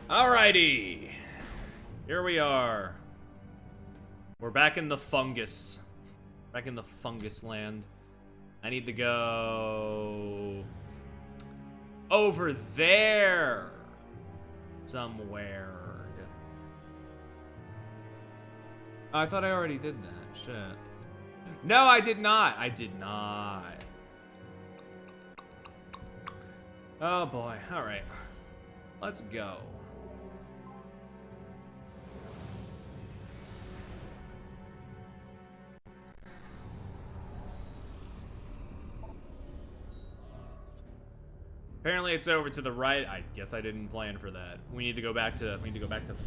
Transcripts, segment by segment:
Alrighty. Here we are. We're back in the fungus. Back in the fungus land. I need to go over there somewhere. Oh, I thought I already did that. Shit. No, I did not. I did not. Oh boy. All right. Let's go. Apparently it's over to the right. I guess I didn't plan for that. We need to go back to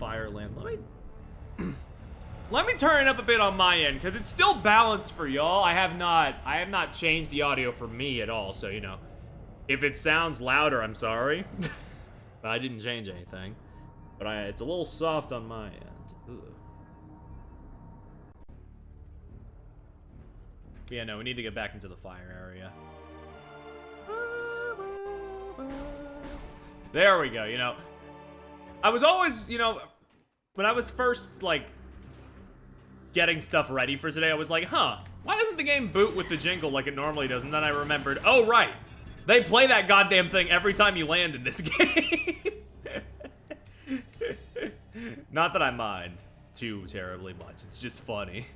Fireland. Let me turn it up a bit on my end, because it's still balanced for y'all. I have not changed the audio for me at all, so you know. If it sounds louder, I'm sorry. But I didn't change anything. But it's a little soft on my end. Ugh. Yeah, no, we need to get back into the fire area. There we go, you know. I was always, you know, when I was first, like, getting stuff ready for today, I was like, huh, why doesn't the game boot with the jingle like it normally does? And then I remembered, oh, right. They play that goddamn thing every time you land in this game. Not that I mind too terribly much. It's just funny.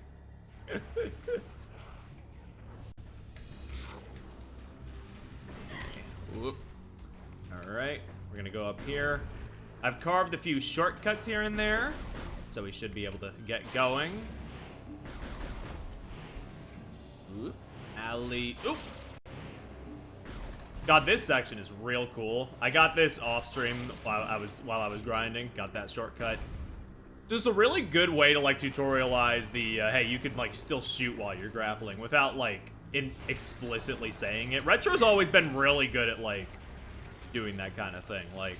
Whoop. All right. We're gonna go up here. I've carved a few shortcuts here and there, so we should be able to get going. Oop. Alley. Oop. God, this section is real cool. I got this off stream while I was grinding. Got that shortcut. Just a really good way to like tutorialize the hey, you could like still shoot while you're grappling without like explicitly saying it. Retro's always been really good at like doing that kind of thing, like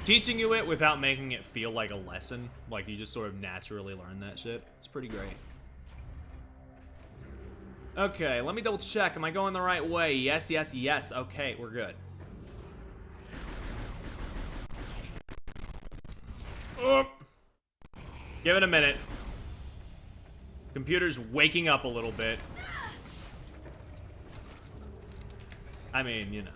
teaching you it without making it feel like a lesson. Like you just sort of naturally learn that shit. It's pretty great. Okay, let me double check. Am I going the right way? Yes, yes, yes. Okay, we're good. Give it a minute. Computer's waking up a little bit. I mean, you know.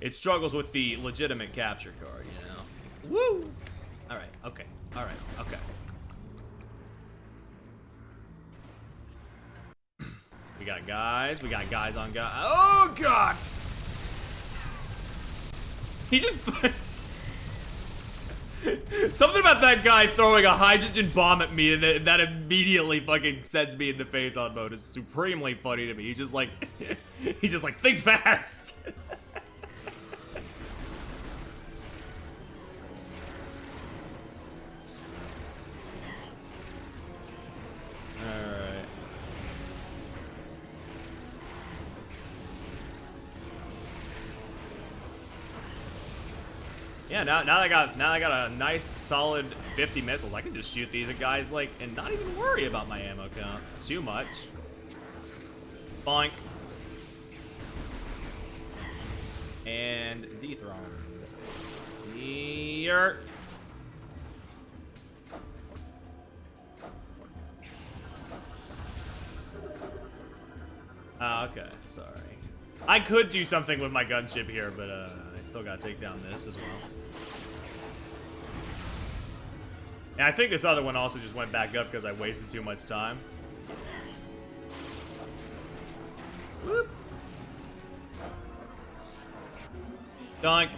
It struggles with the legitimate capture card, you know? Woo! Alright, okay. Alright, okay. We got guys on guys. Oh, God! He just... Something about that guy throwing a hydrogen bomb at me and that immediately fucking sends me into face on mode is supremely funny to me. He's just like, think fast! Alright. Yeah, now I got a nice solid 50 missiles. I can just shoot these at guys like and not even worry about my ammo count too much. Bonk. And dethroned. Here. Okay, sorry. I could do something with my gunship here, but I still gotta take down this as well. And I think this other one also just went back up because I wasted too much time. Whoop. Dunk.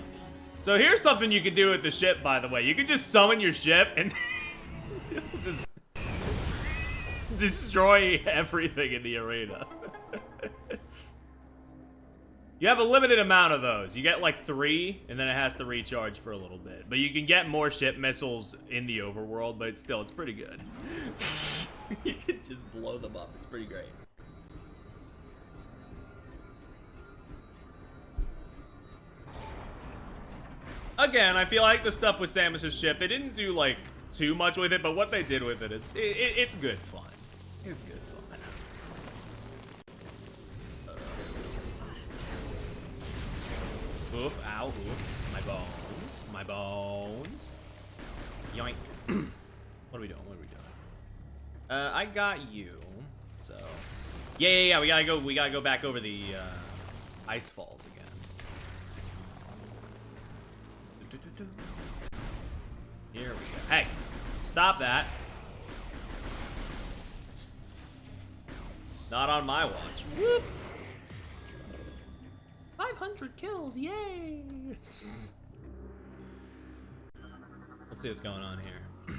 So here's something you can do with the ship, by the way. You can just summon your ship and just destroy everything in the arena. You have a limited amount of those. You get like 3, and then it has to recharge for a little bit. But you can get more ship missiles in the overworld, but it's pretty good. You can just blow them up. It's pretty great. Again, I feel like the stuff with Samus's ship, they didn't do like too much with it, but what they did with it is, it's good fun. It's good fun. oof, ow, oof. My bones. My bones. Yoink. What are we doing? What are we doing? I got you. So. Yeah. We gotta go back over the ice falls again. Here we go. Hey! Stop that. Not on my watch. Whoop! 500 kills, yay! Let's see what's going on here.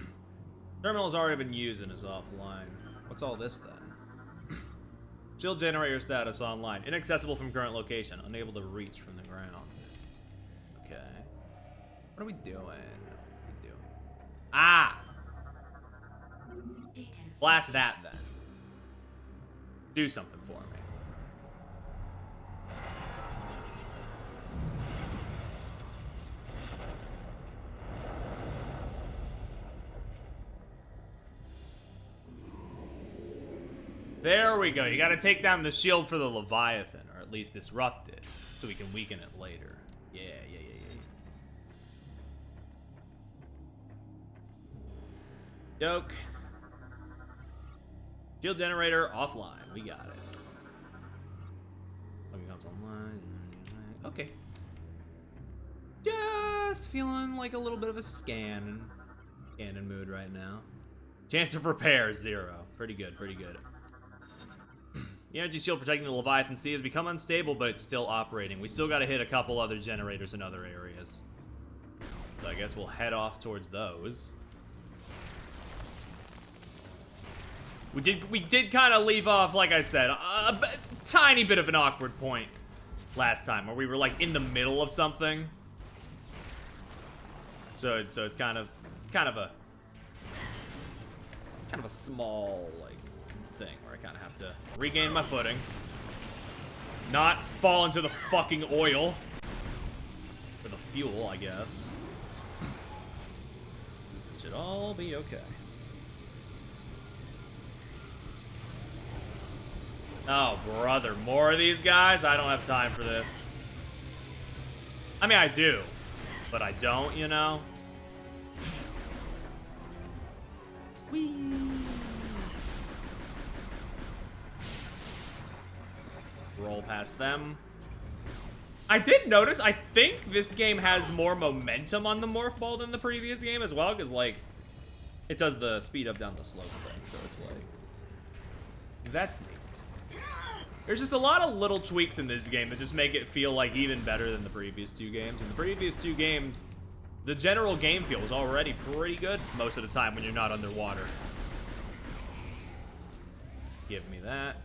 Terminal's already been used and is offline. What's all this then? Shield generator status online. Inaccessible from current location. Unable to reach from the ground. Okay. What are we doing? Ah! Blast that then. Do something for me. There we go. You gotta take down the shield for the Leviathan, or at least disrupt it, so we can weaken it later. Yeah. Doke. Shield generator offline. We got it. Comes online. Okay. Just feeling like a little bit of a scanning mood right now. Chance of repair 0. Pretty good. The energy shield protecting the Leviathan Sea has become unstable, but it's still operating. We still got to hit a couple other generators in other areas. So I guess we'll head off towards those. We did kind of leave off, like I said, a tiny bit of an awkward point last time, where we were like in the middle of something. So it's kind of a small like thing where I kind of have to regain my footing, not fall into the fucking oil or the fuel, I guess. It should all be okay. Oh, brother, more of these guys? I don't have time for this. I mean, I do, but I don't, you know? Whee! Roll past them. I did notice, I think this game has more momentum on the Morph Ball than the previous game as well, because, like, it does the speed up down the slope thing, so it's like... That's neat. There's just a lot of little tweaks in this game that just make it feel like even better than the previous two games. In the previous two games, the general game feel was already pretty good most of the time when you're not underwater. Give me that.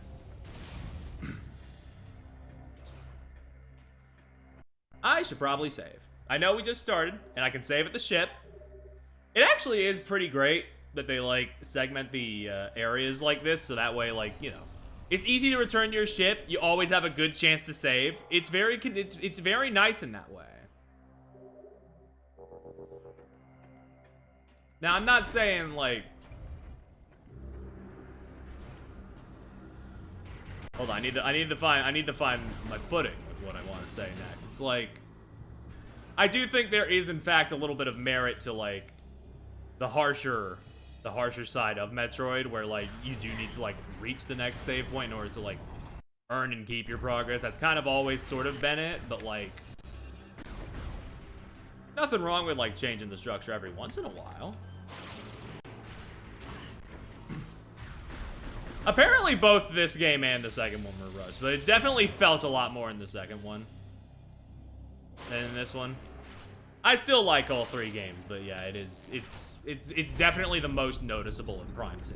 I should probably save. I know we just started, and I can save at the ship. It actually is pretty great that they, like, segment the areas like this, so that way, like, you know, it's easy to return to your ship. You always have a good chance to save. It's very nice in that way. Now, I'm not saying, like... Hold on, I need to find my footing with what I want to say next. It's like... I do think there is, in fact, a little bit of merit to, like, the harsher side of Metroid, where, like, you do need to, like, reach the next save point in order to, like, earn and keep your progress. That's kind of always sort of been it, but, like, nothing wrong with, like, changing the structure every once in a while. Apparently both this game and the second one were rushed, but it's definitely felt a lot more in the second one than in this one. I still like all three games, but yeah, it's definitely the most noticeable in Prime 2.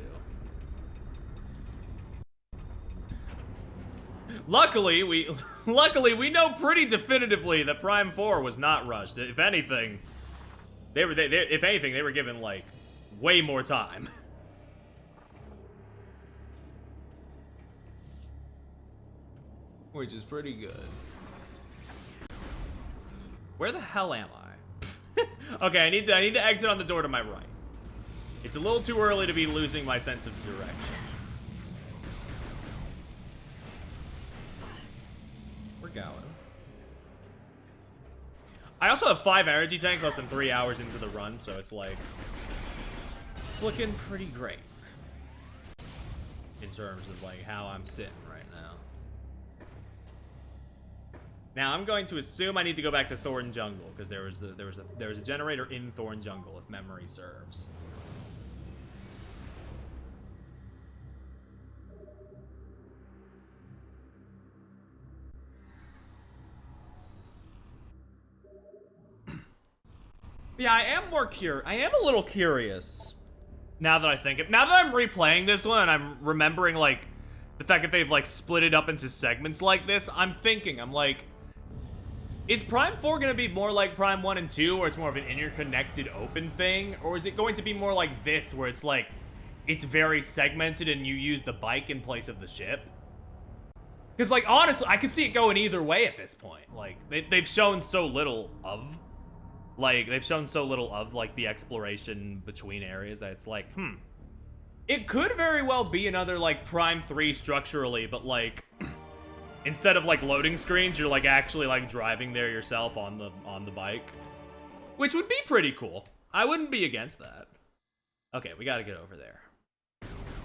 Luckily, we know pretty definitively that Prime 4 was not rushed. If anything, they were given, like, way more time. Which is pretty good. Where the hell am I? Okay, I need to exit on the door to my right. It's a little too early to be losing my sense of direction. We're going. I also have 5 energy tanks less than 3 hours into the run, so it's like... It's looking pretty great. In terms of, like, how I'm sitting right now. Now, I'm going to assume I need to go back to Thorn Jungle, because there was a generator in Thorn Jungle, if memory serves. Yeah, I am a little curious. Now that I think it. Now that I'm replaying this one and I'm remembering, like, the fact that they've, like, split it up into segments like this, I'm like, is Prime 4 gonna be more like Prime 1 and 2, where it's more of an interconnected open thing? Or is it going to be more like this, where it's like, it's very segmented and you use the bike in place of the ship? Because, like, honestly, I could see it going either way at this point. Like, they've shown so little of... Like, they've shown so little of, like, the exploration between areas that it's like, it could very well be another, like, Prime 3 structurally, but, like, instead of, like, loading screens, you're, like, actually, like, driving there yourself on the bike. Which would be pretty cool. I wouldn't be against that. Okay, we gotta get over there.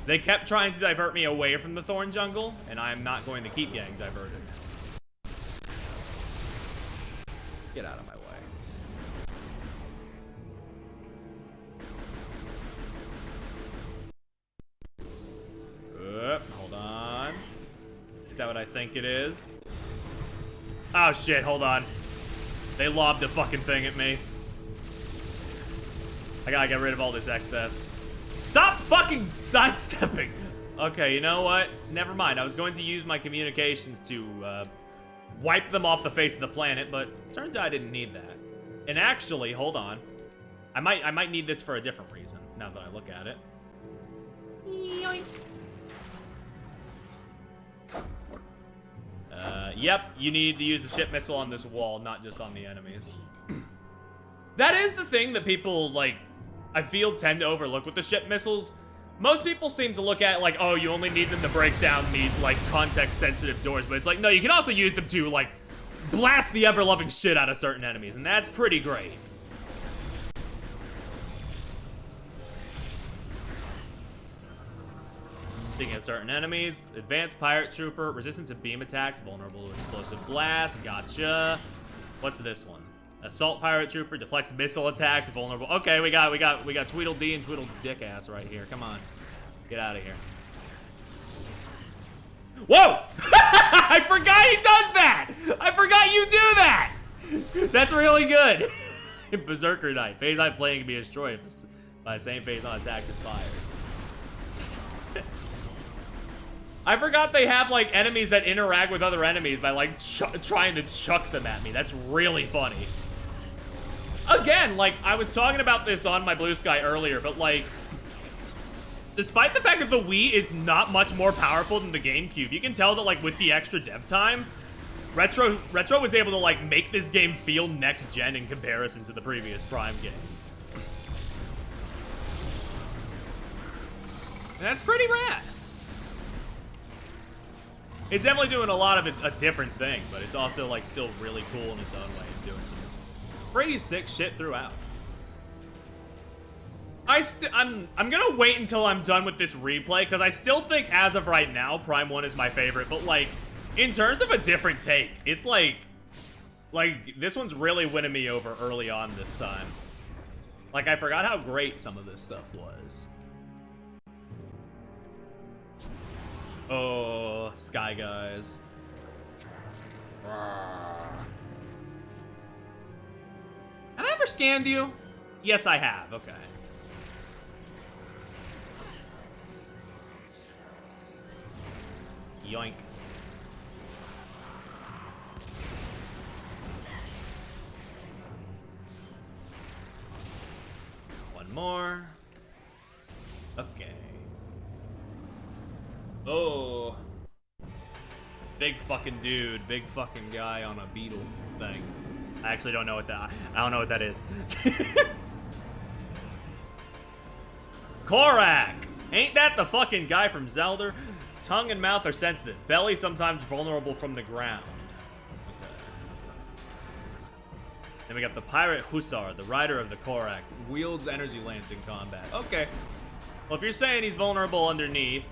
They kept trying to divert me away from the Thorn Jungle, and I'm not going to keep getting diverted. Get out of my way. Hold on. Is that what I think it is? Oh shit, hold on. They lobbed a fucking thing at me. I gotta get rid of all this excess. Stop fucking sidestepping! Okay, you know what? Never mind. I was going to use my communications to wipe them off the face of the planet, but turns out I didn't need that. And actually, hold on. I might need this for a different reason, now that I look at it. Yoink. Yep, you need to use the ship missile on this wall, not just on the enemies. That is the thing that people, like, I feel tend to overlook with the ship missiles. Most people seem to look at, like, oh, you only need them to break down these, like, context-sensitive doors, but it's like, no, you can also use them to, like, blast the ever-loving shit out of certain enemies, and that's pretty great. Speaking of certain enemies, advanced pirate trooper, resistant to beam attacks, vulnerable to explosive blast, gotcha. What's this one? Assault pirate trooper, deflects missile attacks, vulnerable. Okay, we got Tweedledee and Tweedledick ass right here. Come on, get out of here. Whoa! I forgot he does that. I forgot you do that. That's really good. Berserker Knight, phase I'm playing can be destroyed by the same phase on attacks it fires. I forgot they have, like, enemies that interact with other enemies by, like, trying to chuck them at me. That's really funny. Again, like, I was talking about this on my Blue Sky earlier, but, like, despite the fact that the Wii is not much more powerful than the GameCube, you can tell that, like, with the extra dev time, Retro was able to, like, make this game feel next-gen in comparison to the previous Prime games. And that's pretty rad. It's definitely doing a lot of a different thing, but it's also, like, still really cool in its own way and doing some pretty sick shit throughout. I'm gonna wait until I'm done with this replay, because I still think, as of right now, Prime 1 is my favorite, but, like, in terms of a different take, it's like, this one's really winning me over early on this time. Like, I forgot how great some of this stuff was. Oh, Sky Guys. Have I ever scanned you? Yes, I have. Okay. Yoink. One more. Okay. Oh. Big fucking dude. Big fucking guy on a beetle thing. I actually don't know what that... I don't know what that is. Korak! Ain't that the fucking guy from Zelda? Tongue and mouth are sensitive. Belly sometimes vulnerable from the ground. Then we got the Pirate Hussar, the Rider of the Korak, wields energy lance in combat. Okay. Well, if you're saying he's vulnerable underneath,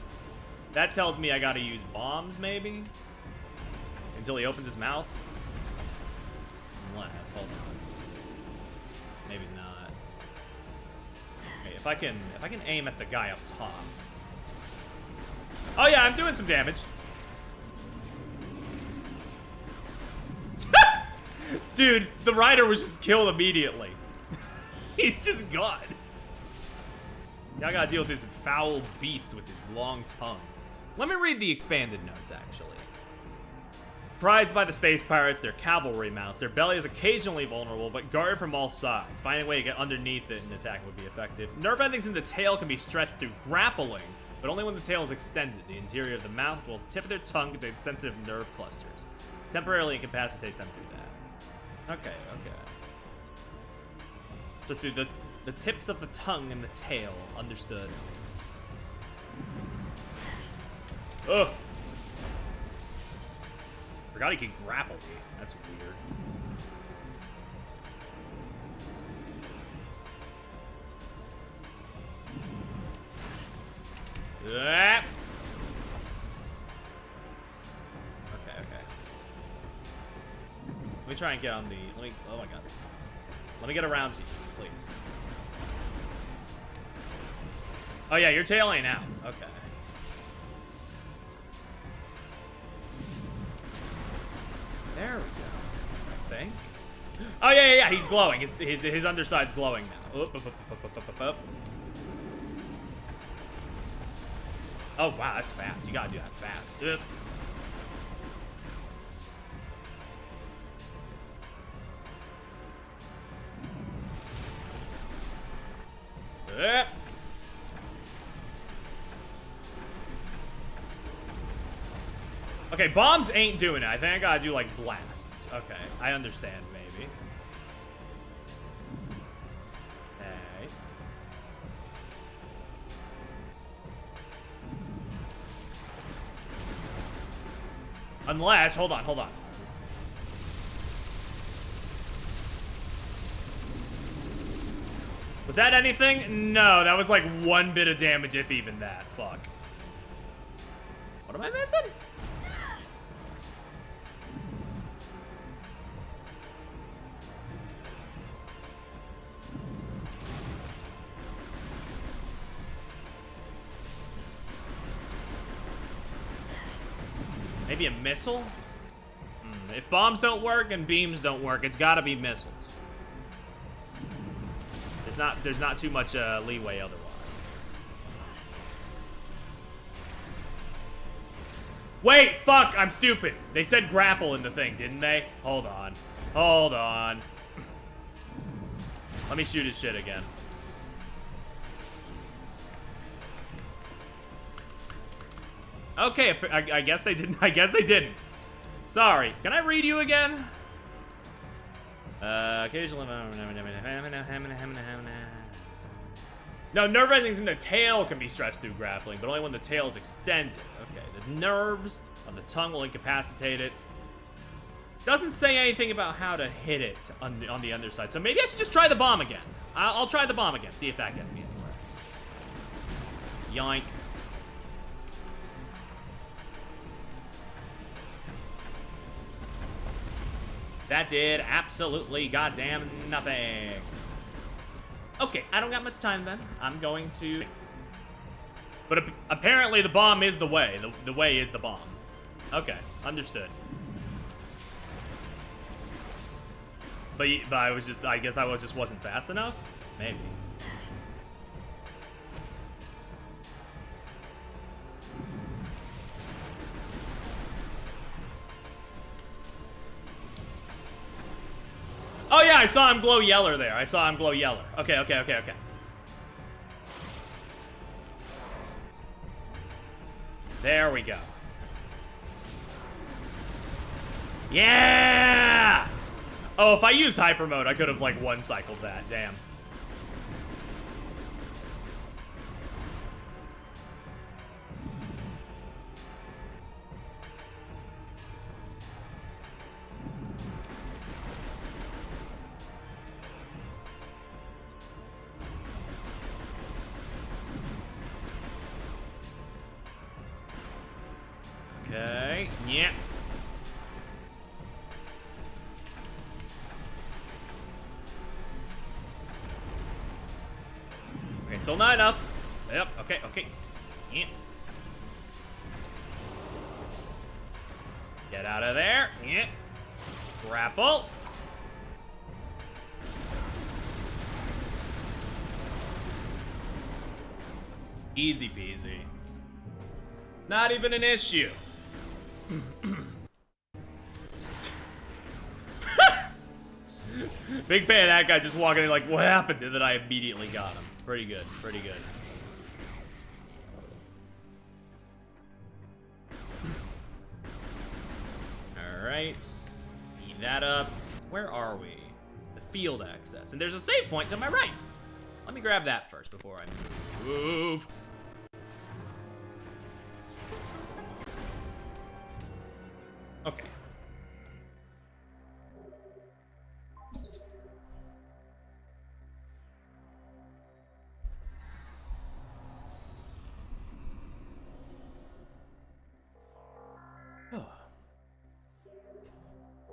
that tells me I gotta use bombs, maybe? Until he opens his mouth? Unless, hold on. Maybe not. Okay, if I can aim at the guy up top. Oh yeah, I'm doing some damage. Dude, the rider was just killed immediately. He's just gone. Now I gotta deal with this foul beast with his long tongue. Let me read the expanded notes, actually. Prized by the space pirates, they're cavalry mounts. Their belly is occasionally vulnerable, but guarded from all sides. Finding a way to get underneath it and attack would be effective. Nerve endings in the tail can be stressed through grappling, but only when the tail is extended. The interior of the mouth, as well as the tip of their tongue, contains sensitive nerve clusters. Temporarily incapacitate them through that. Okay, okay. So through the tips of the tongue and the tail, understood. Ugh. Forgot he could grapple me. That's weird. Okay, okay. Let me try and get on the... oh my god. Let me get around to you, please. Oh yeah, your tail ain't out. Okay. There we go. I think. Oh yeah, he's glowing. His underside's glowing now. Up, up, up, up, up, up, up. Oh wow, that's fast. You gotta do that fast. Ugh. Okay, bombs ain't doing it. I think I gotta do, like, blasts. Okay, I understand, maybe. Okay. Unless, hold on. Was that anything? No, that was like one bit of damage, if even that. Fuck. What am I missing? Maybe a missile? If bombs don't work and beams don't work, it's gotta be missiles. There's not too much leeway otherwise. Wait, fuck, I'm stupid. They said grapple in the thing, didn't they? Hold on. Hold on. Let me shoot his shit again. Okay, I guess they didn't. I guess they didn't. Sorry. Can I read you again? Occasionally. No, nerve endings in the tail can be stressed through grappling, but only when the tail is extended. Okay, the nerves of the tongue will incapacitate it. Doesn't say anything about how to hit it on the underside, so maybe I should just try the bomb again. I'll try the bomb again, see if that gets me anywhere. Yoink. That did absolutely goddamn nothing. Okay, I don't got much time then. I'm going to... But apparently the bomb is the way. The way is the bomb. Okay, understood. But I was just... I guess I just wasn't fast enough? Maybe. Oh yeah, I saw him glow yeller there. I saw him glow yeller. Okay. There we go. Yeah! Oh, if I used hyper mode, I could have like one cycled that. Damn. Okay. Yeah. Okay, still not enough. Yep, okay, okay. Yeah. Get out of there. Yeah. Grapple. Easy peasy. Not even an issue. Big fan of that guy just walking in like, what happened? And then I immediately got him. Pretty good, pretty good. Alright. Eat that up. Where are we? The field access. And there's a save point to my right. Let me grab that first before I move. Okay.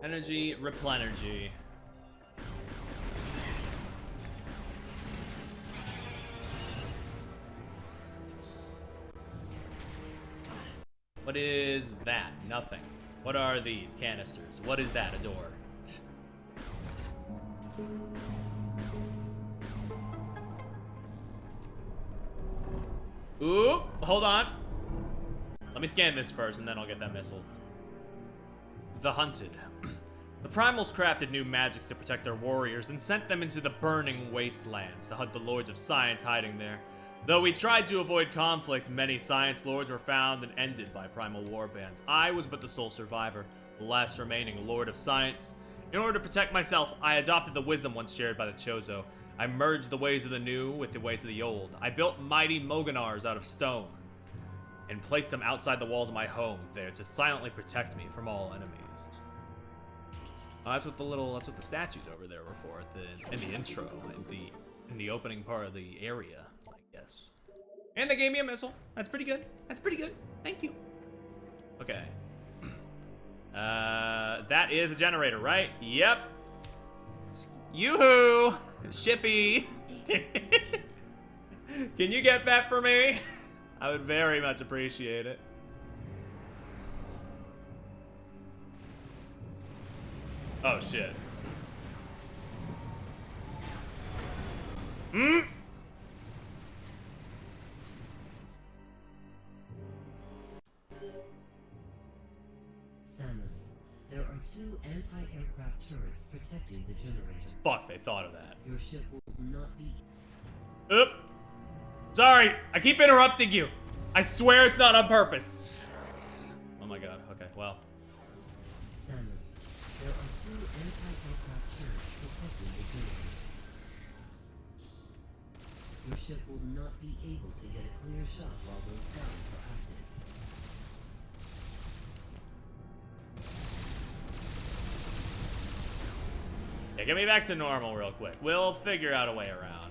Energy, replenergy. What is that? Nothing. What are these canisters? What is that? A door. Ooh, hold on. Let me scan this first and then I'll get that missile. The Hunted. The Primals crafted new magics to protect their warriors and sent them into the burning wastelands to hunt the Lords of Science hiding there. Though we tried to avoid conflict, many Science Lords were found and ended by Primal Warbands. I was but the sole survivor, the last remaining Lord of Science. In order to protect myself, I adopted the wisdom once shared by the Chozo. I merged the ways of the new with the ways of the old. I built mighty Moganars out of stone and placed them outside the walls of my home there to silently protect me from all enemies. That's what the statues over there were for in the intro, in the opening part of the area, I guess. And they gave me a missile. That's pretty good. That's pretty good. Thank you. Okay. That is a generator, right? Yep. Yoo-hoo! Shippy! Can you get that for me? I would very much appreciate it. Oh, shit. Hmm? Samus, there are 2 anti-aircraft turrets protecting the generator. Fuck, they thought of that. Your ship will not be... Oop. Sorry, I keep interrupting you. I swear it's not on purpose. Oh my god, okay, well. Samus, there are 2 anti-aircraft turrets protecting the generator. Your ship will not be able to get a clear shot while those sounds are active. Yeah, get me back to normal real quick. We'll figure out a way around.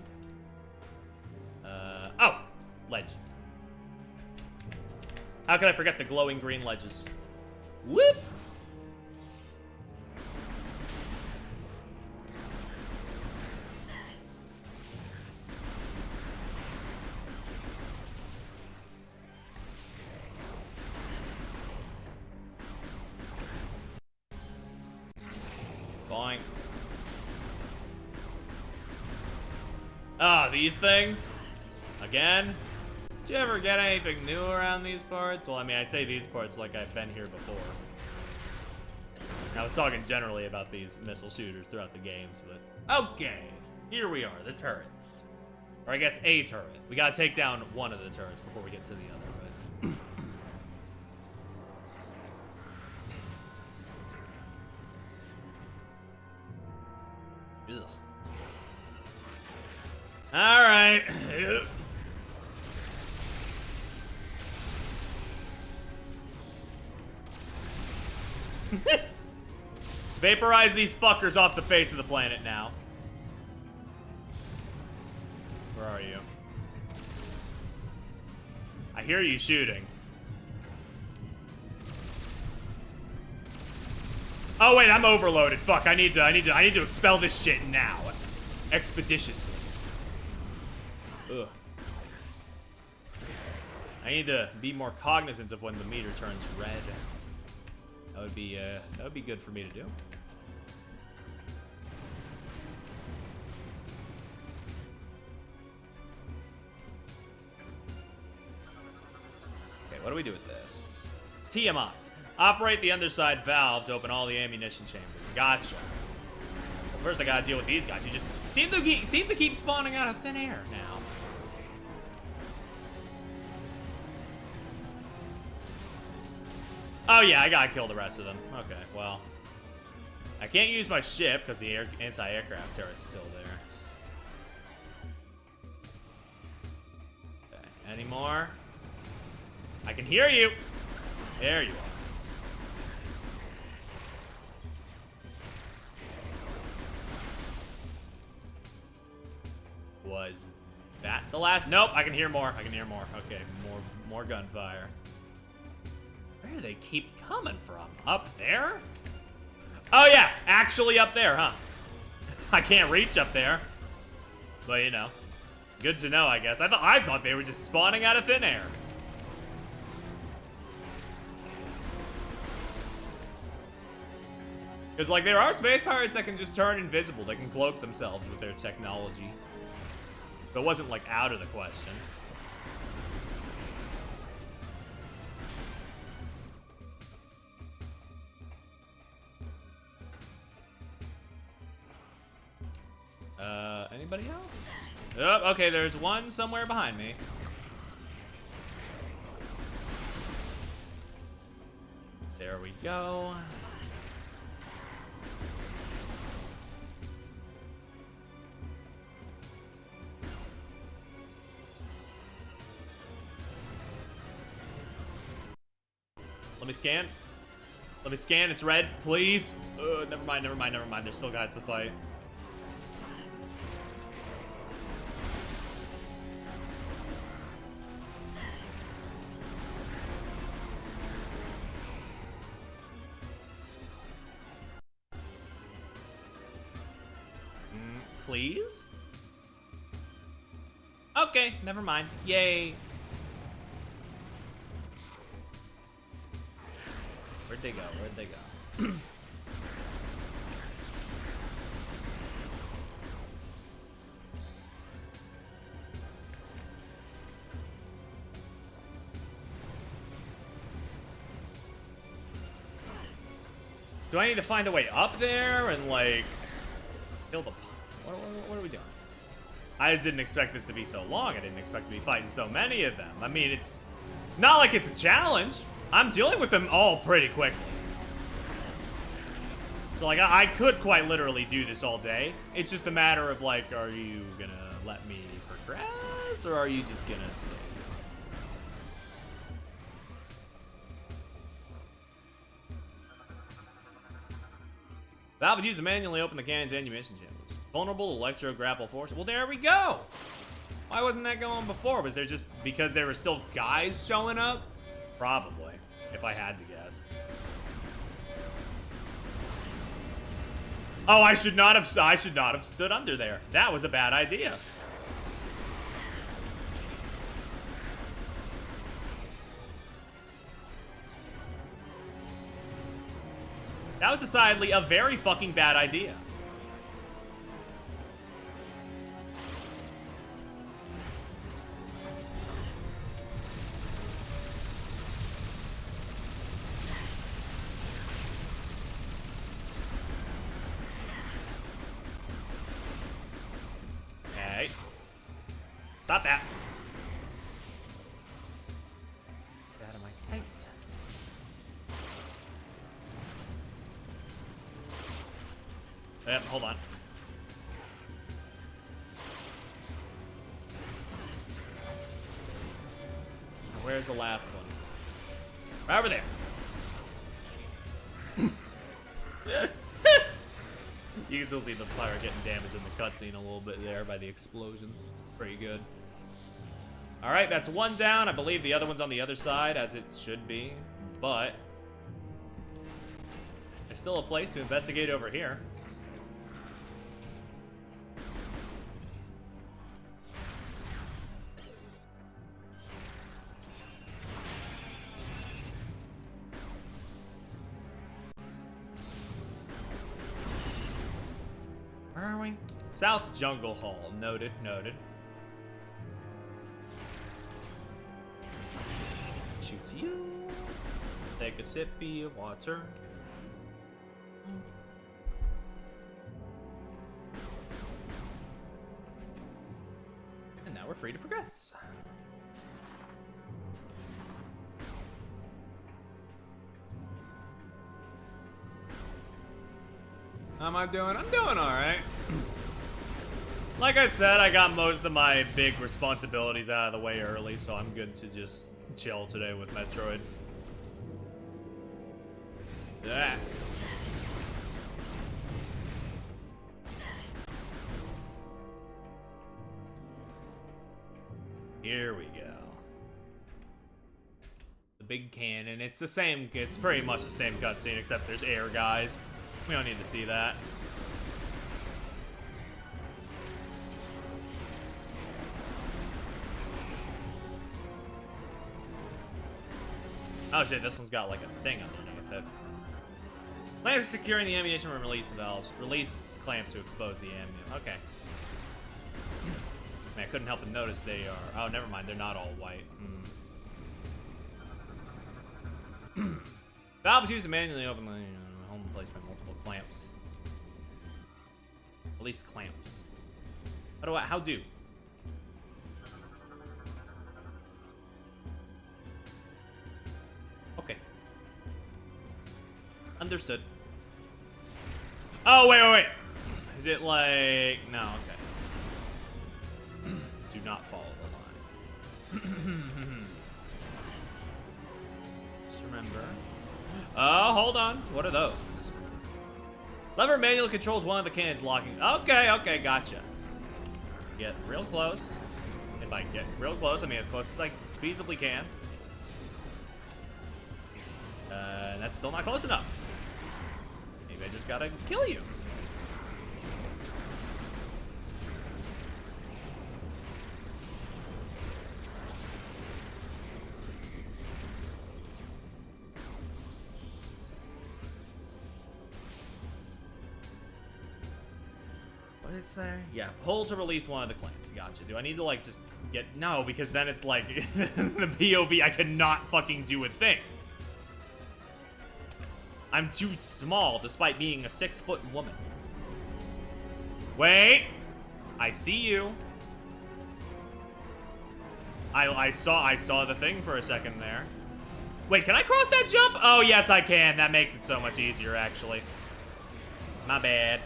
Oh! Ledge. How could I forget the glowing green ledges? Whoop! Boing. Ah, these things? Again? Did you ever get anything new around these parts? Well, I mean, I say these parts like I've been here before. I was talking generally about these missile shooters throughout the games, but... Okay, here we are, the turrets. Or I guess a turret. We gotta take down one of the turrets before we get to the other, but... Ugh. Alright. Vaporize these fuckers off the face of the planet now. Where are you? I hear you shooting. Oh wait, I'm overloaded. Fuck, I need to expel this shit now. Expeditiously. Ugh. I need to be more cognizant of when the meter turns red. That would be good for me to do. Okay, what do we do with this? Tiamat. Operate the underside valve to open all the ammunition chambers. Gotcha. Well, first I gotta deal with these guys. You just seem to keep spawning out of thin air now. Oh yeah, I gotta kill the rest of them. Okay, well. I can't use my ship because the anti-aircraft turret's still there. Okay, any more? I can hear you. There you are. Was that the last? Nope, I can hear more. I can hear more. Okay, more gunfire. Where do they keep coming from? Up there? Oh yeah, actually up there, huh? I can't reach up there. But you know, good to know, I guess. I thought they were just spawning out of thin air. Because like there are space pirates that can just turn invisible. They can cloak themselves with their technology. But it wasn't like out of the question. Anybody else? Oh, okay, there's one somewhere behind me. There we go. Let me scan. Let me scan. It's red, please. Never mind. There's still guys to fight. Please? Okay, never mind. Yay. Where'd they go? Where'd they go? Do I need to find a way up there and like kill the? What are we doing? I just didn't expect this to be so long. I didn't expect to be fighting so many of them. I mean, it's not like it's a challenge. I'm dealing with them all pretty quickly. So, like, I could quite literally do this all day. It's just a matter of, like, are you gonna let me progress, or are you just gonna stay? Valve is used to manually open the cannon's ammunition chambers. Vulnerable electro grapple force. Well, there we go. Why wasn't that going before? Was there just because there were still guys showing up? Probably, if I had to guess. Oh, I should not have stood under there. That was a bad idea. That was decidedly a very fucking bad idea. Okay. Stop that. Get out of my sight. Yep, hold on. Where's the last one? Right over there. You can still see the pirate getting damaged in the cutscene a little bit there by the explosion. Pretty good. Alright, that's one down. I believe the other one's on the other side, as it should be. But There's still a place to investigate over here. Where are we? South Jungle Hall. Noted, noted. Shoot you. Take a sippy of water. And now we're free to progress. How am I doing? I'm doing alright. Like I said, I got most of my big responsibilities out of the way early, so I'm good to just chill today with Metroid. Yeah. Here we go. The big cannon. It's the same, it's pretty much the same cutscene, except there's air guys. We don't need to see that. Oh shit, this one's got like a thing underneath it. Plans for securing the ammunition room release valves. Release clamps to expose the ammunition. Okay. Man, I couldn't help but notice they are. Oh, never mind. They're not all white. Valves used to manually open the home placed by multiple clamps. Release clamps. How do? Okay. Understood. Oh, wait. Is it like... No, okay. Do not follow the line. Just remember. Oh, hold on. What are those? Lever manually controls one of the cannons locking. Okay, gotcha. Get real close. If I get real close, I mean as close as I feasibly can. That's still not close enough. Maybe I just gotta kill you. What did it say? Yeah, pull to release one of the clamps. Gotcha. Do I need to, like, just get... No, because then it's like, the POV, I cannot fucking do a thing. I'm too small, despite being a 6-foot woman. Wait! I see you. I saw the thing for a second there. Wait, can I cross that jump? Oh, yes, I can. That makes it so much easier, actually. My bad.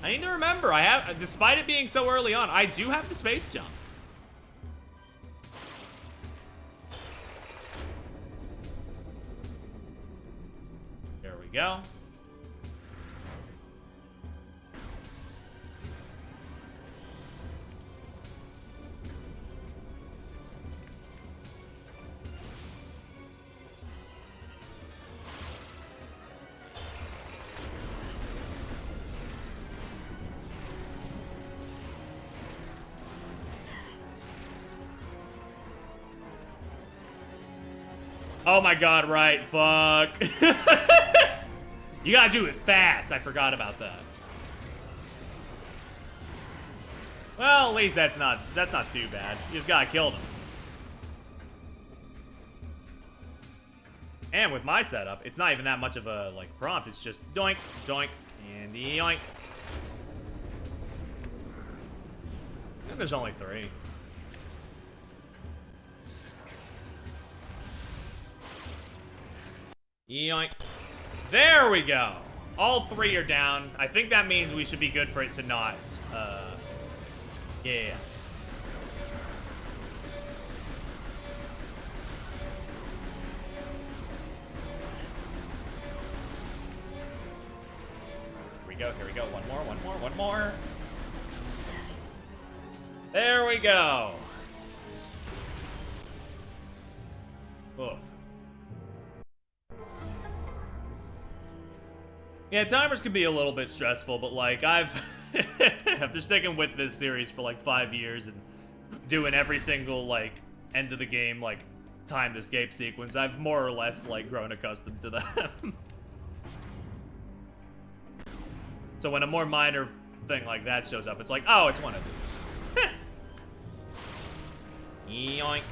I need to remember, despite it being so early on, I do have the space jump. There we go. Oh my god, right, fuck. You gotta do it fast, I forgot about that. Well, at least that's not too bad. You just gotta kill them. And with my setup, it's not even that much of a, like, prompt. It's just doink, doink, and yoink. I think there's only 3. Yoink. There we go. All 3 are down. I think that means we should be good for it to not, yeah. Here we go. One more. There we go. Yeah, timers can be a little bit stressful, but like after sticking with this series for like 5 years and doing every single like end of the game like timed escape sequence, I've more or less like grown accustomed to them. So when a more minor thing like that shows up, it's like, oh, it's one of these. Yoink.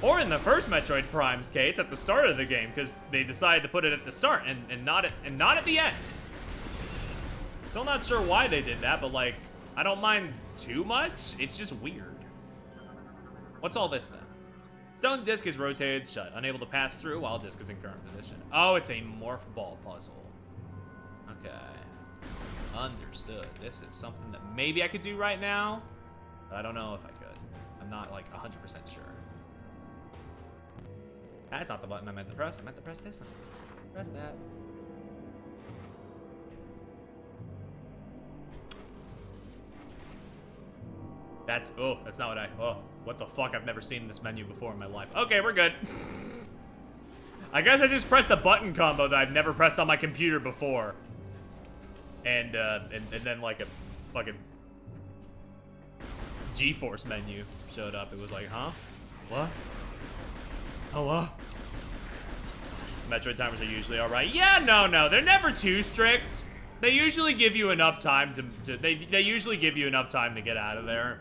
Or in the first Metroid Prime's case, at the start of the game, because they decided to put it at the start and not at the end. Still not sure why they did that, but like, I don't mind too much. It's just weird. What's all this then? Stone disc is rotated shut, unable to pass through while disc is in current position. Oh, it's a morph ball puzzle. Okay. Understood. This is something that maybe I could do right now, but I don't know if I could. I'm not like 100% sure. That's not the button I meant to press. I meant to press this one. Press that. That's not what what the fuck? I've never seen this menu before in my life. Okay, we're good. I guess I just pressed a button combo that I've never pressed on my computer before. And then like a fucking GeForce menu showed up. It was like, huh? What? Hello? Metroid timers are usually alright. Yeah, no, they're never too strict. They usually give you enough time they usually give you enough time to get out of there.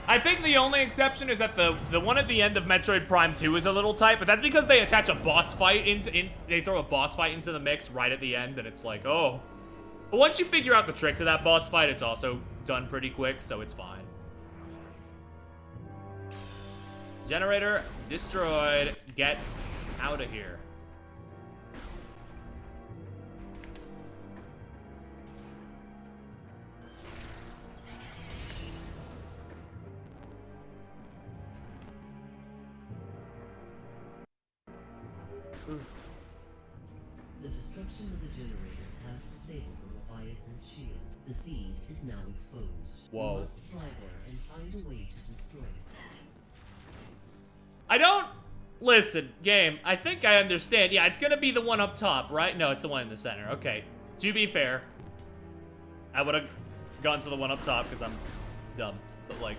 I think the only exception is that the one at the end of Metroid Prime 2 is a little tight, but that's because they attach a boss fight they throw a boss fight into the mix right at the end, and it's like, oh. But once you figure out the trick to that boss fight, it's also done pretty quick, so it's fine. Generator destroyed. Get out of here. The destruction of the generators has disabled the Leviathan shield. The seed is now exposed. Whoa. You must fly there and find a way to destroy it. I don't... Listen, game, I think I understand. Yeah, it's gonna be the one up top, right? No, it's the one in the center. Okay. To be fair, I would have gone to the one up top because I'm dumb. But, like,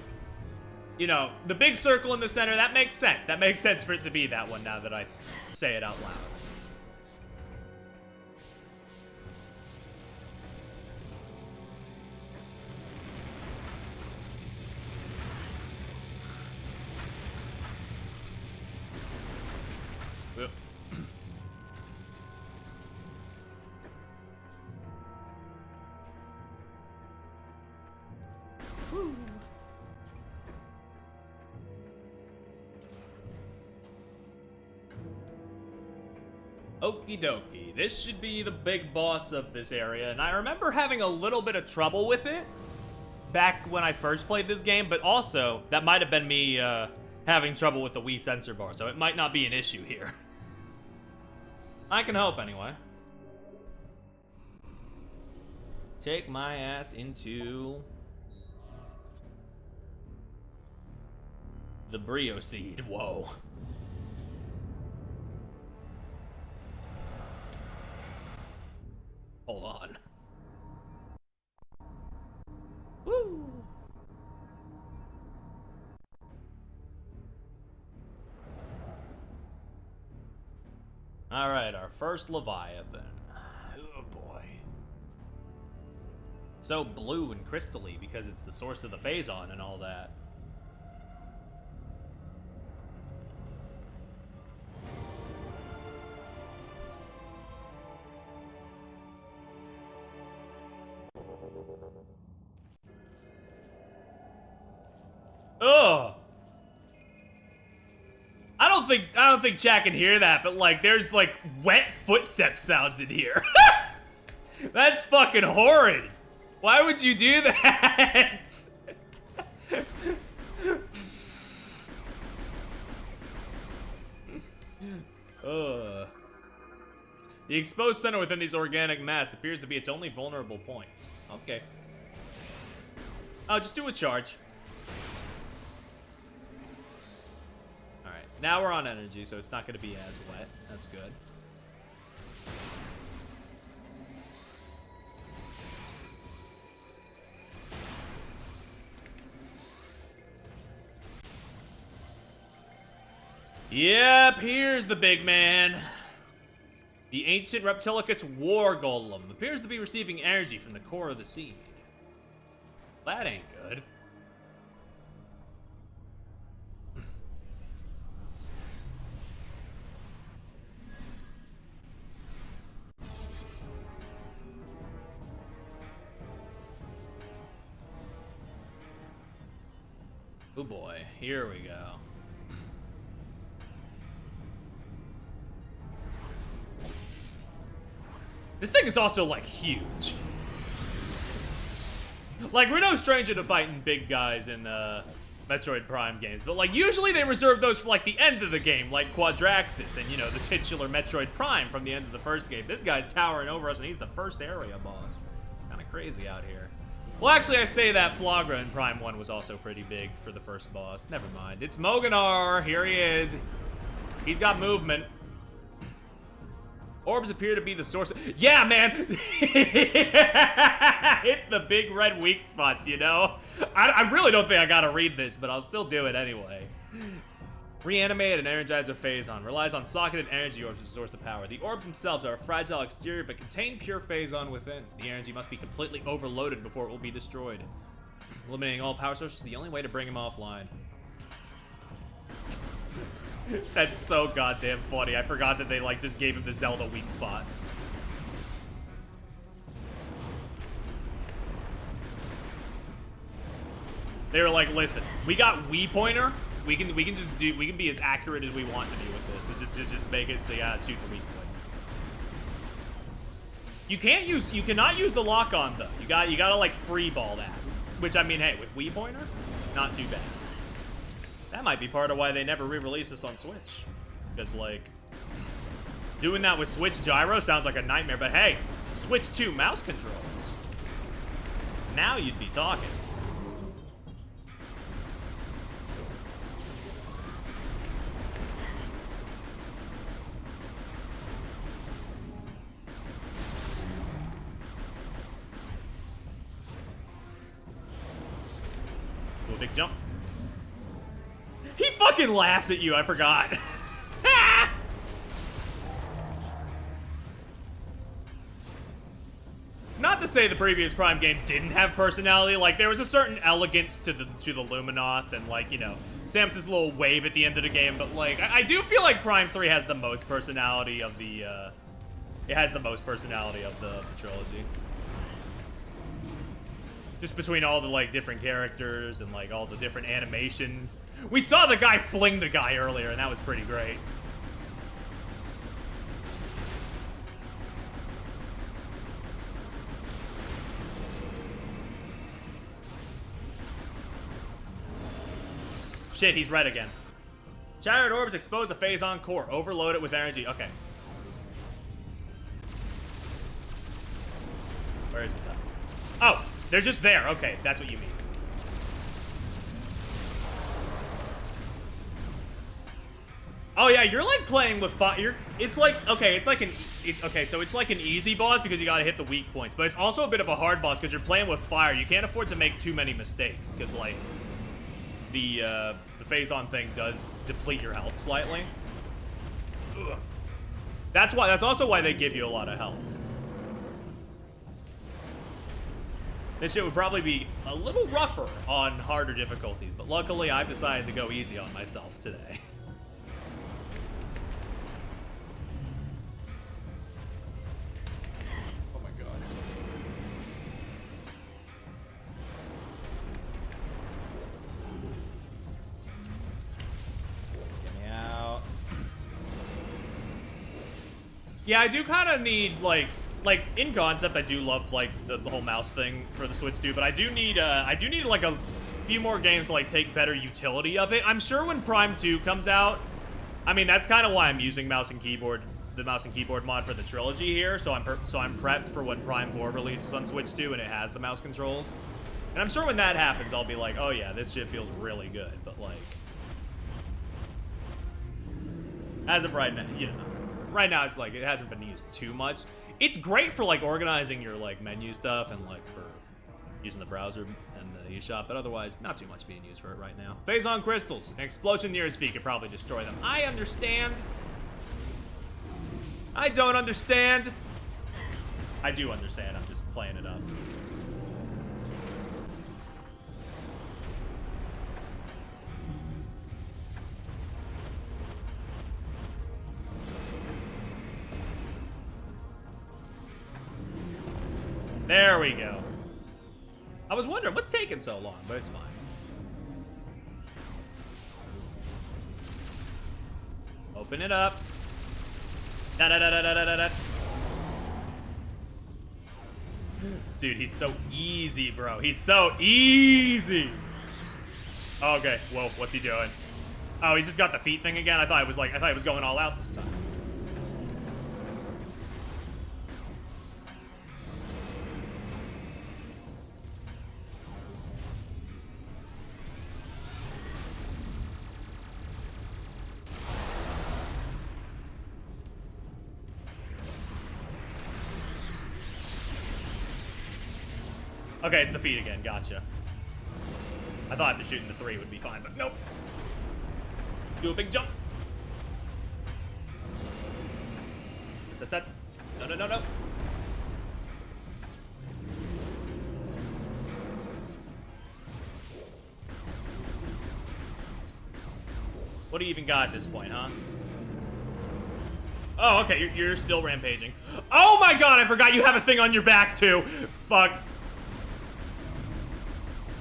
you know, the big circle in the center, that makes sense. That makes sense for it to be that one now that I say it out loud. Okie dokie. This should be the big boss of this area, and I remember having a little bit of trouble with it back when I first played this game, but also, that might have been me having trouble with the Wii sensor bar, so it might not be an issue here. I can hope, anyway. Take my ass into the Brio Seed. Whoa. Hold on. Woo! Alright, our first Leviathan. Oh boy. So blue and crystally because it's the source of the Phazon and all that. Ugh. I don't think chat can hear that, but like there's like wet footstep sounds in here. That's fucking horrid. Why would you do that? Ugh. The exposed center within these organic mass appears to be its only vulnerable point. Okay. Oh, just do a charge. Alright. Now we're on energy, so it's not going to be as wet. That's good. Yep, here's the big man. The ancient Reptilicus War Golem appears to be receiving energy from the core of the sea. That ain't good. Oh boy, here we go. This thing is also, like, huge. Like, we're no stranger to fighting big guys in, Metroid Prime games, but, like, usually they reserve those for, like, the end of the game, like Quadraxis and, you know, the titular Metroid Prime from the end of the first game. This guy's towering over us, and he's the first area boss. Kinda crazy out here. Well, actually, I say that Flagra in Prime 1 was also pretty big for the first boss. Never mind. It's Moganar. Here he is. He's got movement. Orbs appear to be the source. Yeah, man! Hit the big red weak spots, you know? I really don't think I gotta read this, but I'll still do it anyway. Reanimate an Energizer Phazon. Relies on socketed energy orbs as a source of power. The orbs themselves are a fragile exterior, but contain pure Phazon within. The energy must be completely overloaded before it will be destroyed. Eliminating all power sources is the only way to bring him offline. That's so goddamn funny. I forgot that they, like, just gave him the Zelda weak spots. They were like, listen, we got Wii Pointer. We can be as accurate as we want to be with this. So just make it so yeah, shoot the weak points. You cannot use the lock on though. You gotta like free ball that. Which I mean, hey, with Wii Pointer, not too bad. That might be part of why they never re-released this on Switch. Because, like, doing that with Switch gyro sounds like a nightmare, but hey, Switch 2 mouse controls. Now you'd be talking. Cool big jump. He fucking laughs at you, I forgot. Not to say the previous Prime games didn't have personality, like there was a certain elegance to the Luminoth and like, you know, Samus's little wave at the end of the game, but like I do feel like Prime 3 has the most personality of the trilogy. Just between all the, like, different characters and, like, all the different animations. We saw the guy fling the guy earlier, and that was pretty great. Shit, he's red again. Shattered orbs expose the Phazon core. Overload it with energy. Okay. Where is it, though? Oh! They're just there. Okay, that's what you mean. Oh yeah, you're like playing with fire. It's like okay, it's like so it's like an easy boss because you gotta hit the weak points, but it's also a bit of a hard boss because you're playing with fire. You can't afford to make too many mistakes because like the Phazon thing does deplete your health slightly. Ugh. That's also why they give you a lot of health. This shit would probably be a little rougher on harder difficulties, but luckily I've decided to go easy on myself today. Oh my god. Get me out. Yeah, I do kind of need, like, in concept, I do love like the whole mouse thing for the Switch too, but I do need like a few more games to like take better utility of it. I'm sure when Prime 2 comes out, I mean that's kind of why I'm using the mouse and keyboard mod for the trilogy here. So I'm prepped for when Prime 4 releases on Switch 2 and it has the mouse controls. And I'm sure when that happens, I'll be like, oh yeah, this shit feels really good. But like, As of right now, you know, right now it's like it hasn't been used too much. It's great for like organizing your like menu stuff and like for using the browser and the eShop, but otherwise not too much being used for it right now. Phazon crystals. An explosion near his feet could probably destroy them. I understand. I don't understand. I do understand. I'm just playing it up. There we go. I was wondering what's taking so long, but it's fine. Open it up. Da da da da da da da. Dude, he's so easy, bro. He's so easy. Oh, okay. Whoa, what's he doing? Oh, he's just got the feet thing again. I thought it was going all out this time. Okay, it's the feet again. Gotcha. I thought after shooting the 3 would be fine, but nope. Do a big jump. No, no, no, no. What do you even got at this point, huh? Oh, okay, you're still rampaging. Oh my god, I forgot you have a thing on your back, too. Fuck.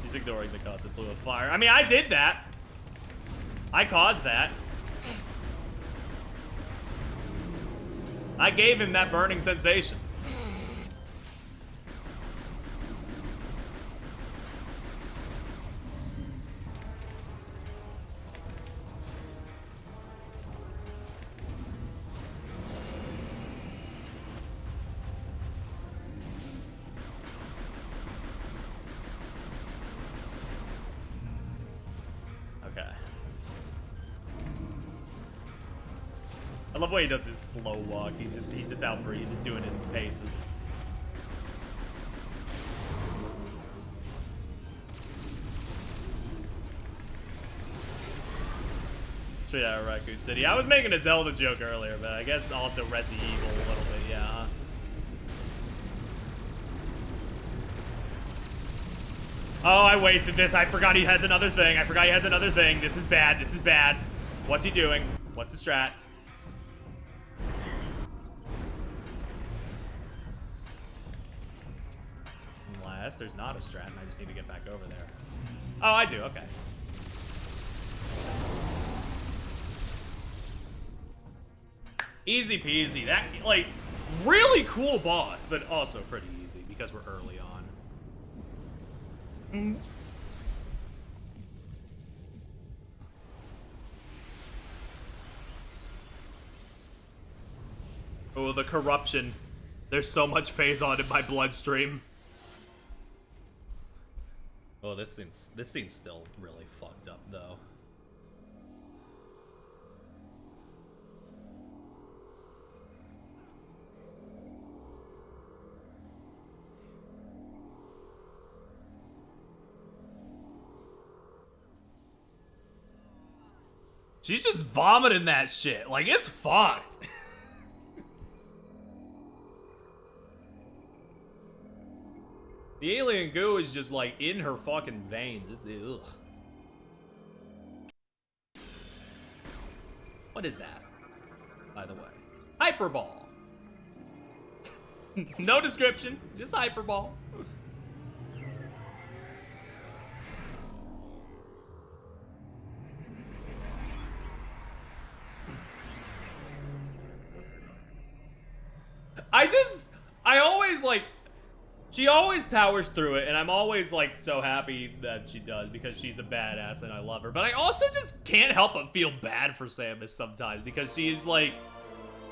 He's ignoring the cause of blue of fire. I mean, I did that. I caused that. I gave him that burning sensation. I love the way he does his slow walk. He's just out for, he's just doing his paces. Straight out of Raccoon City. I was making a Zelda joke earlier, but I guess also Resident Evil a little bit, yeah. Huh? Oh, I wasted this. I forgot he has another thing. I forgot he has another thing. This is bad. This is bad. What's he doing? What's the strat? Unless there's not a strat and I just need to get back over there. Oh, I do. Okay. Easy peasy. That, like, really cool boss, but also pretty easy because we're early on. Oh, the corruption. There's so much Phazon in my bloodstream. Oh, this scene's still really fucked up, though. She's just vomiting that shit. Like, it's fucked. The alien goo is just, like, in her fucking veins. It's, ugh. What is that, by the way? Hyperball. No description, just hyperball. I always, like, she always powers through it, and I'm always, like, so happy that she does, because she's a badass and I love her. But I also just can't help but feel bad for Samus sometimes, because she is, like,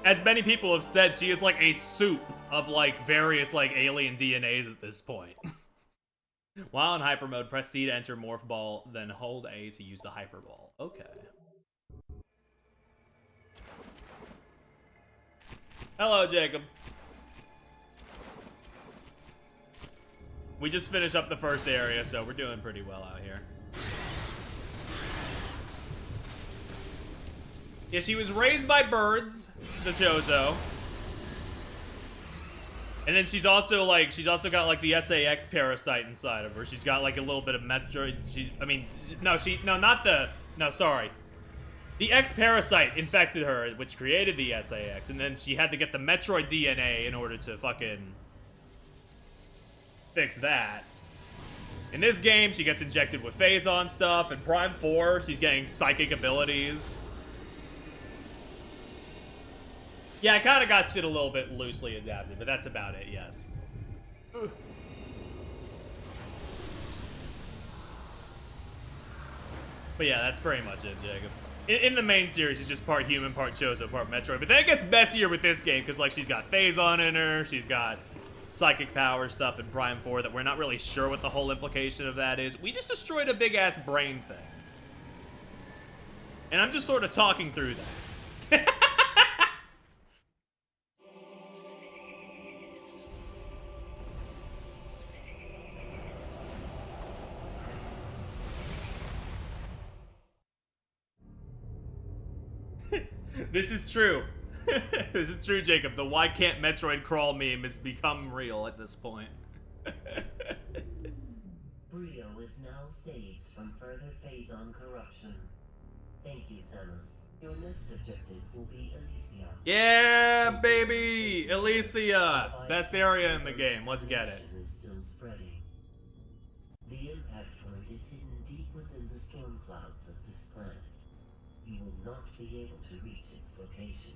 as many people have said, she is, like, a soup of, like, various, like, alien DNAs at this point. While in hyper mode, press C to enter Morph Ball, then hold A to use the Hyper Ball. Okay. Hello, Jacob. We just finished up the first area, so we're doing pretty well out here. Yeah, she was raised by birds, the Chozo. And then she's also got like the SAX parasite inside of her. She's got like a little bit of Metroid. Sorry. The X parasite infected her, which created the SAX, and then she had to get the Metroid DNA in order to fucking fix that. In this game, she gets injected with Phazon stuff, and Prime 4, she's getting psychic abilities. Yeah, I kind of got shit a little bit loosely adapted, but that's about it, yes. Ugh. But yeah, that's pretty much it, Jacob. In the main series, she's just part human, part Chozo, part Metroid. But then it gets messier with this game, because like she's got Phazon in her, she's got psychic power stuff in Prime 4 that we're not really sure what the whole implication of that is. We just destroyed a big-ass brain thing. And I'm just sort of talking through that. This is true. This is true, Jacob. The why can't Metroid crawl meme has become real at this point. Brio is now saved from further Phazon corruption. Thank you, Samus. Your next objective will be Elysia. Yeah, baby! Elysia! Best area in the game. Let's get it. Is still spreading. The impact point is hidden deep within the storm clouds of this planet. You will not be able to reach its location.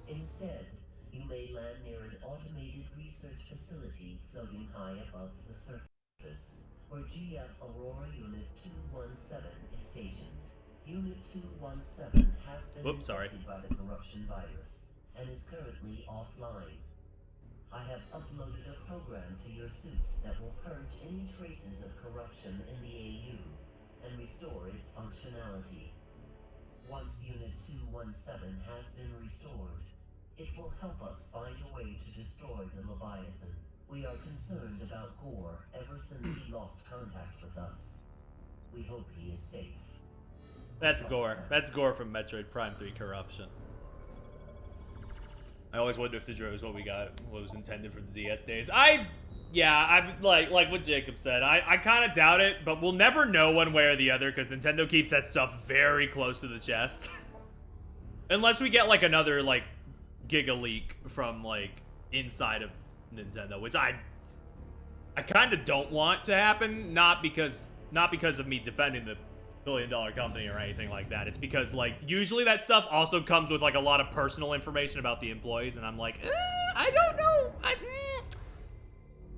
Instead, you may land near an automated research facility floating high above the surface, where GF Aurora Unit 217 is stationed. Unit 217 has been infected by the corruption virus and is currently offline. I have uploaded a program to your suit that will purge any traces of corruption in the AU and restore its functionality. Once Unit 217 has been restored, it will help us find a way to destroy the Leviathan. We are concerned about Gore ever since he lost contact with us. We hope he is safe. That's Gore. That's Gore from Metroid Prime 3 Corruption. I always wonder if the Dro is what we got, what was intended for the DS days. I'm like what Jacob said. I kind of doubt it, but we'll never know one way or the other because Nintendo keeps that stuff very close to the chest. Unless we get like another like Giga leak from like inside of Nintendo, which I kind of don't want to happen. Not because of me defending the billion-dollar company or anything like that. It's because like usually that stuff also comes with like a lot of personal information about the employees, and I'm like, I don't know.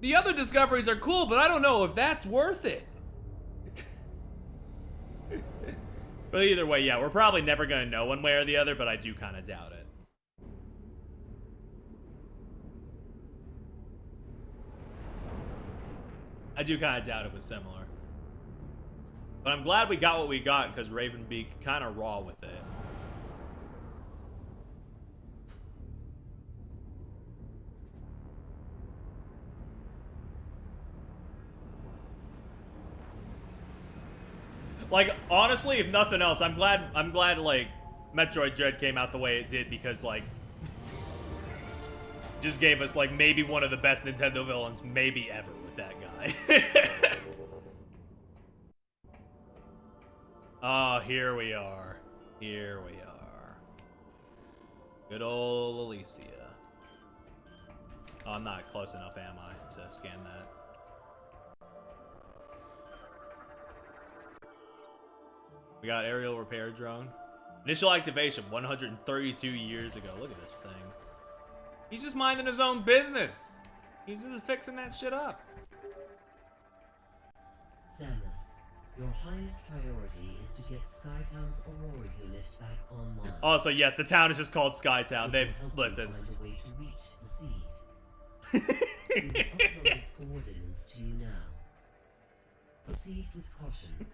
The other discoveries are cool, but I don't know if that's worth it. But either way, yeah, we're probably never gonna know one way or the other, but I do kind of doubt it. I do kind of doubt it was similar. But I'm glad we got what we got, because Ravenbeak kind of raw with it. Like, honestly, if nothing else, I'm glad like Metroid Dread came out the way it did, because like just gave us like maybe one of the best Nintendo villains maybe ever with that guy. Oh, here we are. Here we are. Good old Elysia. Oh, I'm not close enough, am I, to scan that? We got aerial repair drone. Initial activation 132 years ago. Look at this thing. He's just minding his own business. He's just fixing that shit up. Samus, your highest priority is to get Skytown's Aurora unit back online. Also, yes, the town is just called Skytown. They listen. Find a way to reach the seed. We will upload its coordinates to you now. Proceed with caution.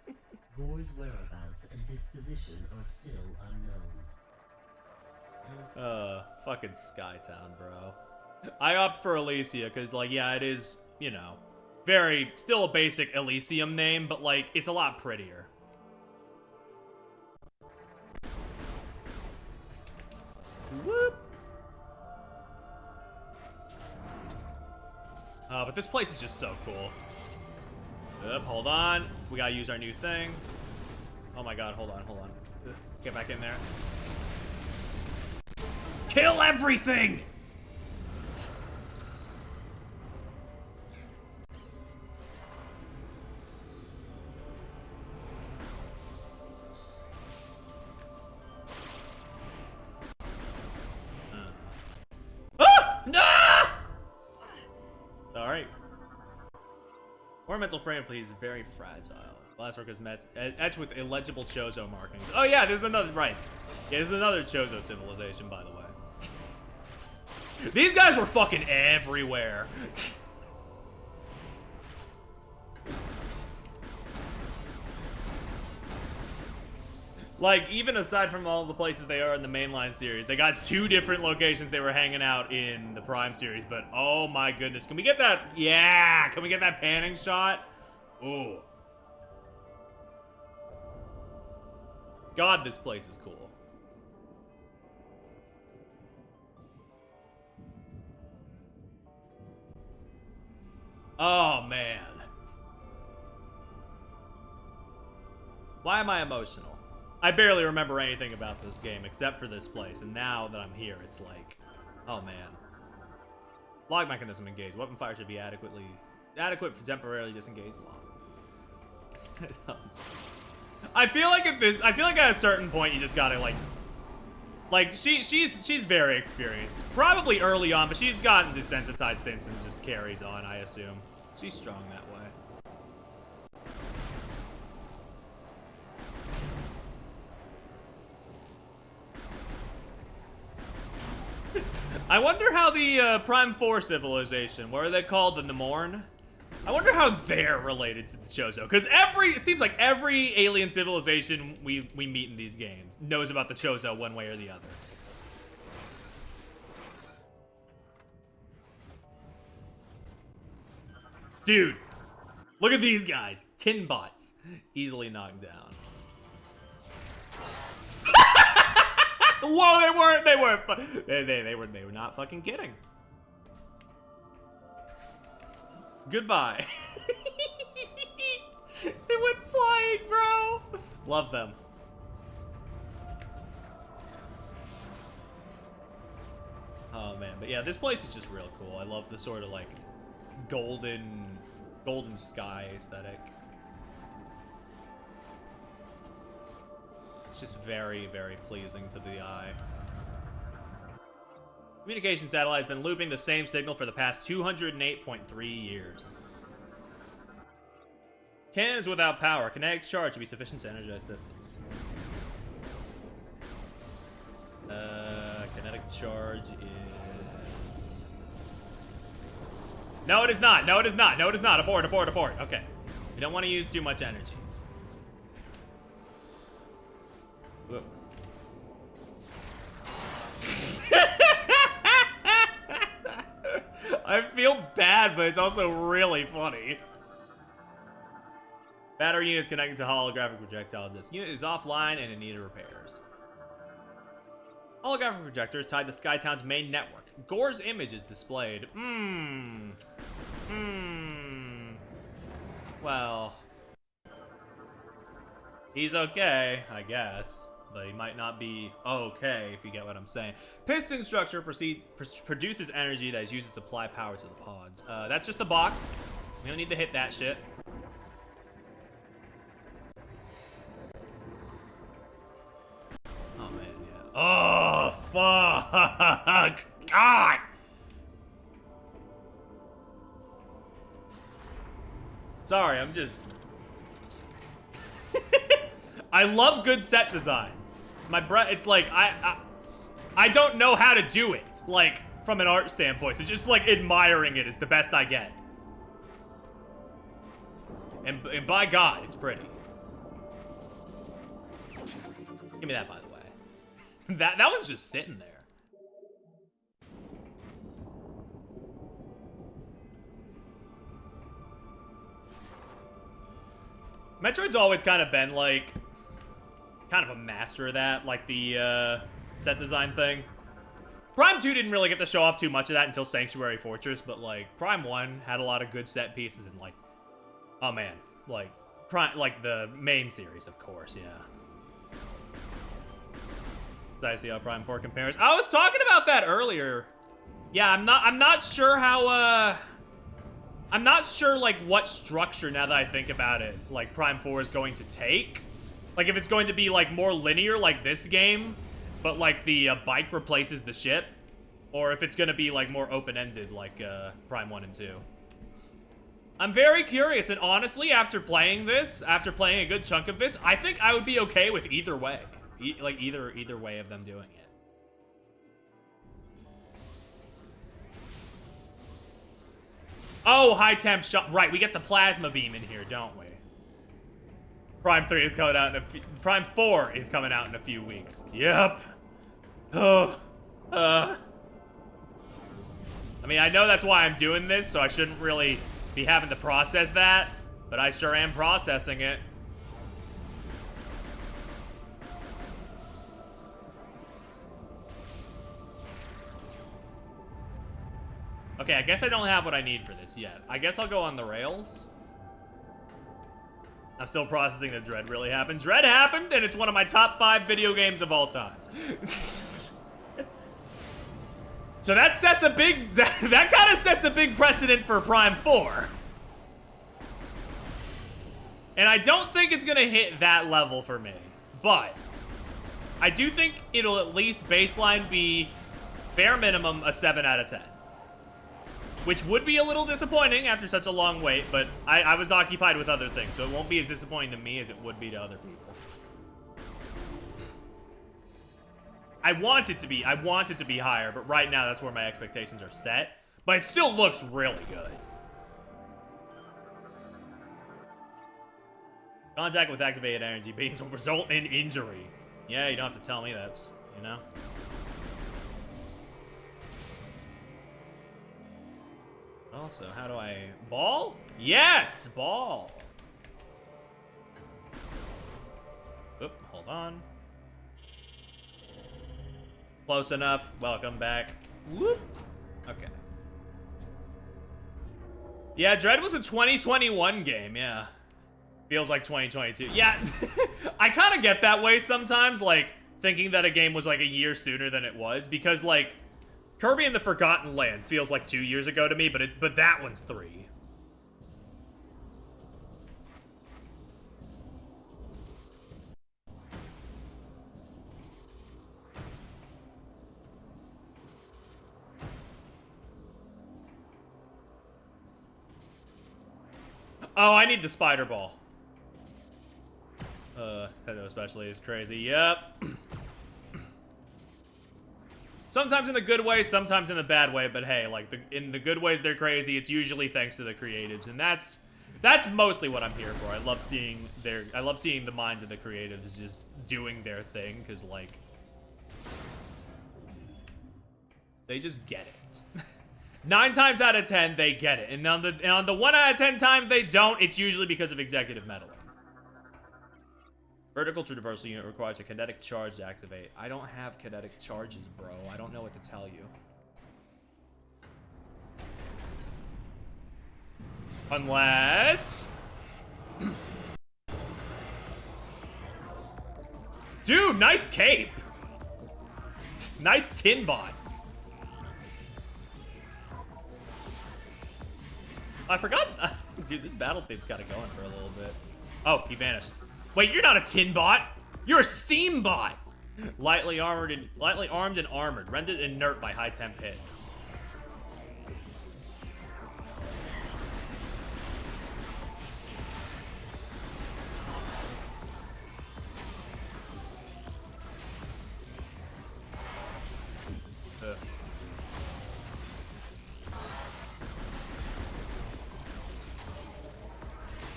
Gore's whereabouts and disposition are still unknown. Fucking Skytown, bro. I opt for Elysia because, like, yeah, it is, you know, still a basic Elysium name, but, like, it's a lot prettier. Whoop. But this place is just so cool. Hold on. We gotta use our new thing. Oh my god, hold on. Get back in there. Kill everything! Alright. Ornamental frame, please. Very fragile. Glasswork is etched with illegible Chozo markings. Oh yeah, there's another, right. Yeah, there's another Chozo civilization, by the way. These guys were fucking everywhere. Like, even aside from all the places they are in the mainline series, they got 2 different locations they were hanging out in the Prime series, but oh my goodness. Can we get that? Yeah! Can we get that panning shot? Ooh. God, this place is cool. Oh, man. Why am I emotional? I barely remember anything about this game except for this place, and now that I'm here, it's like, oh man. Log mechanism engaged. Weapon fire should be adequate for temporarily disengaged log. I feel like at a certain point you just gotta she's very experienced. Probably early on, but she's gotten desensitized since and just carries on, I assume. She's strong that way. I wonder how the Prime 4 civilization, what are they called, the Nemorn? I wonder how they're related to the Chozo, because it seems like every alien civilization we meet in these games knows about the Chozo one way or the other. Dude, look at these guys, tin bots, easily knocked down. Whoa, they were not fucking kidding. Goodbye. They went flying, bro. Love them. Oh man, but yeah, this place is just real cool. I love the sort of like golden sky aesthetic. It's just very, very pleasing to the eye. Communication satellite has been looping the same signal for the past 208.3 years. Cannons without power. Kinetic charge should be sufficient to energize systems. Kinetic charge is... No, it is not. No, it is not. No, it is not. Abort, abort, abort. Okay. We don't want to use too much energies. Whoa. I feel bad, but it's also really funny. Battery unit is connected to holographic projectile disc. Unit is offline and in need of repairs. Holographic projector is tied to Skytown's main network. Gore's image is displayed. Well, he's okay, I guess. But he might not be okay, if you get what I'm saying. Piston structure produces energy that is used to supply power to the pods. That's just a box. We don't need to hit that shit. Oh, man, yeah. Oh, fuck. God! Sorry, I'm just... I love good set design. It's like, I don't know how to do it, like, from an art standpoint. So just, like, admiring it is the best I get. And by God, it's pretty. Give me that, by the way. That one's just sitting there. Metroid's always kind of been like, kind of a master of that, like the set design thing. Prime 2 didn't really get to show off too much of that until Sanctuary Fortress, but like Prime 1 had a lot of good set pieces and like, oh man, like like the main series, of course, yeah. Did I see how Prime 4 compares? I was talking about that earlier. Yeah, I'm not sure how I'm not sure like what structure, now that I think about it, like Prime 4 is going to take. Like if it's going to be like more linear like this game, but like the bike replaces the ship, or if it's going to be like more open-ended like Prime 1 and 2. I'm very curious, and honestly, after playing this, after playing a good chunk of this, I think I would be okay with either way. Like either way of them doing it. Oh, high temp shot. Right, we get the plasma beam in here, don't we? Prime 3 is coming out in Prime 4 is coming out in a few weeks. Yep. Oh. I mean, I know that's why I'm doing this, so I shouldn't really be having to process that, but I sure am processing it. Okay, I guess I don't have what I need for this yet. I guess I'll go on the rails. I'm still processing that Dread really happened. Dread happened, and it's one of my top 5 video games of all time. So that sets a big... that kind of sets a big precedent for Prime 4. And I don't think it's going to hit that level for me. But I do think it'll at least baseline be bare minimum a 7 out of 10. Which would be a little disappointing after such a long wait, but I was occupied with other things, so it won't be as disappointing to me as it would be to other people. I want it to be higher, but right now that's where my expectations are set. But it still looks really good. Contact with activated energy beams will result in injury. Yeah, you don't have to tell me that, you know? Also, how do I... Ball? Yes! Ball! Oop, hold on. Close enough. Welcome back. Whoop. Okay. Yeah, Dread was a 2021 game, yeah. Feels like 2022. Yeah, I kind of get that way sometimes, like, thinking that a game was, like, a year sooner than it was, because, like, Kirby and the Forgotten Land feels like 2 years ago to me, but that one's 3. Oh, I need the spider ball. Hello especially is crazy. Yep. Sometimes in the good way, sometimes in the bad way, but hey, like, in the good ways they're crazy, it's usually thanks to the creatives, and that's mostly what I'm here for. I love seeing the minds of the creatives just doing their thing, because, like, they just get it. 9 times out of 10, they get it, and on the 1 out of 10 times they don't, it's usually because of executive meddling. Vertical traversal unit requires a kinetic charge to activate. I don't have kinetic charges, bro. I don't know what to tell you. Unless... Dude, nice cape! Nice tin bots. I forgot... Dude, this battlefield's got it going for a little bit. Oh, he vanished. Wait, you're not a tin bot. You're a steam bot. Lightly armed and armored, rendered inert by high temp hits.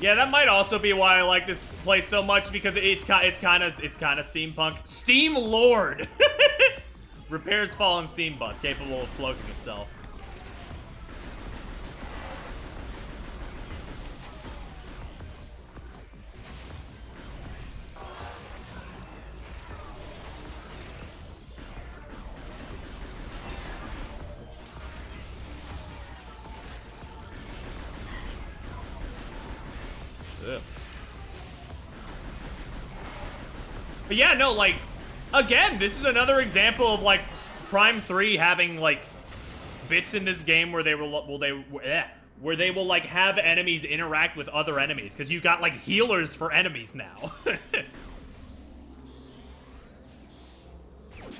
Yeah, that might also be why I like this place so much, because it's kind of steampunk. Steam Lord repairs fallen steam bots, capable of cloaking itself. Ugh. But yeah, no, like, again, this is another example of, like, Prime 3 having, like, bits in this game where they where they will, like, have enemies interact with other enemies, because you got, like, healers for enemies now.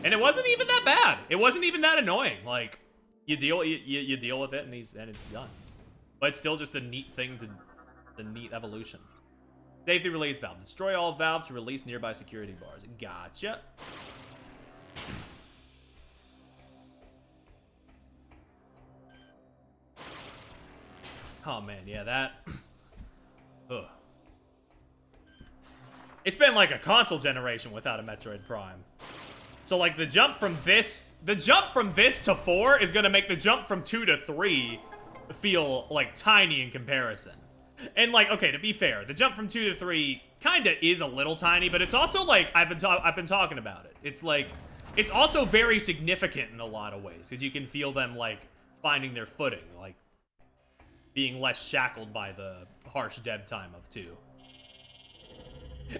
And it wasn't even that bad. It wasn't even that annoying. Like, you deal with it, and it's done. But it's still just a neat thing the neat evolution. Save the release valve. Destroy all valves to release nearby security bars. Gotcha. Oh man, yeah, that. Ugh. It's been like a console generation without a Metroid Prime. So like the jump from this to 4 is gonna make the jump from 2 to 3 feel like tiny in comparison. And like, okay, to be fair, the jump from 2 to 3 kinda is a little tiny, but it's also like, I've been talking about it. It's like, it's also very significant in a lot of ways, because you can feel them like finding their footing, like being less shackled by the harsh dev time of 2.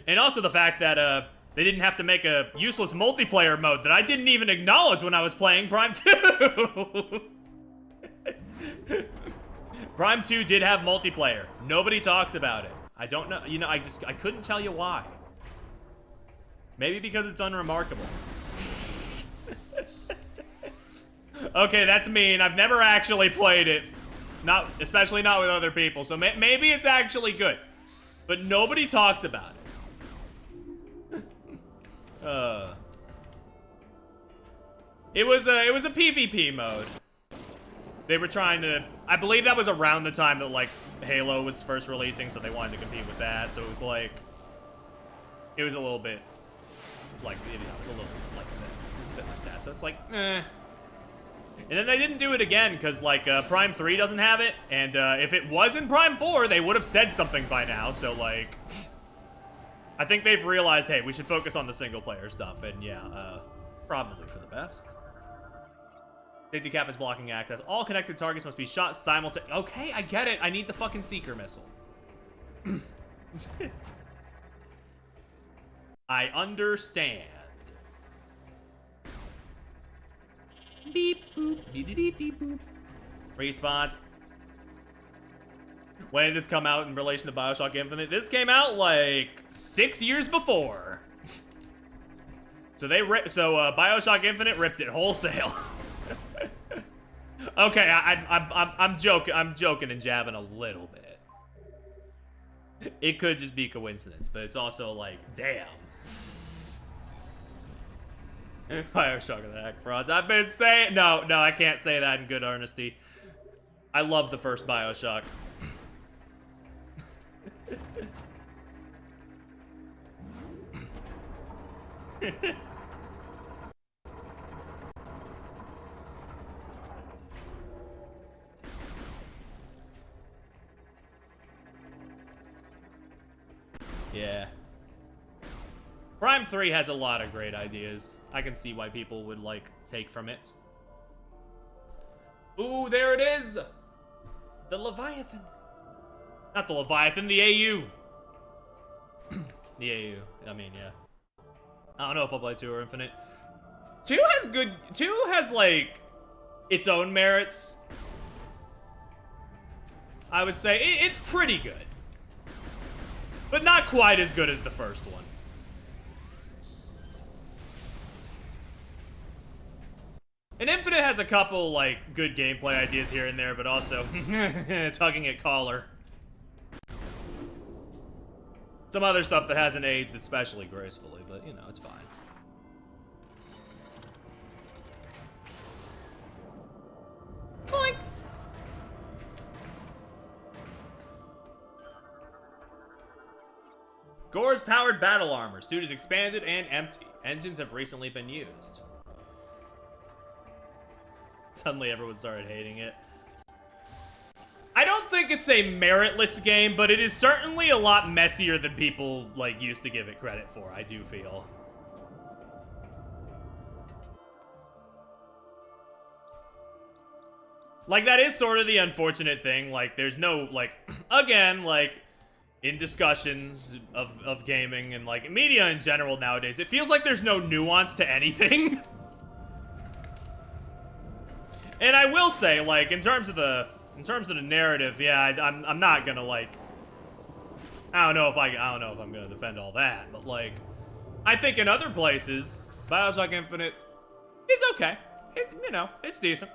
And also the fact that, they didn't have to make a useless multiplayer mode that I didn't even acknowledge when I was playing Prime 2. Prime 2 did have multiplayer. Nobody talks about it. I don't know, you know, I couldn't tell you why. Maybe because it's unremarkable. Okay, that's mean. I've never actually played it. Especially not with other people. So maybe it's actually good. But nobody talks about it. It was a PvP mode. They were trying to, I believe that was around the time that like Halo was first releasing, so they wanted to compete with that. So it was like, it was a little bit like, you know, it was a little like that. It was a bit like that. So it's like, eh. And then they didn't do it again because like Prime 3 doesn't have it, and if it was in Prime 4, they would have said something by now. So like, I think they've realized, hey, we should focus on the single player stuff, and yeah, probably for the best. Safety cap is blocking access. All connected targets must be shot simultaneously. Okay, I get it. I need the fucking Seeker missile. I understand. Beep boop, dee dee dee dee boop. Respawns. When did this come out in relation to BioShock Infinite? This came out like 6 years before. So BioShock Infinite ripped it wholesale. Okay, I'm joking. I'm joking and jabbing a little bit. It could just be coincidence, but it's also like, damn. BioShock and the hack frauds. I've been saying no, I can't say that in good earnesty. I love the first BioShock. Yeah. Prime 3 has a lot of great ideas. I can see why people would, like, take from it. Ooh, there it is! The Leviathan. Not the Leviathan, the AU. The AU. I mean, yeah. I don't know if I'll play 2 or Infinite. 2 has, like, its own merits. I would say it's pretty good. But not quite as good as the first one. And Infinite has a couple, like, good gameplay ideas here and there, but also tugging at collar. Some other stuff that hasn't aged especially gracefully, but, you know, it's fine. Boink! Gore's powered battle armor. Suit is expanded and empty. Engines have recently been used. Suddenly everyone started hating it. I don't think it's a meritless game, but it is certainly a lot messier than people, like, used to give it credit for, I do feel. Like, that is sort of the unfortunate thing. Like, there's no, like, again, like, in discussions of gaming and like media in general nowadays. It feels like there's no nuance to anything. And I will say, like, in terms of the narrative, yeah, I'm not gonna like. I don't know if I'm gonna defend all that, but like, I think in other places, BioShock Infinite is okay. It's decent.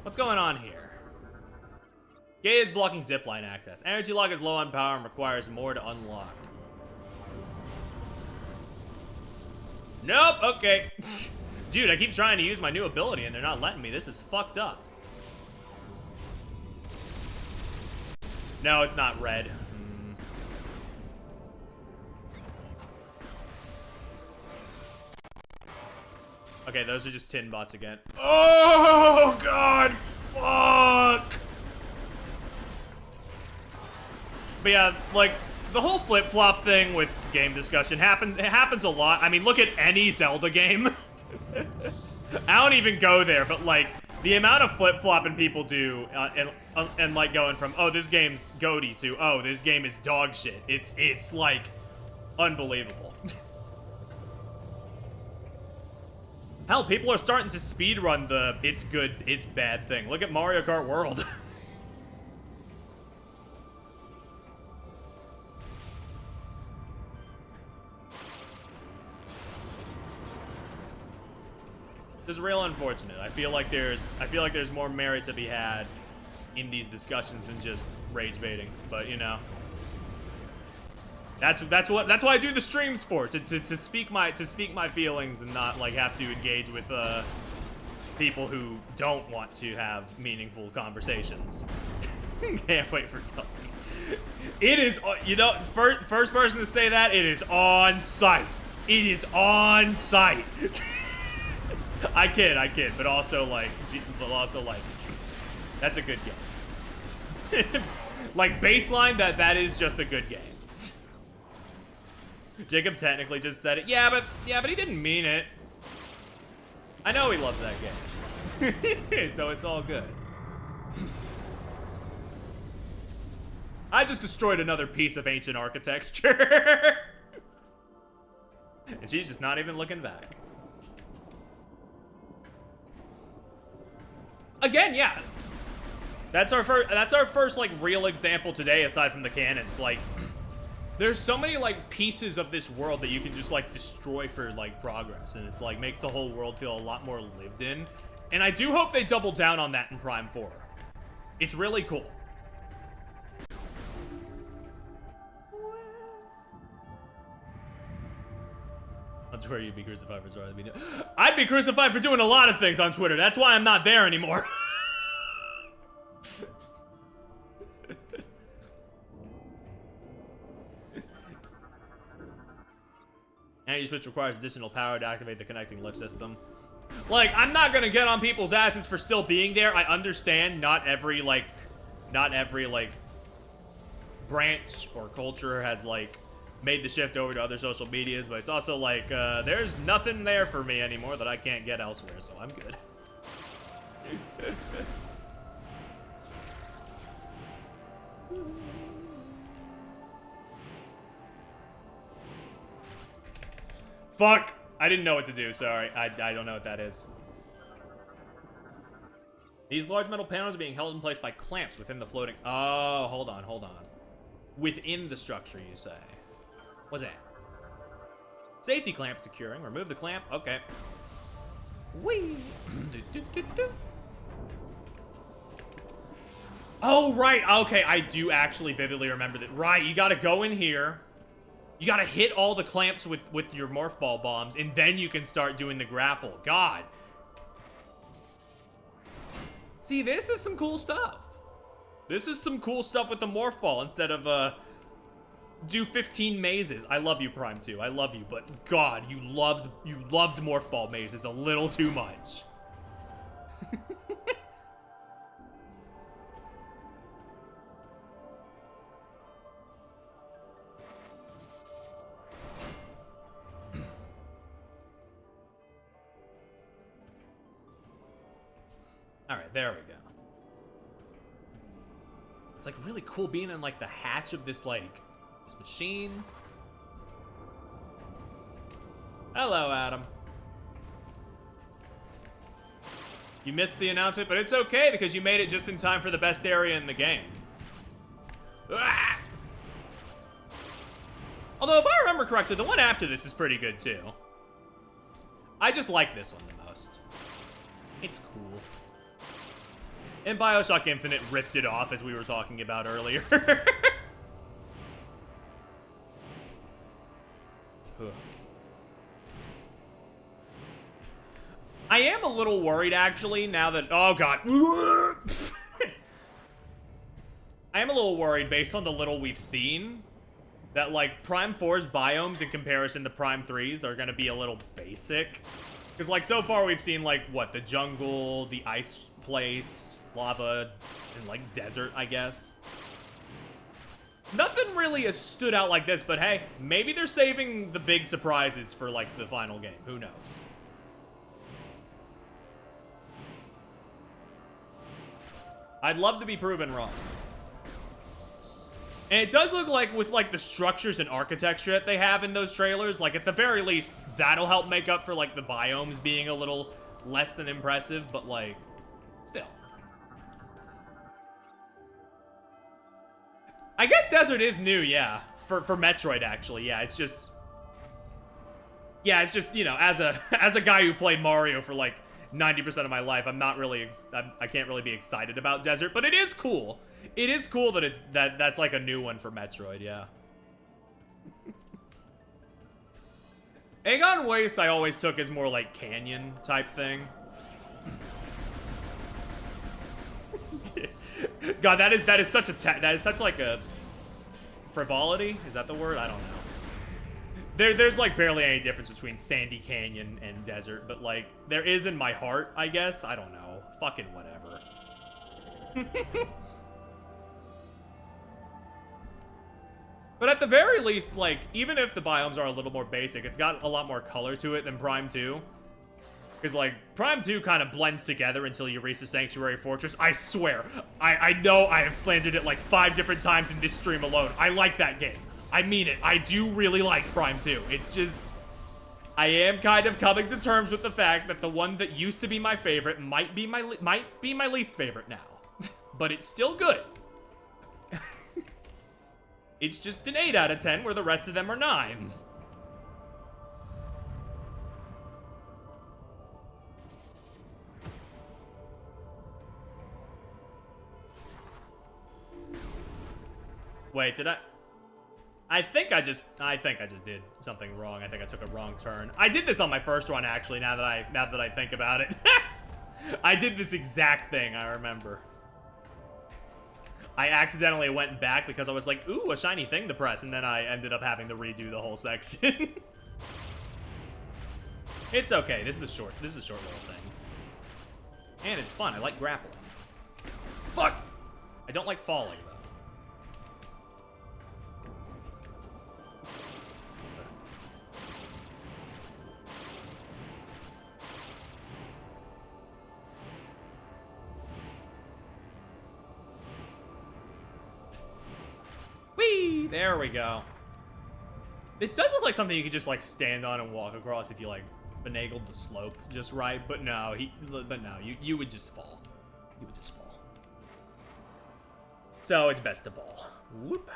What's going on here? Gate is blocking zipline access. Energy lock is low on power and requires more to unlock. Nope, okay. Dude, I keep trying to use my new ability and they're not letting me. This is fucked up. No, it's not red. Okay, those are just tin bots again. Oh, God. Fuck. But yeah, like, the whole flip-flop thing with game discussion happens a lot. I mean, look at any Zelda game. I don't even go there, but, like, the amount of flip-flopping people do, and, like, going from, oh, this game's goaty to, oh, this game is dog shit. It's like, unbelievable. Hell, people are starting to speedrun the it's good, it's bad thing. Look at Mario Kart World. This is real unfortunate. I feel like there's more merit to be had in these discussions than just rage baiting. But you know, that's why I do the streams for, to speak my feelings and not like have to engage with people who don't want to have meaningful conversations. Can't wait for Tony. It is, you know, first person to say that, it is on site. It is on site. I kid, but also like, that's a good game. Like baseline, that is just a good game. Jacob technically just said it. Yeah, but he didn't mean it. I know he loves that game. So it's all good. I just destroyed another piece of ancient architecture. And she's just not even looking back. Again, yeah. That's our first like real example today aside from the cannons. Like there's so many like pieces of this world that you can just like destroy for like progress, and it like makes the whole world feel a lot more lived in. And I do hope they double down on that in Prime 4. It's really cool. On Twitter, you'd be crucified for trying to be. I'd be crucified for doing a lot of things on Twitter. That's why I'm not there anymore. Energy switch requires additional power to activate the connecting lift system. Like, I'm not gonna get on people's asses for still being there. I understand not every branch or culture has like made the shift over to other social medias, but it's also like there's nothing there for me anymore that I can't get elsewhere, so I'm good. Fuck! I didn't know what to do, sorry. I don't know what that is. These large metal panels are being held in place by clamps within the floating... Oh, hold on. Within the structure, you say. What's that? Safety clamp securing. Remove the clamp. Okay. Whee! Oh, right. Okay, I do actually vividly remember that. Right, you gotta go in here. You gotta hit all the clamps with your morph ball bombs, and then you can start doing the grapple. God. See, this is some cool stuff. This is some cool stuff with the morph ball instead of, do 15 mazes. I love you, Prime 2. I love you, but God, you loved morph ball mazes a little too much. Alright, there we go. It's like really cool being in like the hatch of this like this machine. Hello, Adam. You missed the announcement, but it's okay because you made it just in time for the best area in the game. Ah! Although, if I remember correctly, the one after this is pretty good too. I just like this one the most. It's cool. And Bioshock Infinite ripped it off, as we were talking about earlier. I am a little worried, actually, now that... Oh, God. I am a little worried, based on the little we've seen, that, like, Prime 4's biomes in comparison to Prime 3's are gonna be a little basic. Because, like, so far we've seen, like, what? The jungle, the ice place, lava, and, like, desert, I guess. Nothing really has stood out like this, but hey, maybe they're saving the big surprises for, like, the final game. Who knows? I'd love to be proven wrong. And it does look like with, like, the structures and architecture that they have in those trailers, like, at the very least, that'll help make up for, like, the biomes being a little less than impressive, but, like, still. I guess Desert is new, yeah. For Metroid, actually, yeah, it's just... Yeah, it's just, you know, as a guy who played Mario for, like, 90% of my life, I'm not really, I can't really be excited about Desert, but it is cool. It is cool that that's like a new one for Metroid, yeah. Aegon Waste I always took as more like canyon type thing. God, that is such like a frivolity. Is that the word? I don't know. There's like barely any difference between Sandy Canyon and Desert, but like there is in my heart, I guess. I don't know. Fucking whatever. But at the very least, like, even if the biomes are a little more basic, it's got a lot more color to it than Prime 2. Because, like, Prime 2 kind of blends together until you reach the Sanctuary Fortress. I swear, I know I have slandered it like 5 different times in this stream alone. I like that game. I mean it. I do really like Prime 2. It's just... I am kind of coming to terms with the fact that the one that used to be my favorite might be my least favorite now. But it's still good. It's just an 8 out of 10, where the rest of them are 9s. Wait, did I... I think I just did something wrong. I think I took a wrong turn. I did this on my first run, actually, now that I think about it. I did this exact thing, I remember. I accidentally went back because I was like, ooh, a shiny thing to press, and then I ended up having to redo the whole section. It's okay. This is a short little thing. And it's fun. I like grappling. Fuck! I don't like falling, though. Whee! There we go. This does look like something you could just, like, stand on and walk across if you, like, finagled the slope just right. But no, you would just fall. You would just fall. So, it's best to ball. Whoop.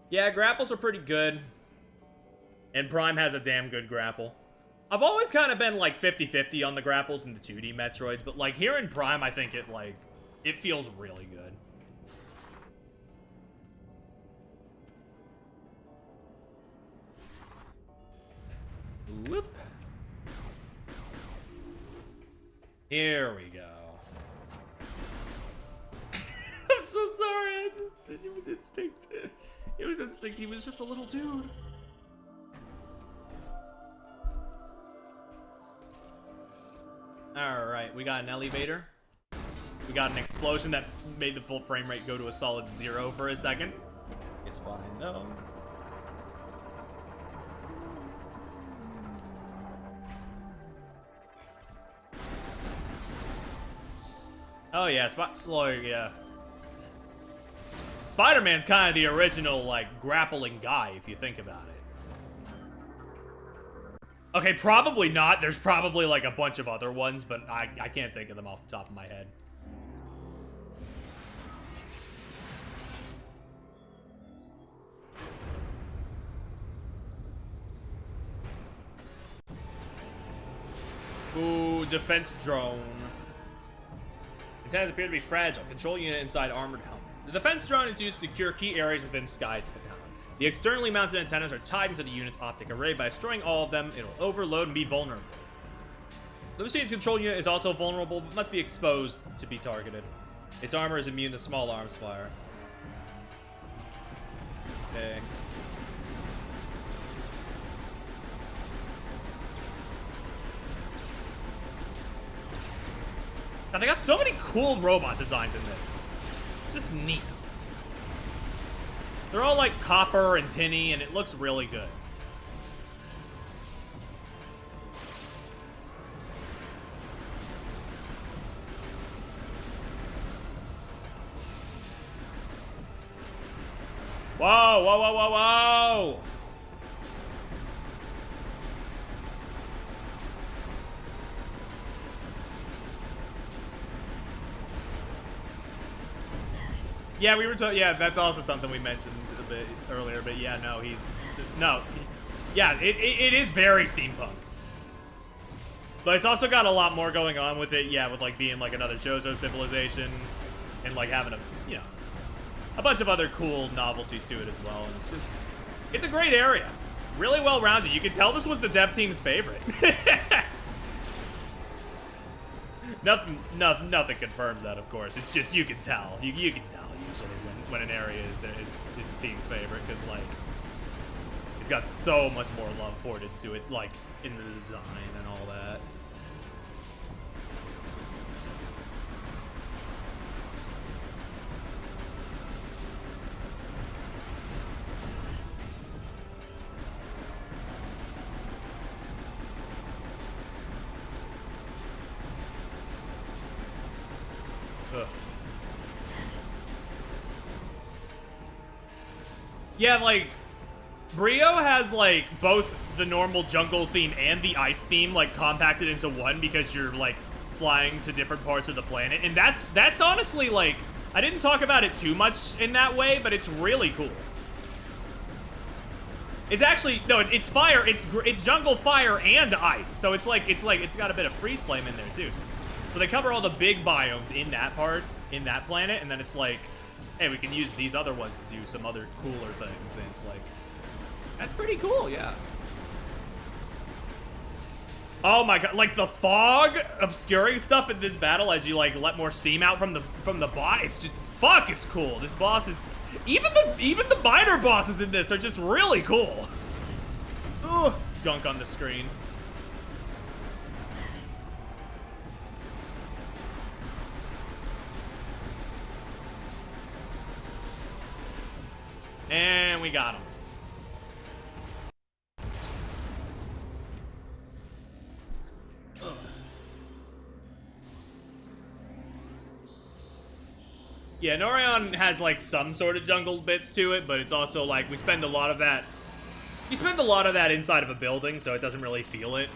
Yeah, grapples are pretty good. And Prime has a damn good grapple. I've always kind of been, like, 50-50 on the grapples in the 2D Metroids, but, like, here in Prime, I think it, like, it feels really good. Whoop. Here we go. I'm so sorry, it was instinct. It was instinct, he was just a little dude. Alright, we got an elevator. We got an explosion that made the full frame rate go to a solid 0 for a second. It's fine, though. Oh yeah, yeah. Spider-Man's kind of the original, like, grappling guy, if you think about it. Okay, probably not. There's probably, like, a bunch of other ones, but I can't think of them off the top of my head. Ooh, defense drone. Antennas appear to be fragile. Control unit inside armored helmet. The defense drone is used to secure key areas within Sky Town. The externally mounted antennas are tied into the unit's optic array. By destroying all of them, it'll overload and be vulnerable. The machine's control unit is also vulnerable, but must be exposed to be targeted. Its armor is immune to small arms fire. Okay. Now, they got so many cool robot designs in this. Just neat. They're all like copper and tinny, and it looks really good. Whoa, whoa, whoa, whoa, whoa! Yeah, we were yeah, that's also something we mentioned a bit earlier, but yeah, yeah, it is very steampunk. But it's also got a lot more going on with it, yeah, with like being like another Chozo civilization and like having a, you know, a bunch of other cool novelties to it as well. And it's just, it's a great area. Really well rounded. You can tell this was the dev team's favorite. Nothing confirms that, of course. It's just, you can tell. You can tell usually when an area is a team's favorite, because like it's got so much more love poured into it, like in the design and all that. Ugh. Yeah, like, Brio has, like, both the normal jungle theme and the ice theme, like, compacted into one because you're, like, flying to different parts of the planet. And that's honestly, like, I didn't talk about it too much in that way, but it's really cool. It's actually, no, it's fire, it's jungle, fire, and ice. So it's got a bit of freeze flame in there, too. So they cover all the big biomes in that part, in that planet, and then it's like, hey, we can use these other ones to do some other cooler things, and it's like, that's pretty cool, yeah. Oh my god, like the fog obscuring stuff in this battle as you like let more steam out from the boss, it's just, fuck, it's cool. This boss is, even the minor bosses in this are just really cool. Ugh, gunk on the screen. And we got him. Ugh. Yeah, Norion has like some sort of jungle bits to it, but it's also like we spend a lot of that inside of a building, so it doesn't really feel it.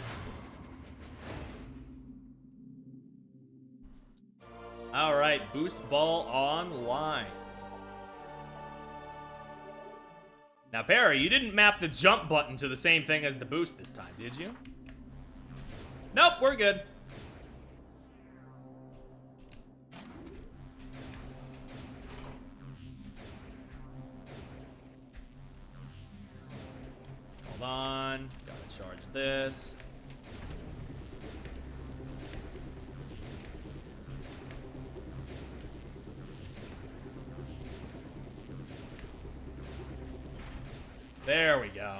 All right, boost ball online. Now, Barry, you didn't map the jump button to the same thing as the boost this time, did you? Nope, we're good. Hold on. Gotta charge this. There we go.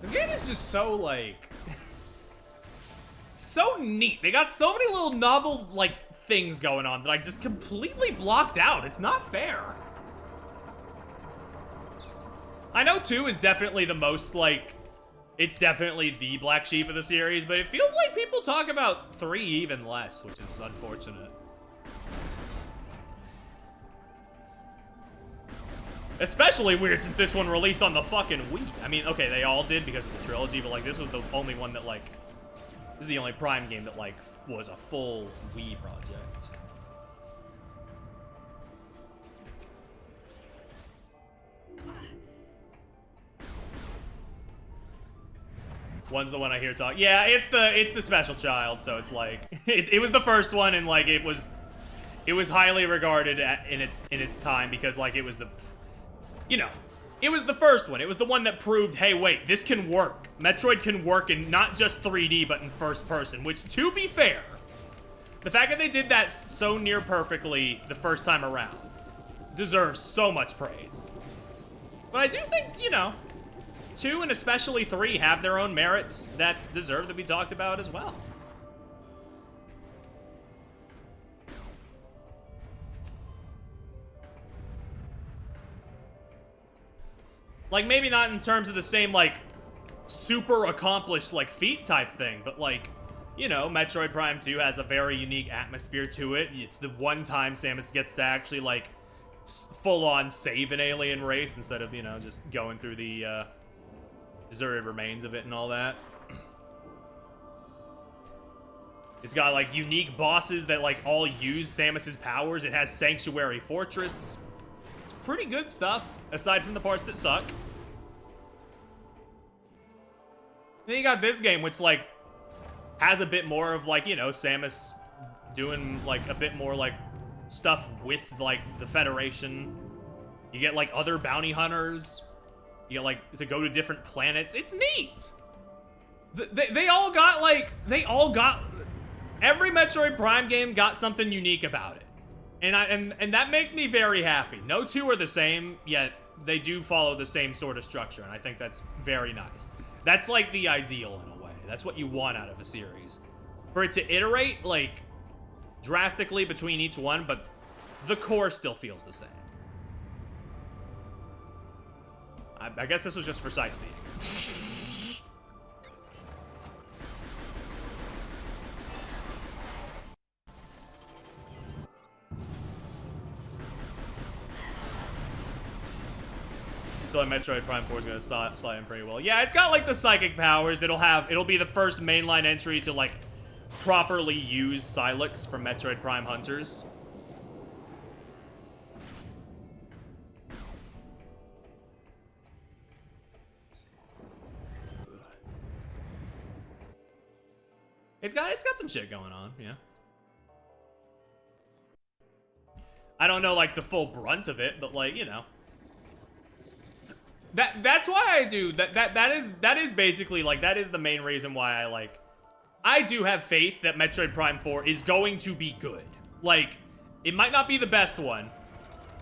This game is just so, like, so neat. They got so many little novel, like, things going on that I just completely blocked out. It's not fair. I know 2 is definitely the most, like, it's definitely the black sheep of the series, but it feels like people talk about 3 even less, which is unfortunate. Especially weird since this one released on the fucking Wii. I mean, okay, they all did because of the trilogy, but, like, this was the only one that, like, this is the only Prime game that, like, was a full Wii project. One's the one I hear talk. Yeah, it's the special child, so it's like it was the first one, and like it was highly regarded in its time because like it was the, you know, it was the first one. It was the one that proved, hey, wait, this can work. Metroid can work in not just 3D but in first person. Which, to be fair, the fact that they did that so near perfectly the first time around deserves so much praise. But I do think, you know, 2 and especially 3 have their own merits that deserve to be talked about as well. Like, maybe not in terms of the same, like, super accomplished, like, feat type thing, but, like, you know, Metroid Prime 2 has a very unique atmosphere to it. It's the one time Samus gets to actually, like, full-on save an alien race instead of, you know, just going through the, deserted remains of it and all that. It's got, like, unique bosses that, like, all use Samus's powers. It has Sanctuary Fortress. It's pretty good stuff, aside from the parts that suck. Then you got this game, which, like, has a bit more of, like, you know, Samus doing, like, a bit more, like, stuff with, like, the Federation. You get, like, other bounty hunters. You get, like, to go to different planets. It's neat! They all got, like, every Metroid Prime game got something unique about it. And that makes me very happy. No 2 are the same, yet they do follow the same sort of structure, and I think that's very nice. That's, like, the ideal in a way. That's what you want out of a series. For it to iterate, like, drastically between each one, but the core still feels the same. I guess this was just for sightseeing. I feel like Metroid Prime 4 is gonna slide in pretty well. Yeah, it's got like the psychic powers. It'll be the first mainline entry to like properly use Silex from Metroid Prime Hunters. It's got some shit going on, yeah. I don't know like the full brunt of it, but like, you know. That's why I do that is basically like that is the main reason why I do have faith that Metroid Prime 4 is going to be good. Like, it might not be the best one,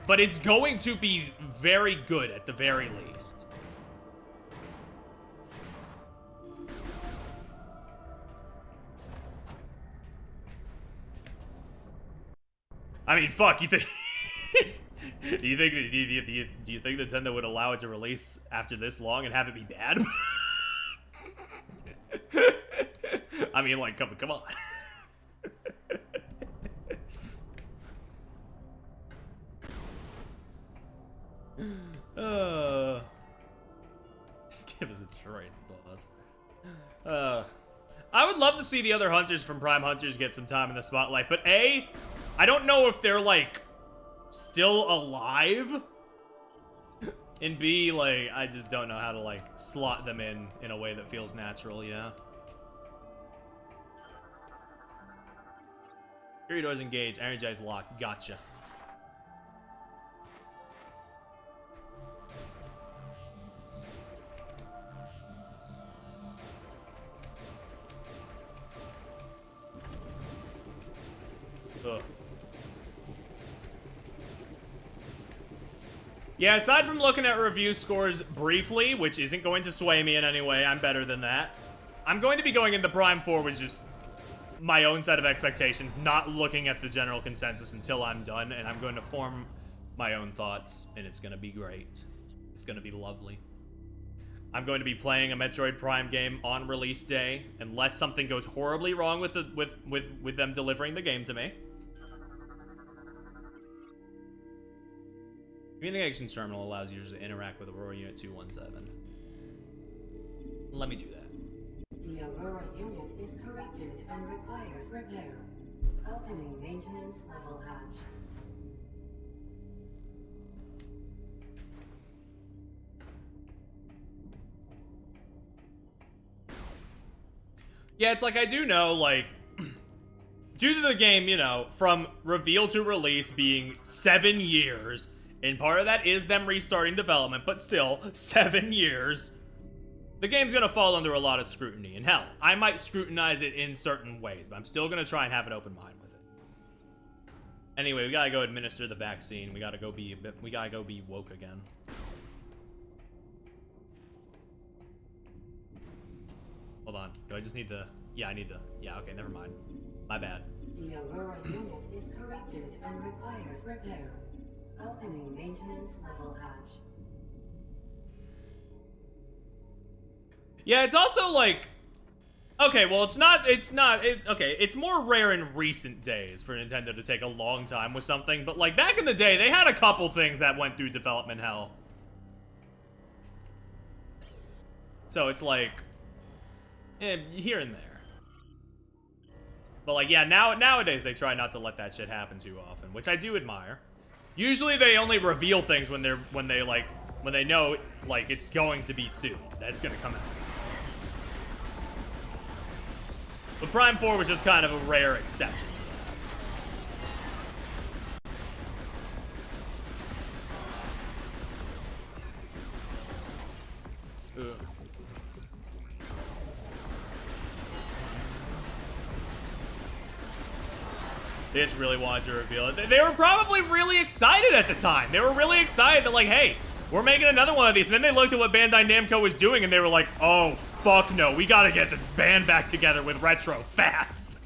but it's going to be very good at the very least. I mean, fuck, you think do you think Nintendo would allow it to release after this long and have it be bad? I mean, like, come on. Just give us a choice, boss. I would love to see the other hunters from Prime Hunters get some time in the spotlight, but A, I don't know if they're, like, still alive, and B, like, I just don't know how to, like, slot them in a way that feels natural, yeah. Fury doors engage, energize lock, gotcha. Ugh. Yeah, aside from looking at review scores briefly, which isn't going to sway me in any way, I'm better than that. I'm going to be going into Prime 4 with just my own set of expectations, not looking at the general consensus until I'm done, and I'm going to form my own thoughts, and it's going to be great. It's going to be lovely. I'm going to be playing a Metroid Prime game on release day, unless something goes horribly wrong with them delivering the game to me. Communications terminal allows users to interact with Aurora Unit 217. Let me do that. The Aurora unit is corrupted and requires repair. Opening maintenance level hatch. Yeah, it's like I do know, like, due to the game, you know, from reveal to release being 7 years, and part of that is them restarting development, but still, 7 years, the game's gonna fall under a lot of scrutiny. And hell, I might scrutinize it in certain ways, but I'm still gonna try and have an open mind with it. Anyway, we gotta go administer the vaccine. We gotta go be woke again. Hold on. Do I just need the... Yeah, I need the... Yeah, okay, never mind. My bad. The Aurora unit is corrupted and requires repair. Opening maintenance level hatch. Yeah, it's also like... Okay, well, it's more rare in recent days for Nintendo to take a long time with something, but like back in the day, they had a couple things that went through development hell. So it's like... here and there. But like, yeah, nowadays they try not to let that shit happen too often, which I do admire. Usually they only reveal things when they know like it's going to be soon. That's gonna come out. But Prime 4 was just kind of a rare exception to that. Ugh. They just really wanted to reveal it. They were probably really excited at the time. They were really excited that, like, hey, we're making another one of these. And then they looked at what Bandai Namco was doing, and they were like, oh, fuck no. We gotta get the band back together with Retro fast.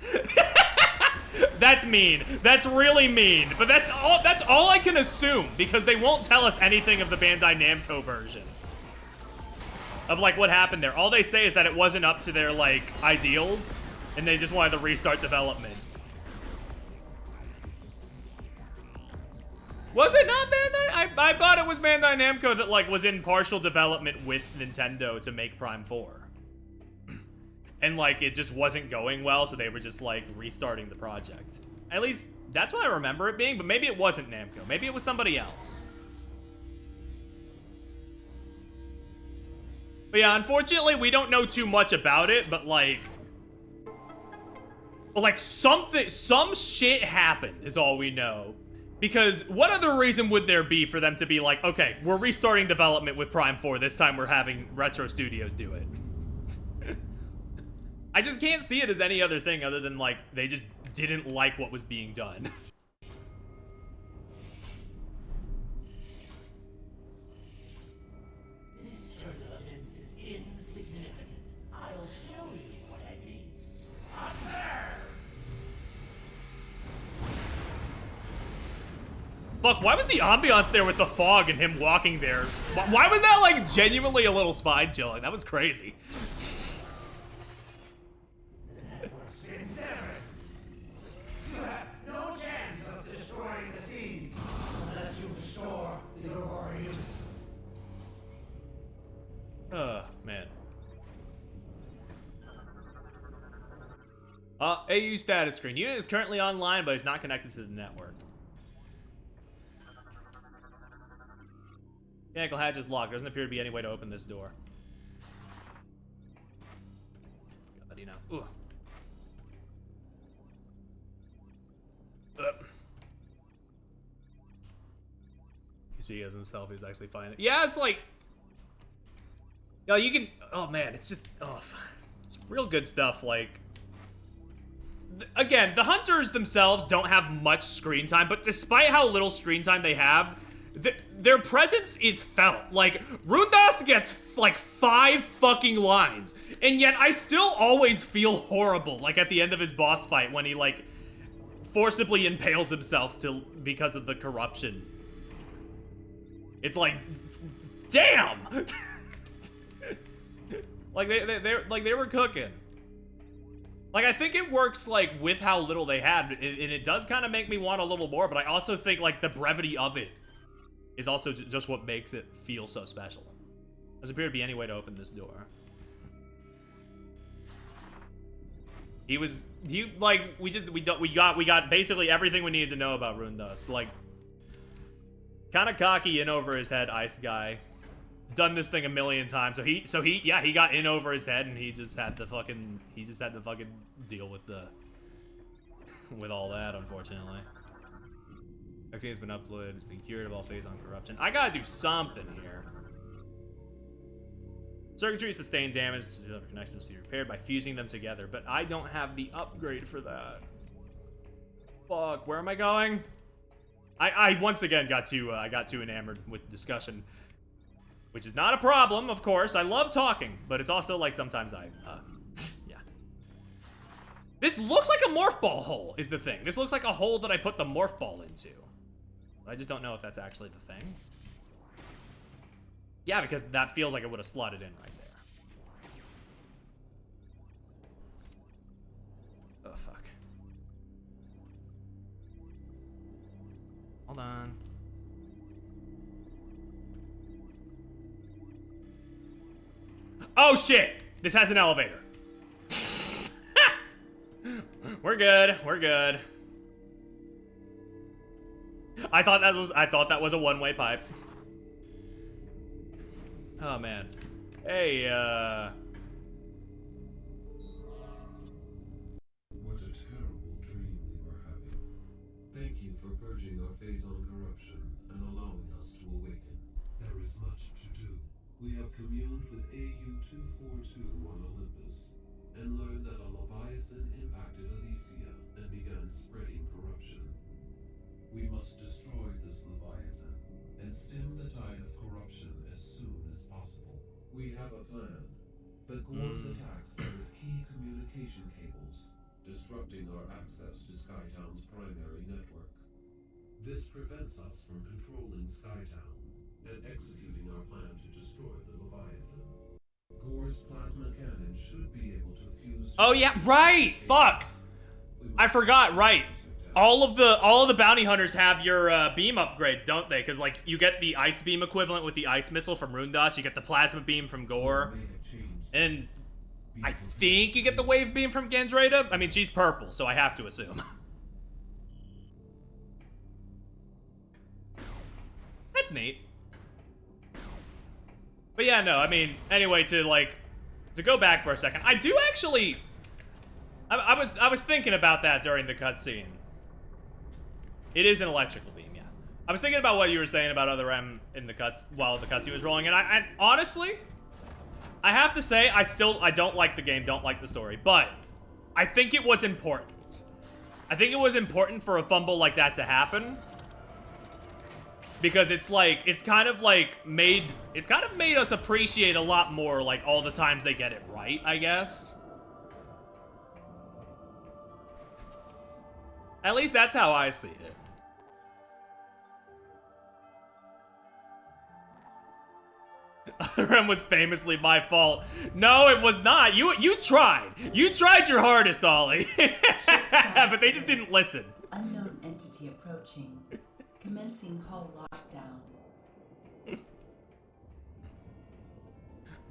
That's mean. That's really mean. But that's all I can assume, because they won't tell us anything of the Bandai Namco version of, like, what happened there. All they say is that it wasn't up to their, like, ideals, and they just wanted to restart development. Was it not Bandai? I thought it was Bandai Namco that, like, was in partial development with Nintendo to make Prime 4. And, like, it just wasn't going well, so they were just, like, restarting the project. At least, that's what I remember it being, but maybe it wasn't Namco. Maybe it was somebody else. But yeah, unfortunately, we don't know too much about it, but, like... some shit happened, is all we know. Because what other reason would there be for them to be like, okay, we're restarting development with Prime 4, this time we're having Retro Studios do it. I just can't see it as any other thing other than, like, they just didn't like what was being done. This turbulence is insignificant. I'll show you what I mean. Up there! Fuck, why was the ambiance there with the fog and him walking there? Why was that, like, genuinely a little spine chilling? That was crazy. The network's been severed. You have no chance of destroying the scene unless you restore the Aurora unit. Man. AU status screen. Unit is currently online, but is not connected to the network. Mechanical hatch is locked. There doesn't appear to be any way to open this door. God, you know. Ooh. He's speaking of himself. He's actually fine. Yeah, it's like... Yo, you can... Oh, man. It's just... Oh, it's real good stuff. Like... Again, the hunters themselves don't have much screen time, but despite how little screen time they have... Their presence is felt. Like, Rundas gets, like, 5 fucking lines. And yet I still always feel horrible, like at the end of his boss fight when he like forcibly impales himself because of the corruption. It's like, damn! Like they were cooking. Like, I think it works, like, with how little they had, and it does kind of make me want a little more, but I also think, like, the brevity of it is also just what makes it feel so special. Doesn't appear to be any way to open this door. We got basically everything we needed to know about Runedust. Like, kind of cocky in over his head ice guy. Done this thing a million times, so he got in over his head, and he just had to fucking deal with with all that, unfortunately. Vaccine's been uploaded, been cured of all phase on corruption. I gotta do something here. Circuitry sustained damage, connections to be repaired by fusing them together, but I don't have the upgrade for that. Fuck, where am I going? I once again got too enamored with discussion. Which is not a problem, of course. I love talking, but it's also like sometimes yeah. This looks like a morph ball hole, is the thing. This looks like a hole that I put the morph ball into. But I just don't know if that's actually the thing. Yeah, because that feels like it would have slotted in right there. Oh, fuck. Hold on. Oh shit! This has an elevator. We're good. We're good. I thought that was a one-way pipe. Oh man. Hey, What a terrible dream we were having. Thank you for purging our phase on corruption and allowing us to awaken. There is much to do. We have communed with AU-242 on Olympus, and learned that a Leviathan impacted Elysia and began spreading corruption. We must destroy this Leviathan, and stem the tide of corruption as soon as possible. We have a plan, but Gore's attacks severed key communication cables, disrupting our access to Skytown's primary network. This prevents us from controlling Skytown and executing our plan to destroy the Leviathan. Gore's plasma cannon should be able to fuse... oh yeah, right! Fuck! I forgot, right. All of the bounty hunters have your beam upgrades, don't they? Because like you get the ice beam equivalent with the ice missile from Runedust, you get the plasma beam from Gore, and I think you get the wave beam from Genzreda. I mean, she's purple, so I have to assume. That's neat. But yeah, no, I mean, anyway, to go back for a second, I do actually, I was thinking about that during the cutscene. It is an electrical beam, yeah. I was thinking about what you were saying about other M in the while the cutscene was rolling, and I honestly, I have to say, I don't like the game, don't like the story, but I think it was important. I think it was important for a fumble like that to happen. Because it's kind of made us appreciate a lot more, like, all the times they get it right, I guess. At least that's how I see it. Rem was famously my fault. No, it was not. You tried. You tried your hardest, Ollie. But they just didn't listen. Unknown entity approaching. Commencing hull lockdown.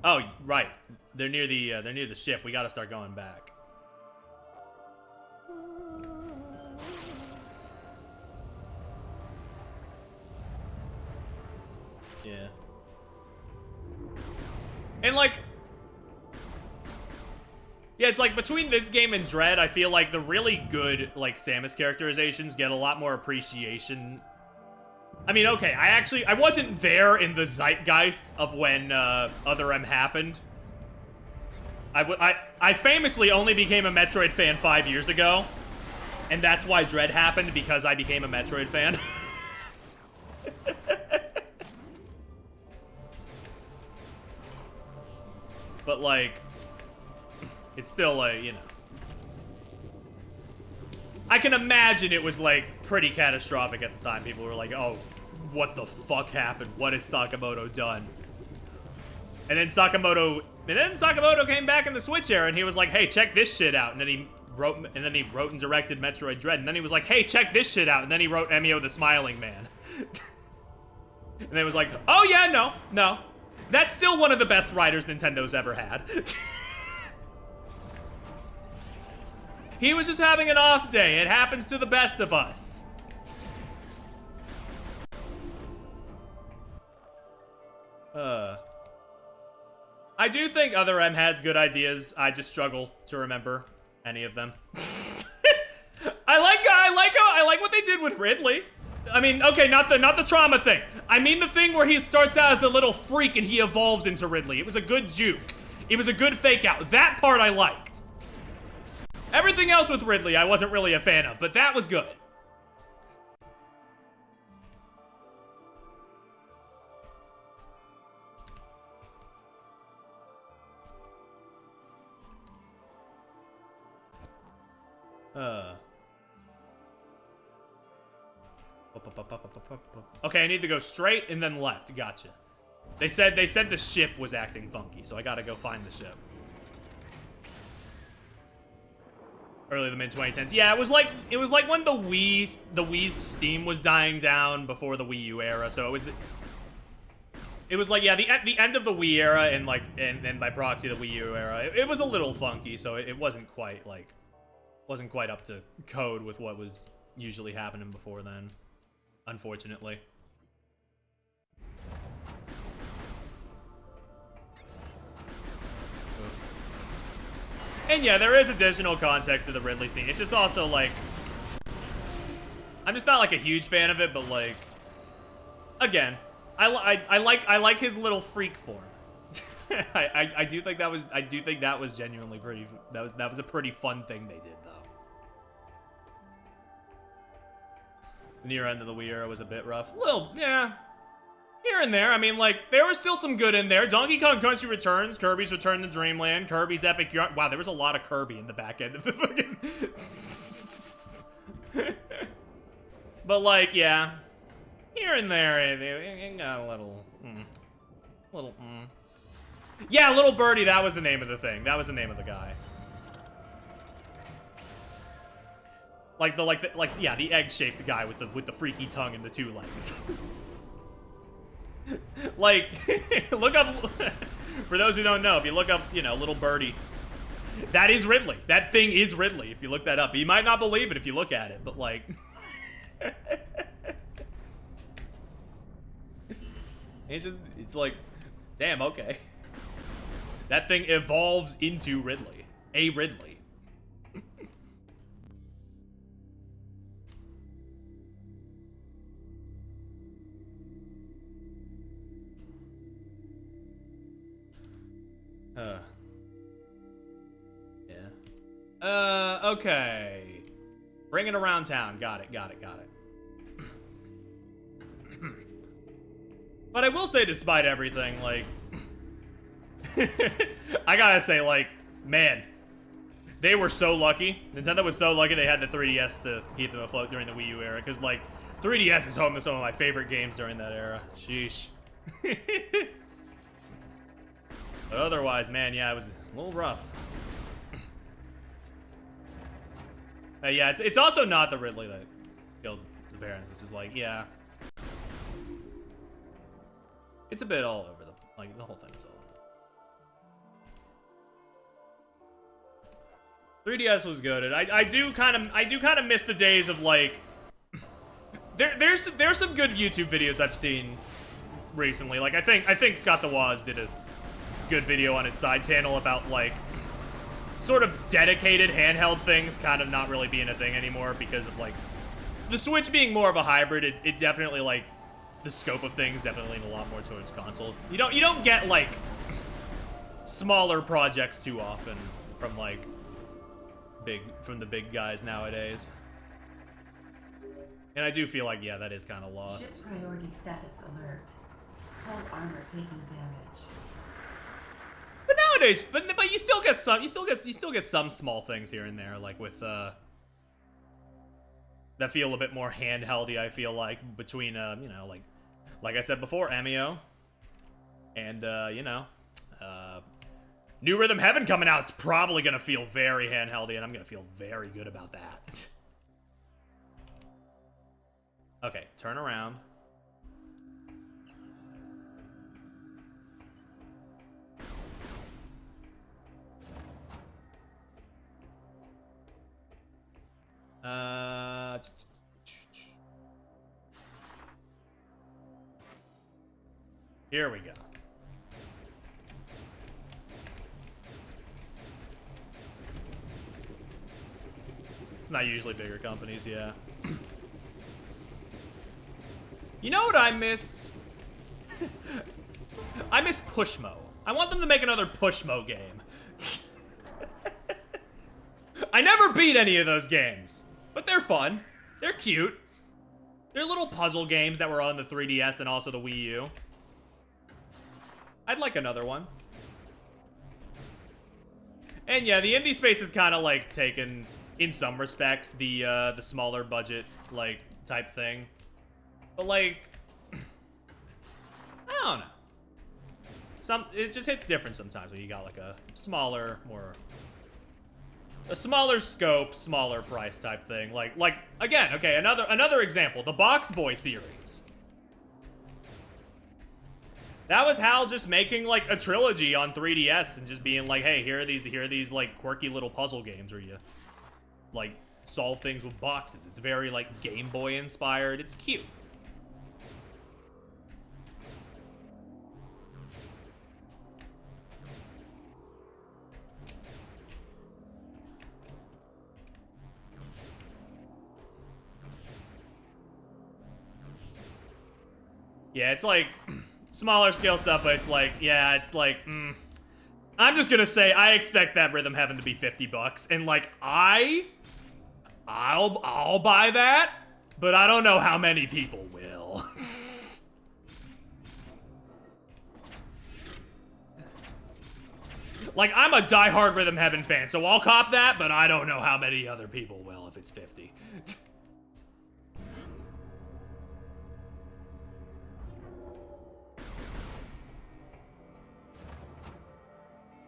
Oh, right. They're near the ship. We gotta start going back. Yeah. And like, yeah, it's like between this game and Dread, I feel like the really good like Samus characterizations get a lot more appreciation. I mean, okay, I wasn't there in the zeitgeist of when Other M happened. I famously only became a Metroid fan 5 years ago, and that's why Dread happened, because I became a Metroid fan. But like, It's still like, you know. I can imagine it was like pretty catastrophic at the time. People were like, oh, what the fuck happened? What has Sakamoto done? And then Sakamoto came back in the Switch era and he was like, hey, check this shit out. And then he wrote and directed Metroid Dread. And then he was like, hey, check this shit out. And then he wrote Emio the Smiling Man. And then it was like, oh yeah, no. That's still one of the best writers Nintendo's ever had. He was just having an off day. It happens to the best of us. I do think Other M has good ideas. I just struggle to remember any of them. I like what they did with Ridley. I mean, okay, not the trauma thing. I mean the thing where he starts out as a little freak and he evolves into Ridley. It was a good juke. It was a good fake out. That part I liked. Everything else with Ridley I wasn't really a fan of, but that was good. Okay, I need to go straight and then left. Gotcha. They said the ship was acting funky, so I gotta go find the ship. Early the mid 2010s. Yeah, it was like when the Wii's Steam was dying down before the Wii U era. So it was like, yeah, the end of the Wii era and like and by proxy the Wii U era. It was a little funky, so it wasn't quite up to code with what was usually happening before then, unfortunately. And yeah, there is additional context to the Ridley scene. It's just also like, I'm just not like a huge fan of it, but like, again, I like his little freak form. I do think that was genuinely pretty. That was a pretty fun thing they did though. The near end of the Wii era was a bit rough. Little, yeah. Here and there. I mean, like, there was still some good in there. Donkey Kong Country Returns, Kirby's Return to Dreamland, Kirby's Epic Yarn. Wow, there was a lot of Kirby in the back end of the fucking... But, like, yeah. Here and there, it got a little... Yeah, Little Birdie, that was the name of the thing. That was the name of the guy. Yeah, the egg-shaped guy with the freaky tongue and the two legs. Like, look up, for those who don't know, if you look up, you know, Little Birdie, that is Ridley. That thing is Ridley, if you look that up. You might not believe it if you look at it, but like... it's like, damn, okay. That thing evolves into Ridley. A Ridley. Yeah. Okay. Bring it around town. Got it. But I will say, despite everything, like... I gotta say, like, man, they were so lucky. Nintendo was so lucky they had the 3DS to keep them afloat during the Wii U era, because, like, 3DS is home to some of my favorite games during that era. Sheesh. But otherwise, man, yeah, it was a little rough. Yeah, it's also not the Ridley that killed the parents, which is like, yeah. It's a bit all over the whole thing is all over. 3DS was good, and I do kind of miss the days of like there's some good YouTube videos I've seen recently. Like I think Scott the Woz did a good video on his side channel about like sort of dedicated handheld things kind of not really being a thing anymore because of like the Switch being more of a hybrid. It definitely like the scope of things definitely lean a lot more towards console. You don't get like smaller projects too often from like the big guys nowadays. And I do feel like, yeah, that is kind of lost. Ship priority status alert. Hull armor taking damage. But nowadays, but you still get some, you still get some small things here and there, like with that feel a bit more handheldy. I feel like between you know, like I said before, Amio, and you know, New Rhythm Heaven coming out. It's probably gonna feel very handheldy, and I'm gonna feel very good about that. Okay, turn around. Here we go. It's not usually bigger companies, yeah. You know what I miss? I miss Pushmo. I want them to make another Pushmo game. I never beat any of those games, but they're fun. They're cute. They're little puzzle games that were on the 3DS and also the Wii U. I'd like another one. And yeah, the indie space is kind of like taken, in some respects, the smaller budget like type thing. But like, I don't know. It just hits different sometimes when you got like a smaller scope, smaller price type thing. Like again, okay, another example, the Box Boy series. That was Hal just making like a trilogy on 3DS and just being like, hey, here are these like quirky little puzzle games where you like solve things with boxes. It's very like Game Boy inspired. It's cute. Yeah, it's like smaller scale stuff, but it's like, yeah, it's like, I'm just gonna say I expect that Rhythm Heaven to be $50, and like I'll buy that, but I don't know how many people will. Like, I'm a diehard Rhythm Heaven fan, so I'll cop that, but I don't know how many other people will if it's 50.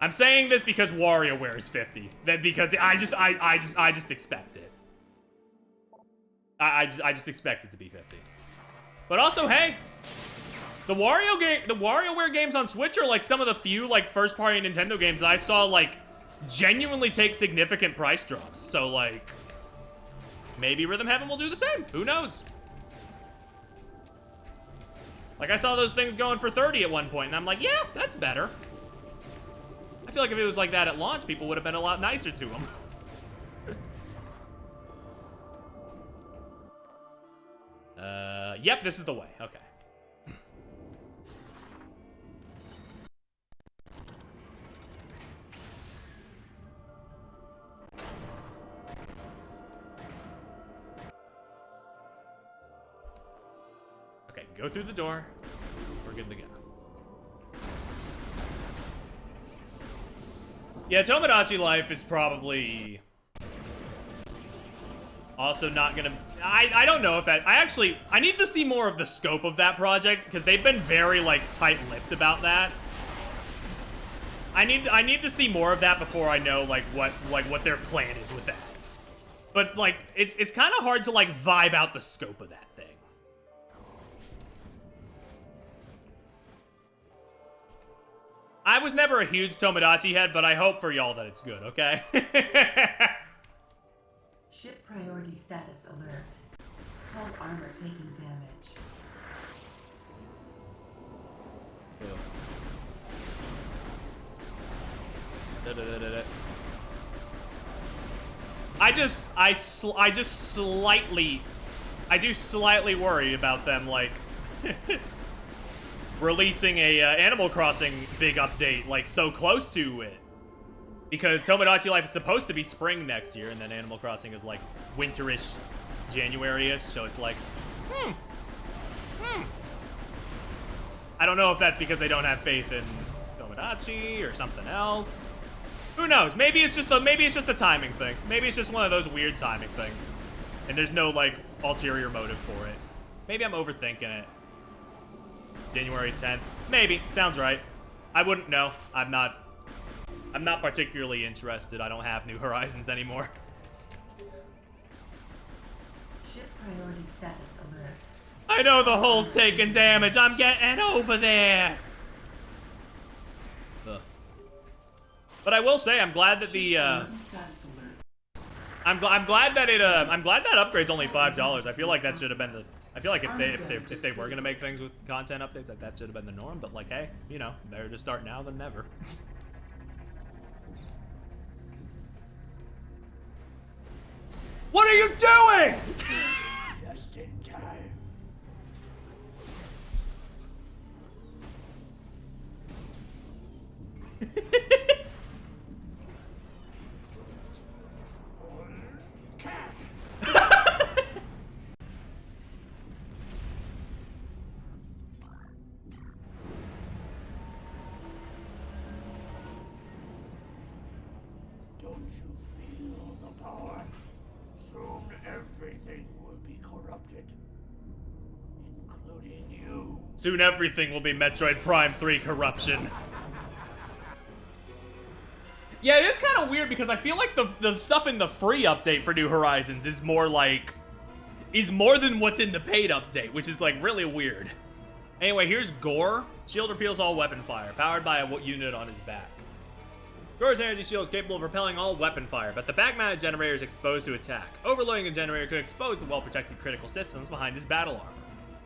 I'm saying this because WarioWare is 50. Because I just expect it. I just expect it to be 50. But also, hey, the WarioWare games on Switch are like some of the few like first-party Nintendo games that I saw like genuinely take significant price drops. So like, maybe Rhythm Heaven will do the same. Who knows? Like I saw those things going for 30 at one point, and I'm like, yeah, that's better. I feel like if it was like that at launch, people would have been a lot nicer to them. Yep, this is the way. Okay. Okay, go through the door. We're good to go. Yeah, Tomodachi Life is probably also not gonna... I don't know if that... I need to see more of the scope of that project, because they've been very, like, tight-lipped about that. I need to see more of that before I know, like, what their plan is with that. But, like, it's kind of hard to, like, vibe out the scope of that thing. I was never a huge Tomodachi head, but I hope for y'all that it's good, okay? Ship priority status alert. Hull armor taking damage. I do slightly worry about them, like, releasing a Animal Crossing big update, like, so close to it. Because Tomodachi Life is supposed to be spring next year, and then Animal Crossing is, like, winterish, January-ish, so it's like, I don't know if that's because they don't have faith in Tomodachi. Tomodachi or something else. Who knows? Maybe it's just a timing thing. Maybe it's just one of those weird timing things. And there's no, like, ulterior motive for it. Maybe I'm overthinking it. January 10th. Maybe. Sounds right. I wouldn't know. I'm not particularly interested. I don't have New Horizons anymore. Ship priority status alert. I know the hull's taking damage. I'm getting over there. Ugh. But I will say, I'm glad that the Status alert. I'm glad that it I'm glad that upgrade's only $5. I feel like that should have been the I feel like if they were gonna make things with content updates, that should have been the norm. But like, hey, you know, better to start now than never. What are you doing? Just in time. Don't you feel the power? Soon everything will be corrupted, including you. Soon everything will be Metroid Prime 3 corruption. Yeah, it is kind of weird because I feel like the stuff in the free update for New Horizons is more than what's in the paid update, which is like really weird. Anyway, here's Gore. Shield repeals all weapon fire, powered by a unit on his back. Gore's energy shield is capable of repelling all weapon fire, but the back-mounted generator is exposed to attack. Overloading the generator could expose the well-protected critical systems behind his battle armor.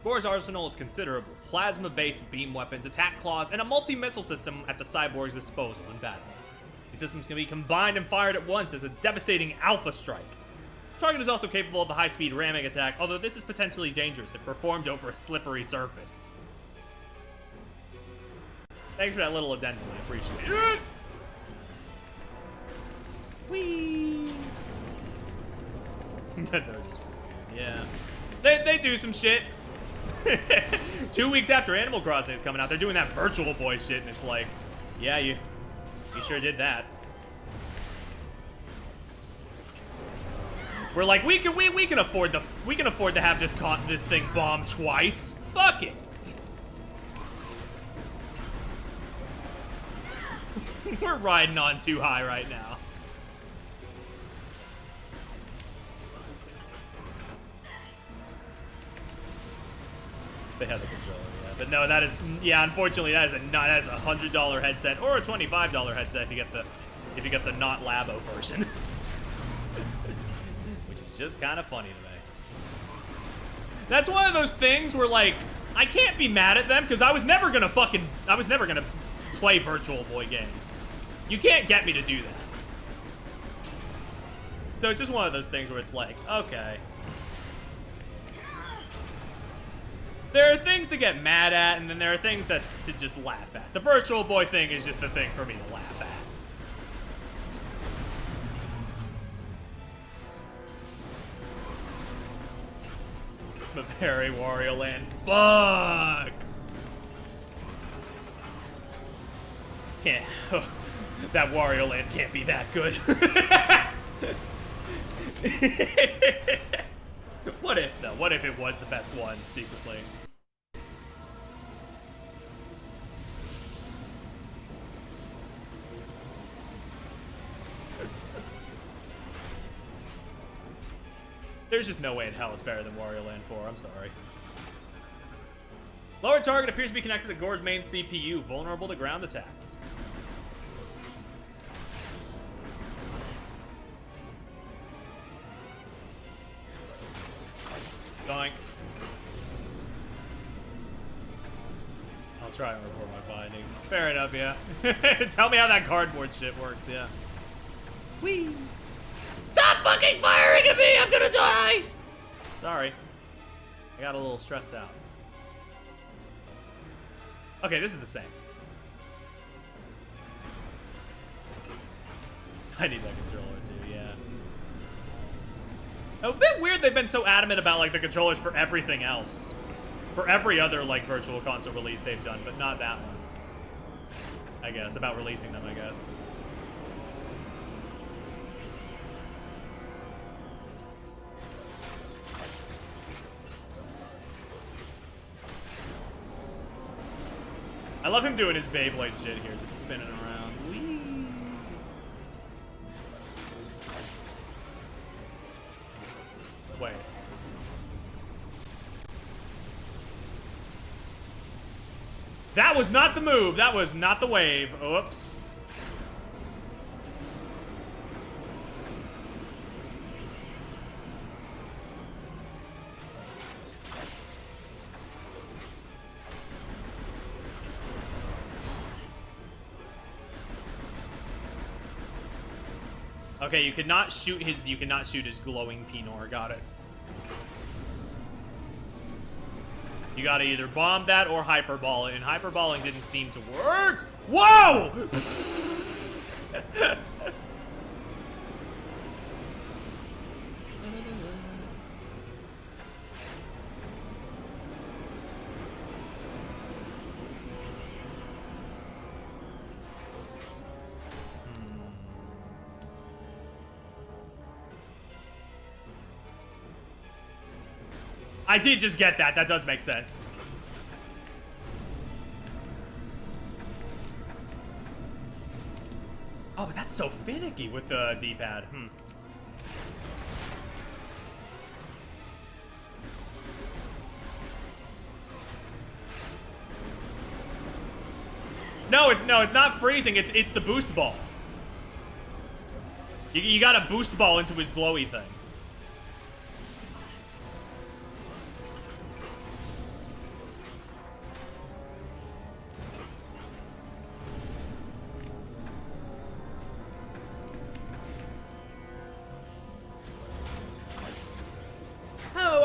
Gore's arsenal is considerable. Plasma-based beam weapons, attack claws, and a multi-missile system at the cyborg's disposal in battle. These systems can be combined and fired at once as a devastating alpha strike. The target is also capable of a high-speed ramming attack, although this is potentially dangerous if performed over a slippery surface. Thanks for that little addendum, I appreciate it. Whee! Yeah. They do some shit. 2 weeks after Animal Crossing is coming out, they're doing that Virtual Boy shit, and it's like, yeah, you sure did that. We're like, we can afford to have this thing bombed twice. Fuck it. We're riding on too high right now. They have the controller, yeah. But no, that is, yeah, unfortunately that is a $100 headset or a $25 headset if you get the not Labo version. Which is just kind of funny to me. That's one of those things where, like, I can't be mad at them because I was never gonna play Virtual Boy games. You can't get me to do that. So it's just one of those things where it's like, okay. There are things to get mad at, and then there are things to just laugh at. The Virtual Boy thing is just the thing for me to laugh at. Very Wario Land. Fuck! Can't. That Wario Land can't be that good. What if, though? What if it was the best one, secretly? There's just no way in hell it's better than Wario Land 4, I'm sorry. Lower target appears to be connected to Gore's main CPU, vulnerable to ground attacks. Doink. I'll try and report my findings. Fair enough, yeah. Tell me how that cardboard shit works, yeah. Whee! Stop fucking firing at me! I'm gonna die! Sorry. I got a little stressed out. Okay, this is the same. I need that controller too, yeah. A bit weird they've been so adamant about, like, the controllers for everything else. For every other, like, virtual console release they've done, but not that one. I guess, about releasing them, I guess. I love him doing his Beyblade shit here, just spinning around. Whee! Wait. That was not the move. That was not the wave. Oops. Okay, you cannot shoot his glowing Pinor. Got it. You gotta either bomb that or hyperball it, and hyperballing didn't seem to work. Whoa! I did just get that. That does make sense. Oh, but that's so finicky with the D-pad. No, it's not freezing. It's the boost ball. You got a boost ball into his glowy thing.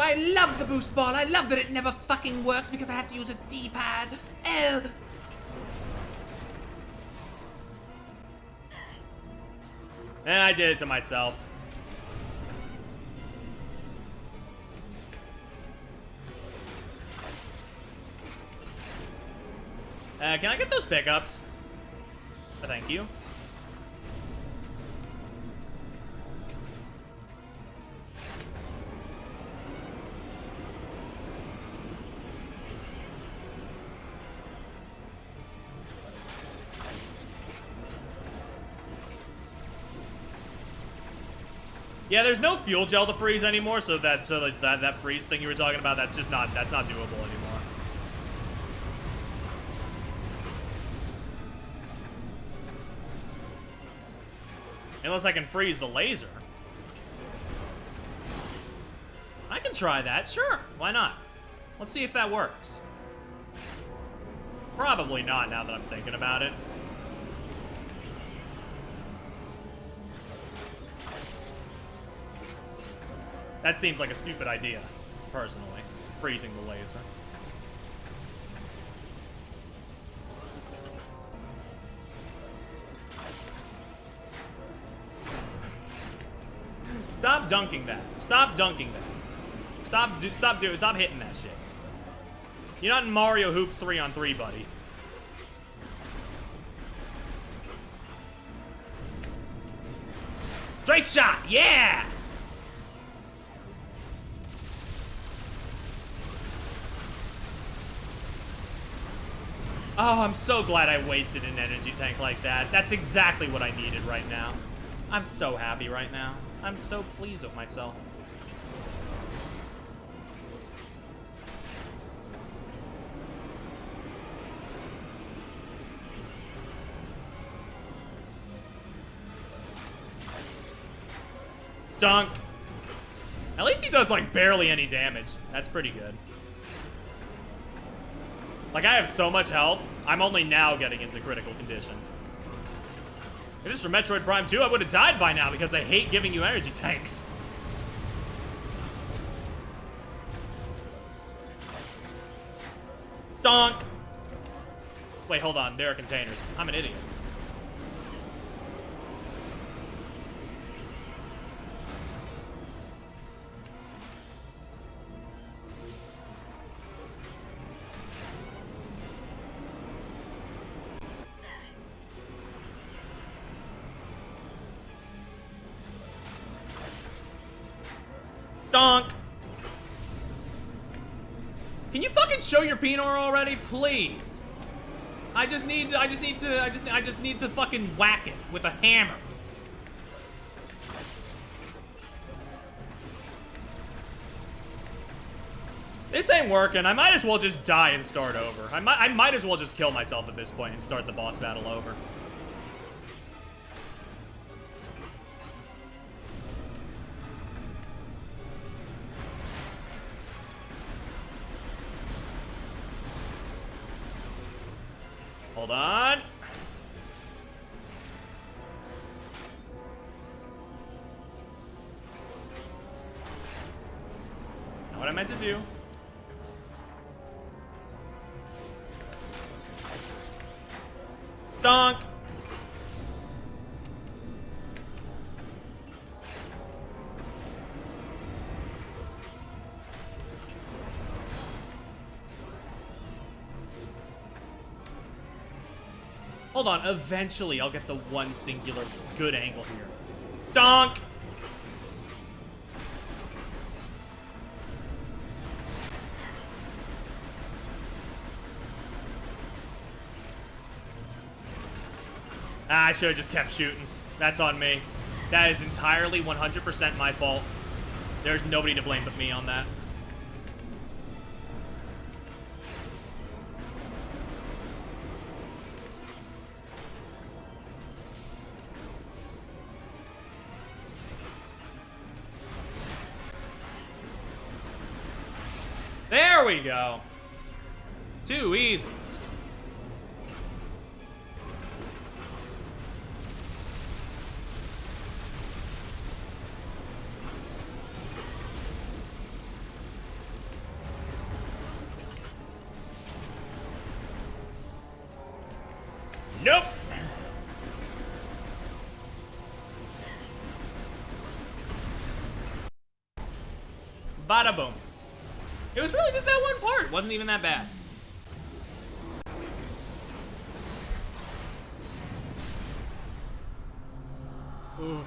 I love the boost ball. I love that it never fucking works because I have to use a D-pad. I did it to myself. Can I get those pickups? Thank you. Yeah, there's no fuel gel to freeze anymore, so that freeze thing you were talking about, that's not doable anymore. Unless I can freeze the laser. I can try that, sure. Why not? Let's see if that works. Probably not, now that I'm thinking about it. That seems like a stupid idea, personally. Freezing the laser. Stop dunking that. Stop dunking that. Stop hitting that shit. You're not in Mario Hoops 3-on-3, buddy. Straight shot, yeah! Oh, I'm so glad I wasted an energy tank like that. That's exactly what I needed right now. I'm so happy right now. I'm so pleased with myself. Dunk. At least he does, like, barely any damage. That's pretty good. Like, I have so much health, I'm only now getting into critical condition. If this were Metroid Prime 2, I would have died by now because they hate giving you energy tanks. Donk! Wait, hold on. There are containers. I'm an idiot. Donk! Can you fucking show your Pinor already, please? I just need to fucking whack it with a hammer. This ain't working. I might as well just die and start over. I might as well just kill myself at this point and start the boss battle over. Hold on. Not what I meant to do. Donk. Hold on, eventually I'll get the one singular good angle here. Donk! I should have just kept shooting. That's on me. That is entirely 100% my fault. There's nobody to blame but me on that. There we go. Too easy. Nope. Bada boom. It was really just that one part. It wasn't even that bad. Oof.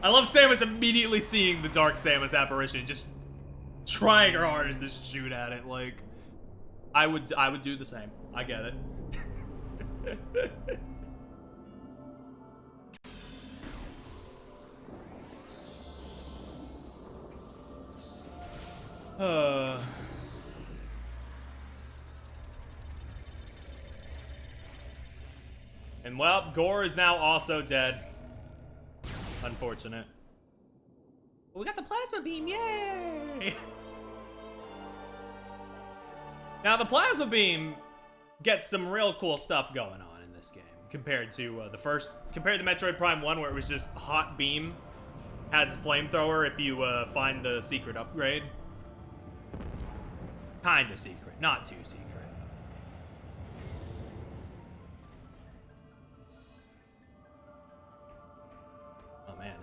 I love Samus immediately seeing the Dark Samus apparition and just trying her hardest to shoot at it. Like, I would do the same. I get it. And well, Gore is now also dead. Unfortunate. But we got the plasma beam, yay! Now the plasma beam gets some real cool stuff going on in this game compared to compared to Metroid Prime 1 where it was just hot beam. Has flamethrower if you find the secret upgrade. Kinda secret, not too secret. Oh man,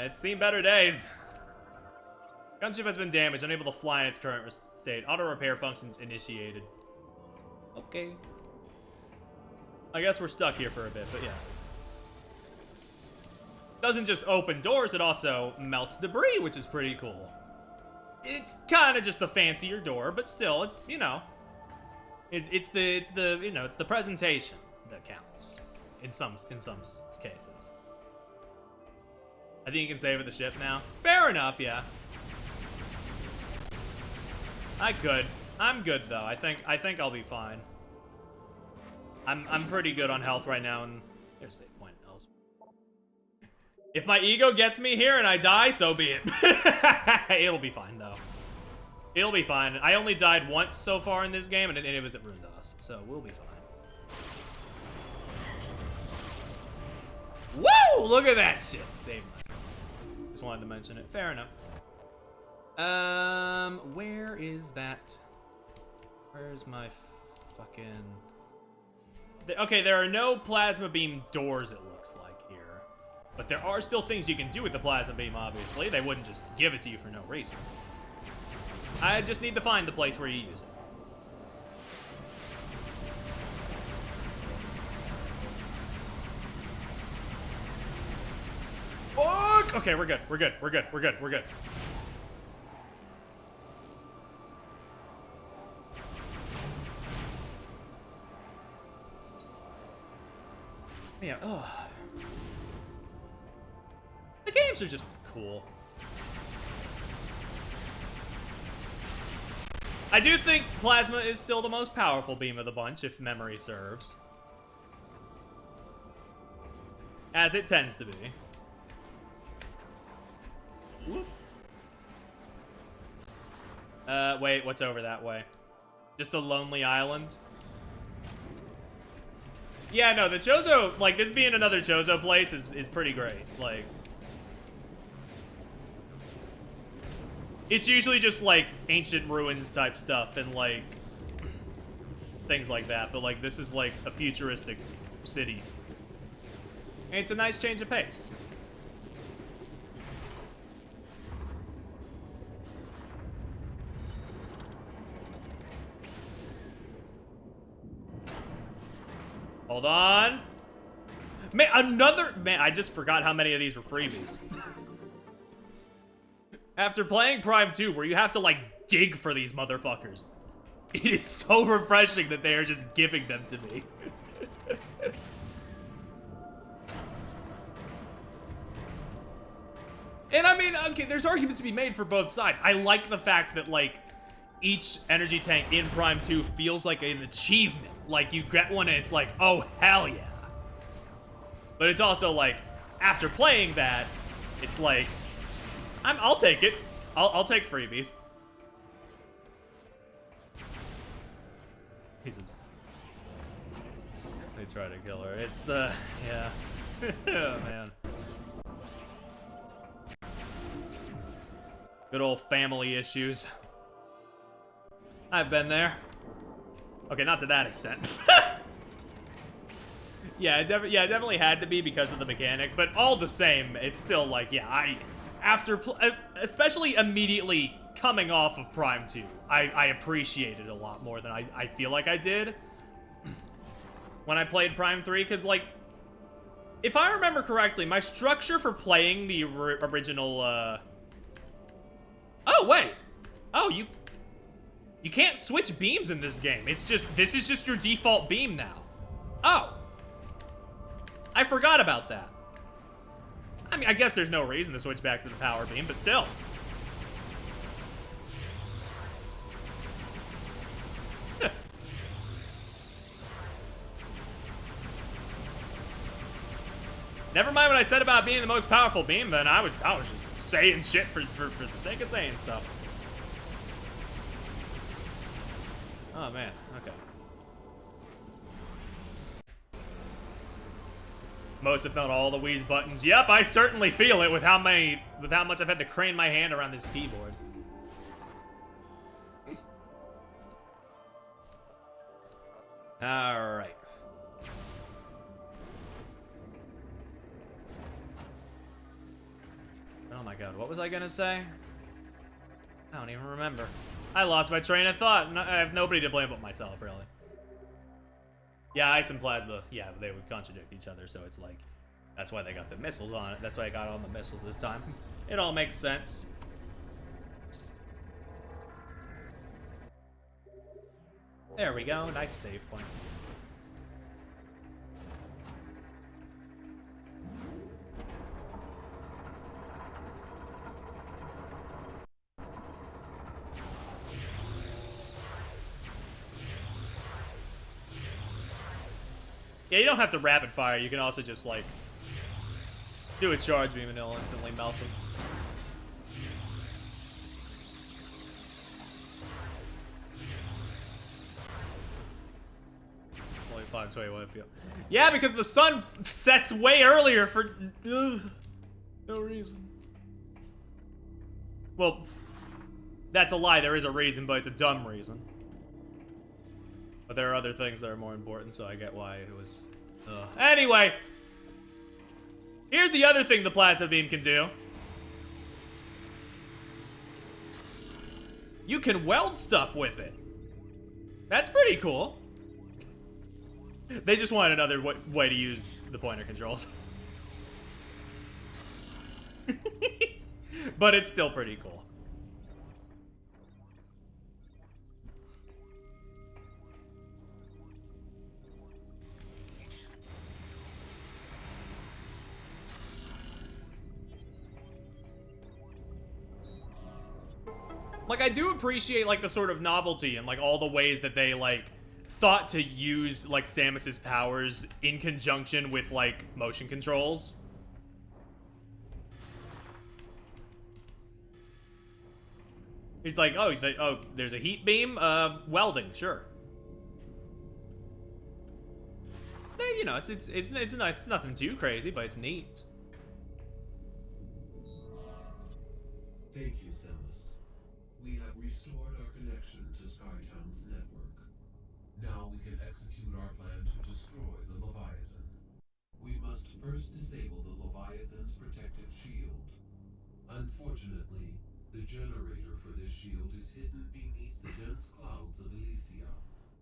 it's seen better days. Gunship has been damaged, unable to fly in its current state. Auto repair functions initiated. Okay. I guess we're stuck here for a bit, but yeah. Doesn't just open doors, it also melts debris, which is pretty cool. It's kind of just a fancier door, but still, you know, it's the presentation that counts in some cases. I think you can save at the ship now. Fair enough, yeah. I could. I'm good though. I think I'll be fine. I'm pretty good on health right now, and there's a save point else. If my ego gets me here and I die, so be it. It'll be fine though. It'll be fine. I only died once so far in this game, and it was at Rundas, so we'll be fine. Woo! Look at that shit. Saved myself. Just wanted to mention it. Fair enough. Where is that? Where's my fucking... Okay, there are no plasma beam doors, it looks like, here. But there are still things you can do with the plasma beam, obviously. They wouldn't just give it to you for no reason. I just need to find the place where you use it. Okay, we're good. We're good. We're good. We're good. We're good. Yeah. Oh. The games are just cool. I do think Plasma is still the most powerful beam of the bunch, if memory serves. As it tends to be. Whoop. Wait, what's over that way? Just a lonely island? Yeah, no, the Chozo, like, this being another Chozo place is pretty great. Like, it's usually just, like, ancient ruins type stuff and, like, things like that. But, like, this is, like, a futuristic city. And it's a nice change of pace. Hold on. Man, I just forgot how many of these were freebies. After playing Prime 2, where you have to, like, dig for these motherfuckers, it is so refreshing that they are just giving them to me. And I mean, okay, there's arguments to be made for both sides. I like the fact that, like, each energy tank in Prime 2 feels like an achievement. Like, you get one and it's like, oh, hell yeah. But it's also like, after playing that, it's like, I'll take it. I'll take freebies. They try to kill her. It's, yeah. Oh, man. Good old family issues. I've been there. Okay, not to that extent. Yeah, it definitely had to be because of the mechanic, but all the same, it's still like, yeah, especially immediately coming off of Prime 2, I appreciate it a lot more than I feel like I did when I played Prime 3, because, like, if I remember correctly, my structure for playing the original, oh, wait! Oh, you can't switch beams in this game. It's just, this is just your default beam now. Oh. I forgot about that. I mean, I guess there's no reason to switch back to the power beam, but still. Never mind what I said about being the most powerful beam, then I was just saying shit for the sake of saying stuff. Oh man, okay. Most, if not all, the Wii's buttons. Yep, I certainly feel it with how much I've had to crane my hand around this keyboard. All right. Oh my god, what was I gonna say? I don't even remember. I lost my train of thought. I have nobody to blame but myself, really. Yeah, Ice and Plasma, yeah, they would contradict each other, so it's like, that's why they got the missiles on it. That's why I got on the missiles this time. It all makes sense. There we go, nice save point. Yeah, you don't have to rapid fire. You can also just, like, do a charge beam and it'll instantly melt them. Only 521 feel. Yeah, because the sun sets way earlier for no reason. Well, that's a lie. There is a reason, but it's a dumb reason. But there are other things that are more important, so I get why it was... Anyway! Here's the other thing the plasma beam can do. You can weld stuff with it. That's pretty cool. They just wanted another way to use the pointer controls. But it's still pretty cool. Like, I do appreciate, like, the sort of novelty and, like, all the ways that they, like, thought to use, like, Samus's powers in conjunction with, like, motion controls. He's like, oh, there's a heat beam? Welding, sure. You know, it's nothing too crazy, but it's neat. Thank you, Samus. We have restored our connection to Skytown's network. Now we can execute our plan to destroy the Leviathan. We must first disable the Leviathan's protective shield. Unfortunately, the generator for this shield is hidden beneath the dense clouds of Elysia,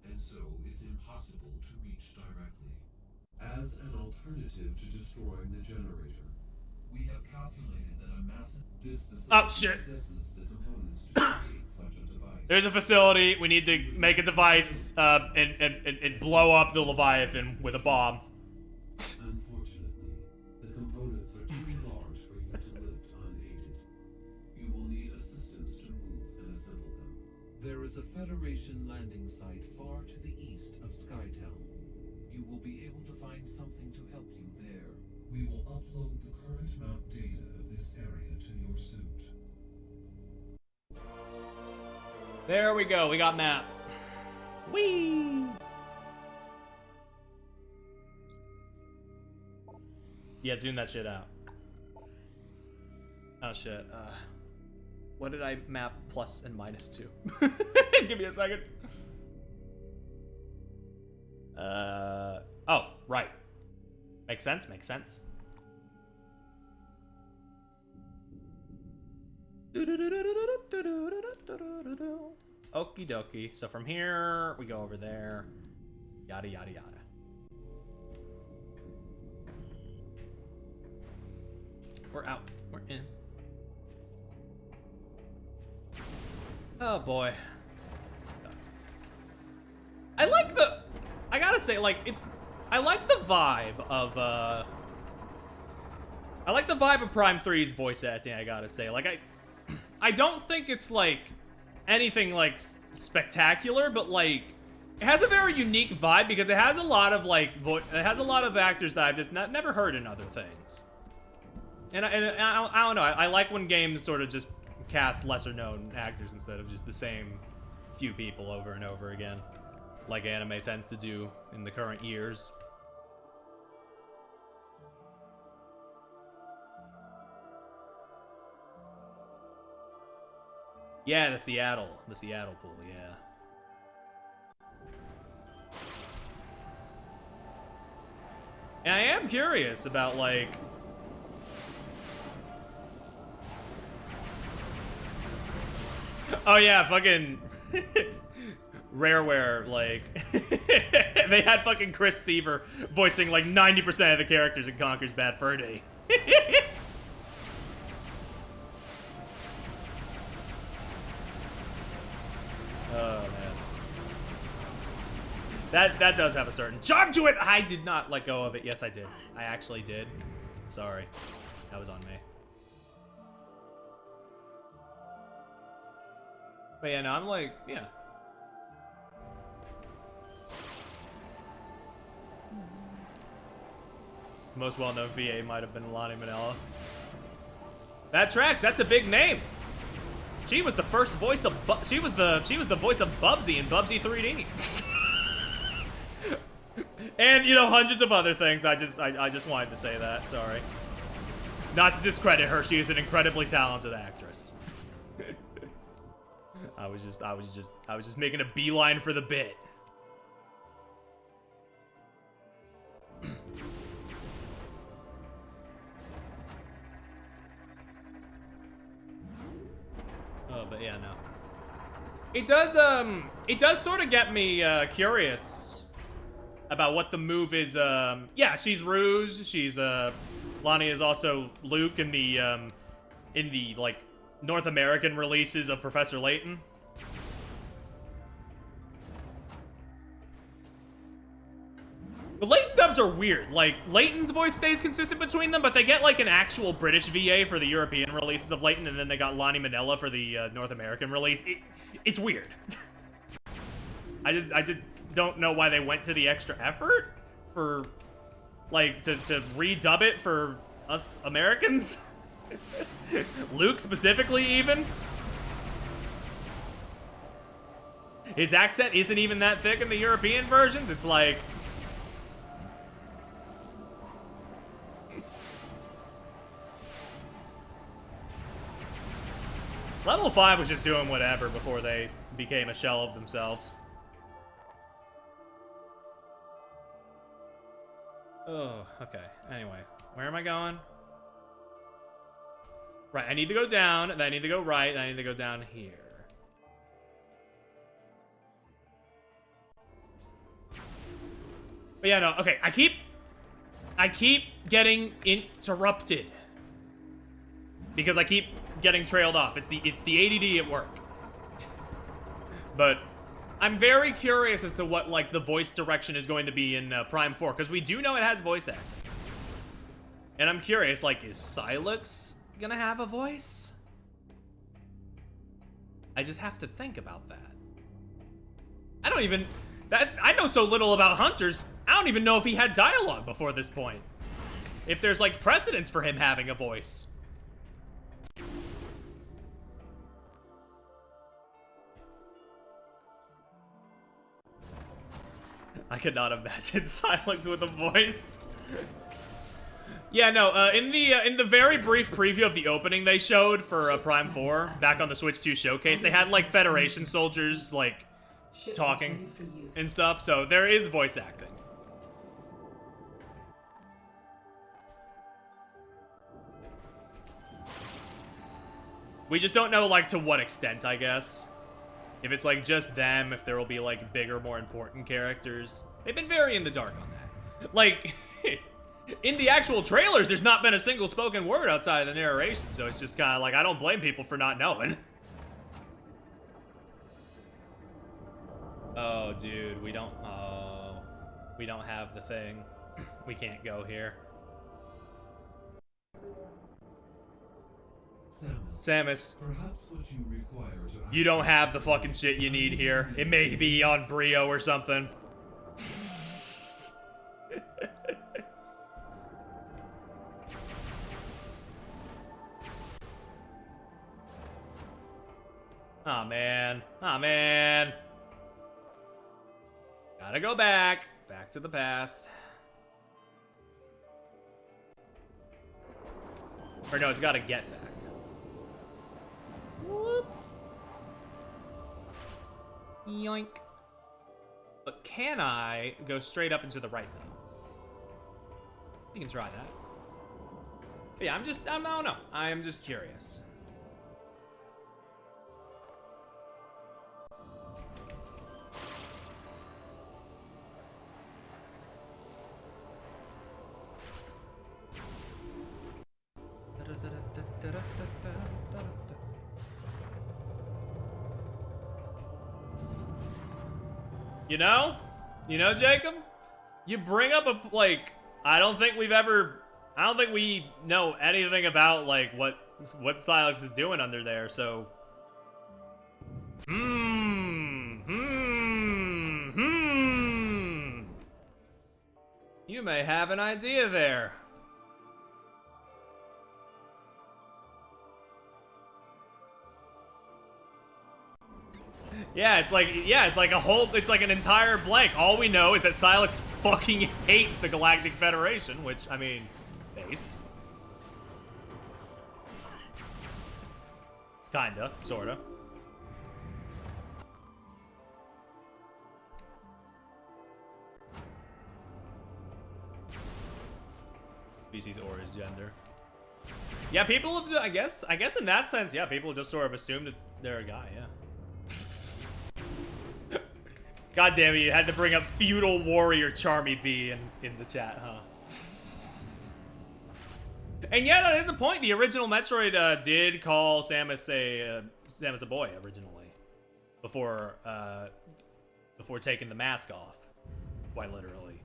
and so is impossible to reach directly. As an alternative to destroying the generator, we have calculated that a massive facility possesses the components to create such a device. There's a facility. We need to make a device and blow up the Leviathan with a bomb. Unfortunately, the components are too large for you to lift unaided. You will need assistance to move and assemble them. There is a Federation landing site far to the east of Skytown. You will be able to find something to help you there. We will upload the current map data of this area to your suit. There we go. We got map. Whee! Yeah, zoom that shit out. Oh shit. What did I map plus and minus to? Give me a second. Oh, right. Makes sense, makes sense. Okie dokie. So from here, we go over there. Yada, yada, yada. We're out. We're in. Oh, boy. I like the... I gotta say, like, I like the vibe of, I like the vibe of Prime 3's voice acting, I gotta say. Like, I don't think it's, like, anything, like, spectacular, but, like, it has a very unique vibe because it has a lot of, like, it has a lot of actors that I've just never heard in other things. And I don't know, I like when games sort of just cast lesser-known actors instead of just the same few people over and over again, like anime tends to do in the current years. Yeah, the Seattle pool, yeah. And I am curious about, like... Oh yeah, fucking... Rareware, like... they had fucking Chris Seaver voicing, like, 90% of the characters in Conker's Bad Fur Day. Oh, man. That does have a certain charm to it! I did not let go of it. Yes, I did. I actually did. Sorry. That was on me. But yeah, no, I'm like, yeah. Most well-known VA might have been Lonnie Manella. That tracks. That's a big name. She was the first voice of she was the voice of Bubsy in Bubsy 3D. And you know, hundreds of other things. I just wanted to say that. Sorry. Not to discredit her. She is an incredibly talented actress. I was just making a beeline for the bit. Oh, but yeah, no. It does sort of get me curious about what the move is. Yeah, she's Rouge. She's Lonnie is also Luke in the like North American releases of Professor Layton. The Layton dubs are weird. Like, Layton's voice stays consistent between them, but they get, like, an actual British VA for the European releases of Layton, and then they got Lonnie Manella for the North American release. It's weird. I just don't know why they went to the extra effort for, like, to redub it for us Americans. Luke specifically, even. His accent isn't even that thick in the European versions. It's like... Level 5 was just doing whatever before they became a shell of themselves. Oh, okay. Anyway, where am I going? Right, I need to go down, then I need to go right, then I need to go down here. But yeah, no, okay, I keep getting interrupted. Because I keep getting trailed off. It's the ADD at work. But I'm very curious as to what, like, the voice direction is going to be in Prime 4, because we do know it has voice acting. And I'm curious, like, is Silex gonna have a voice? I just have to think about that. I know so little about Hunters, I don't even know if he had dialogue before this point. If there's, like, precedence for him having a voice. I could not imagine Silex with a voice. Yeah, no, in the very brief preview of the opening they showed for Prime 4, back on the Switch 2 showcase, they had, like, Federation soldiers, like, talking and stuff, so there is voice acting. We just don't know, like, to what extent, I guess. If it's, like, just them, if there will be, like, bigger, more important characters. They've been very in the dark on that. Like, in the actual trailers, there's not been a single spoken word outside of the narration, so it's just kind of like, I don't blame people for not knowing. Oh, dude, we don't have the thing. We can't go here. Samus, Perhaps what you require to you don't have the fucking shit you need here. It may be on Brio or something. Aw, man. Aw, man. Gotta go back. Back to the past. Or no, it's gotta get back. Whoop. Yoink. But can I go straight up into the right now? We can try that. But yeah, I don't know. I am just curious. You know, Jacob? You bring up a, like, I don't think we know anything about, like, what Silex is doing under there, so. You may have an idea there. Yeah, it's like an entire blank. All we know is that Silex fucking hates the Galactic Federation, which, I mean, based. Kinda, sorta. Species or his gender. Yeah, people have, I guess in that sense, yeah, people have just sort of assumed that they're a guy, yeah. God damn it, you had to bring up Feudal Warrior Charmy B in the chat, huh? And yeah, that is a point. The original Metroid did call Samus a boy originally, before taking the mask off, quite literally.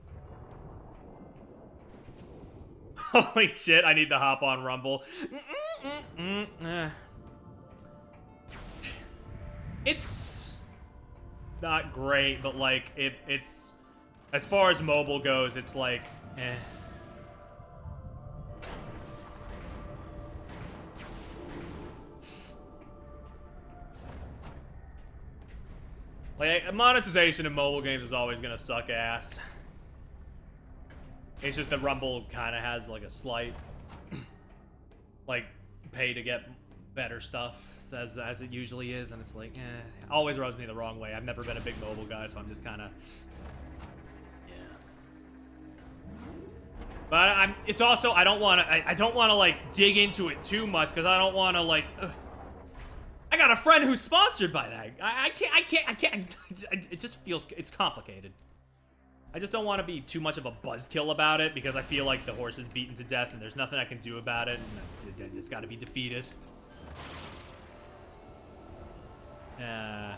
Holy shit! I need to hop on Rumble. It's not great, but like it's as far as mobile goes, it's like eh. Like, monetization in mobile games is always gonna suck ass. It's just that Rumble kind of has like a slight, like, pay to get better stuff as it usually is, and it's like, always rubs me the wrong way. I've never been a big mobile guy, so I'm just kind of, yeah. But it's also, I don't want to like dig into it too much because I don't want to like. I got a friend who's sponsored by that. I can't. It just feels, it's complicated. I just don't want to be too much of a buzzkill about it because I feel like the horse is beaten to death and there's nothing I can do about it. And I just got to be defeatist. I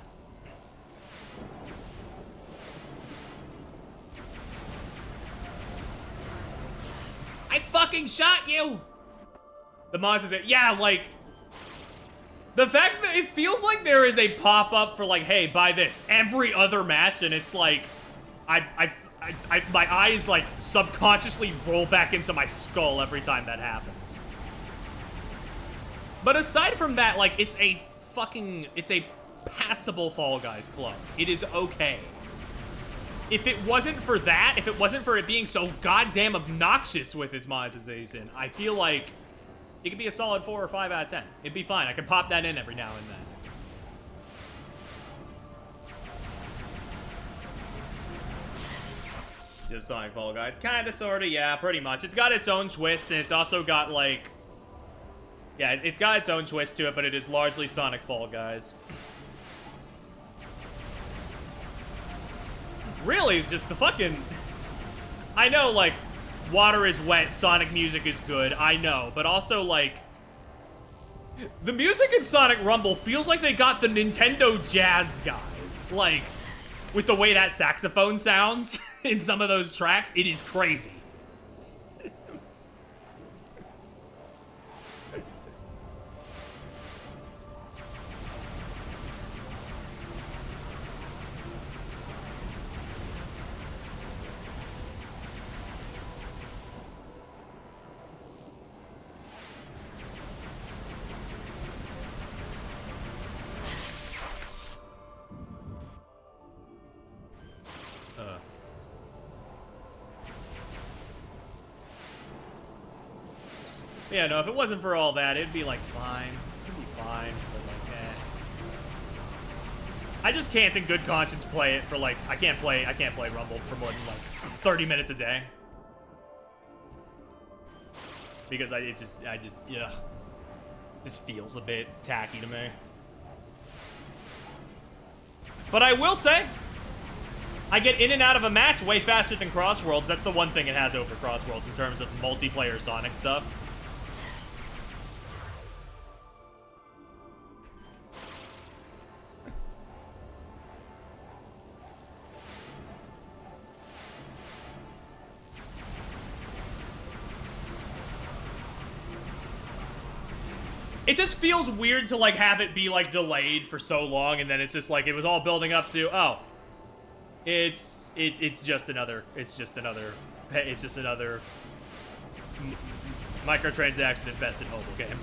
fucking shot you! The monster said, yeah, like, the fact that it feels like there is a pop-up for like, hey, buy this every other match, and it's like, my eyes like subconsciously roll back into my skull every time that happens. But aside from that, like, it's a passable Fall Guys club. It is okay. If it wasn't for that, if it wasn't for it being so goddamn obnoxious with its monetization, I feel like it could be a solid 4 or 5 out of 10. It'd be fine. I could pop that in every now and then. Just Sonic Fall Guys. Kinda, sorta, yeah, pretty much. It's got its own twist, and it's also got, like... Yeah, it's got its own twist to it, but it is largely Sonic Fall Guys. Really, just the fucking... I know, like, water is wet, Sonic music is good, I know, but also, like... The music in Sonic Rumble feels like they got the Nintendo Jazz guys. Like, with the way that saxophone sounds in some of those tracks, it is crazy. Yeah, no, if it wasn't for all that, it'd be, like, fine. It'd be fine, but, like, I just can't in good conscience play it for, like, I can't play Rumble for more than, like, 30 minutes a day. Because it just feels a bit tacky to me. But I will say, I get in and out of a match way faster than Crossworlds. That's the one thing it has over Crossworlds in terms of multiplayer Sonic stuff. It just feels weird to, like, have it be, like, delayed for so long, and then it's just, like, it was all building up to, oh, it's just another microtransaction-infested mobile game.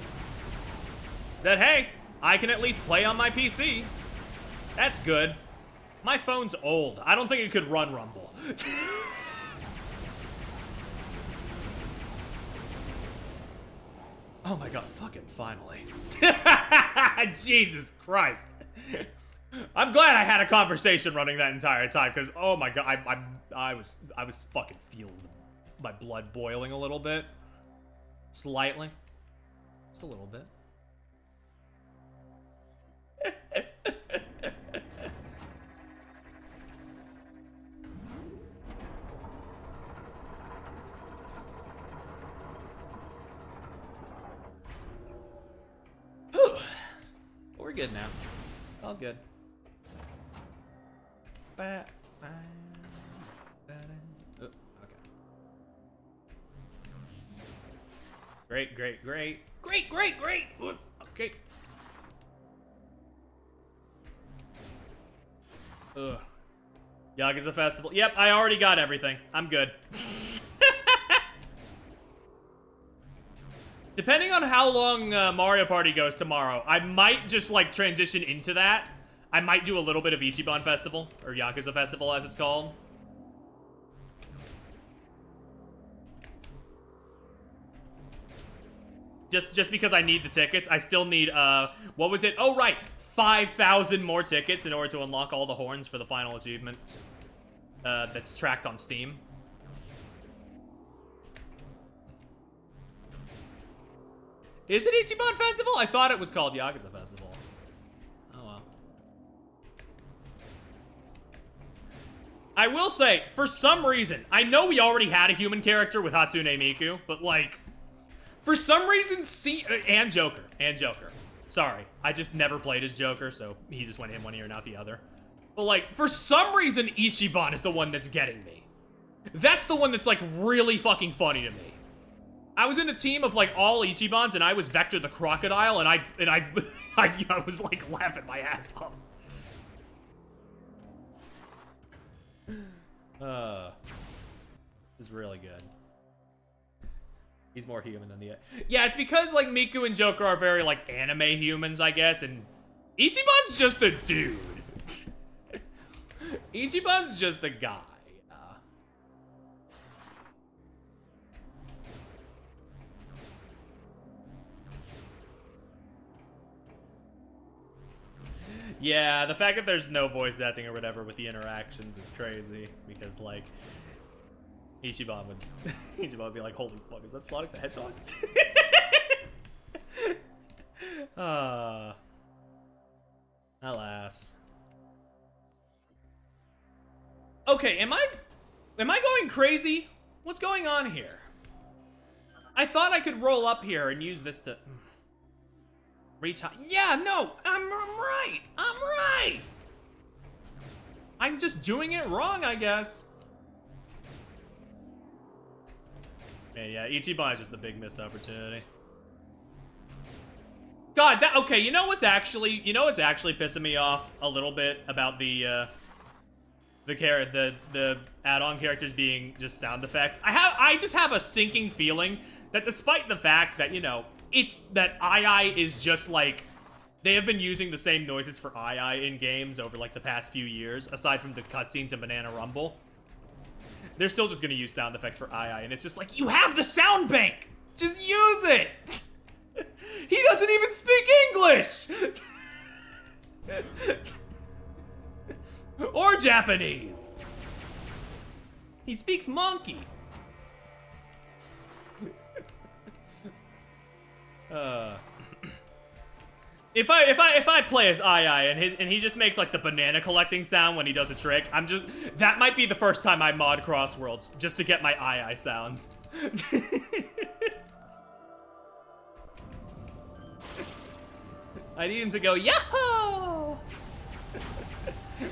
That, hey, I can at least play on my PC. That's good. My phone's old. I don't think it could run Rumble. Oh my god, fucking finally. Jesus Christ. I'm glad I had a conversation running that entire time, because, oh my god, I was fucking feeling my blood boiling a little bit. Slightly. Just a little bit. we're good now. All good. Oh, okay. Great, great, great. Great, great, great! Okay. Ugh. Yakuza Festival. Yep, I already got everything. I'm good. Depending on how long Mario Party goes tomorrow, I might just, like, transition into that. I might do a little bit of Ichiban Festival, or Yakuza Festival as it's called. Just because I need the tickets. I still need, what was it? Oh, right. 5,000 more tickets in order to unlock all the horns for the final achievement that's tracked on Steam. Is it Ichiban Festival? I thought it was called Yakuza Festival. Oh, well. I will say, for some reason, I know we already had a human character with Hatsune Miku, but, like, for some reason, and Joker. Sorry, I just never played as Joker, so he just went in one ear and out the other. But, like, for some reason, Ichiban is the one that's getting me. That's the one that's, like, really fucking funny to me. I was in a team of, like, all Ichibans, and I was Vector the Crocodile, and I was, like, laughing my ass off. This is really good. He's more human than the... Yeah, it's because, like, Miku and Joker are very, like, anime humans, I guess, and Ichiban's just a dude. Ichiban's just a guy. Yeah, the fact that there's no voice acting or whatever with the interactions is crazy, because, like, Ichiban would be like, holy fuck, is that Sonic the Hedgehog? Alas. Okay, am I going crazy? What's going on here? I thought I could roll up here and use this to... Yeah, no, I'm right. I'm just doing it wrong, I guess. Man, yeah, Ichiban is just a big missed opportunity. God, okay, you know what's actually pissing me off a little bit about the add-on characters being just sound effects. I just have a sinking feeling that despite the fact that, you know, it's that II is just like, they have been using the same noises for II in games over like the past few years, aside from the cutscenes in Banana Rumble. They're still just gonna use sound effects for II, and it's just like, you have the sound bank! Just use it! He doesn't even speak English! Or Japanese! He speaks monkey! If I play as II and he just makes like the banana collecting sound when he does a trick, that might be the first time I mod Crossworlds just to get my II sounds. I need him to go yahoo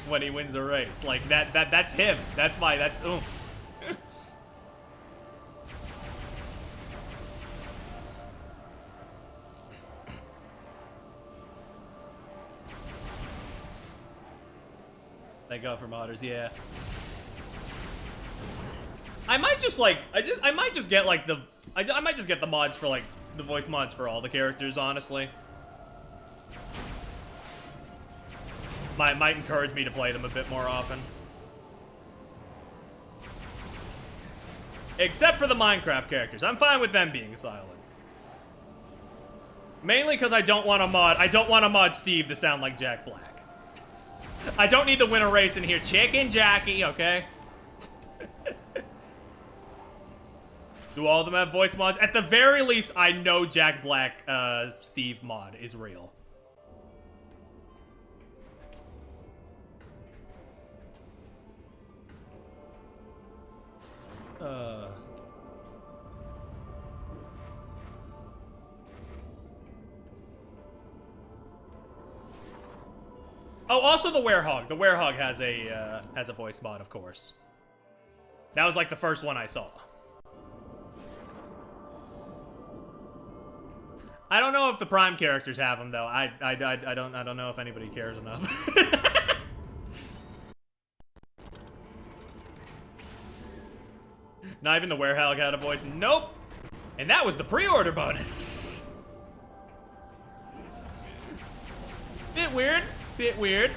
when he wins a race. Like that's him. That's ooh. Thank God for modders, yeah. I might just like, I might just get like I might just get the mods for like, the voice mods for all the characters, honestly. Might encourage me to play them a bit more often. Except for the Minecraft characters. I'm fine with them being silent. Mainly because I don't want to mod Steve to sound like Jack Black. I don't need to win a race and hear Chicken Jackie, okay? Do all of them have voice mods? At the very least, I know Jack Black Steve mod is real. Oh, also the werehog. The werehog has a voice mod, of course. That was like the first one I saw. I don't know if the Prime characters have them though. I don't know if anybody cares enough. Not even the werehog had a voice. Nope. And that was the pre-order bonus. Bit weird. Bit weird.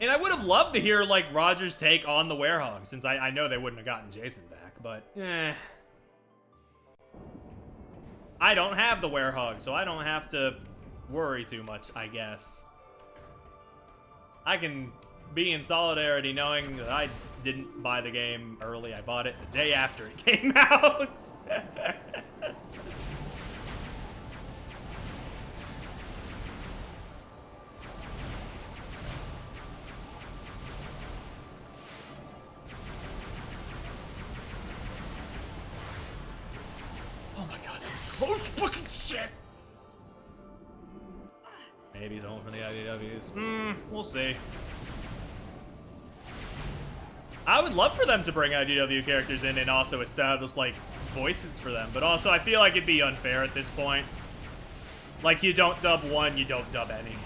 And I would have loved to hear, like, Roger's take on the werehog, since I know they wouldn't have gotten Jason back, but, I don't have the werehog, so I don't have to worry too much, I guess. I can be in solidarity knowing that I didn't buy the game early. I bought it the day after it came out. Oh my god, that was close fucking shit! Maybe he's home for the IDWs. We'll see. I would love for them to bring IDW characters in and also establish, like, voices for them. But also, I feel like it'd be unfair at this point. Like, you don't dub one, you don't dub any.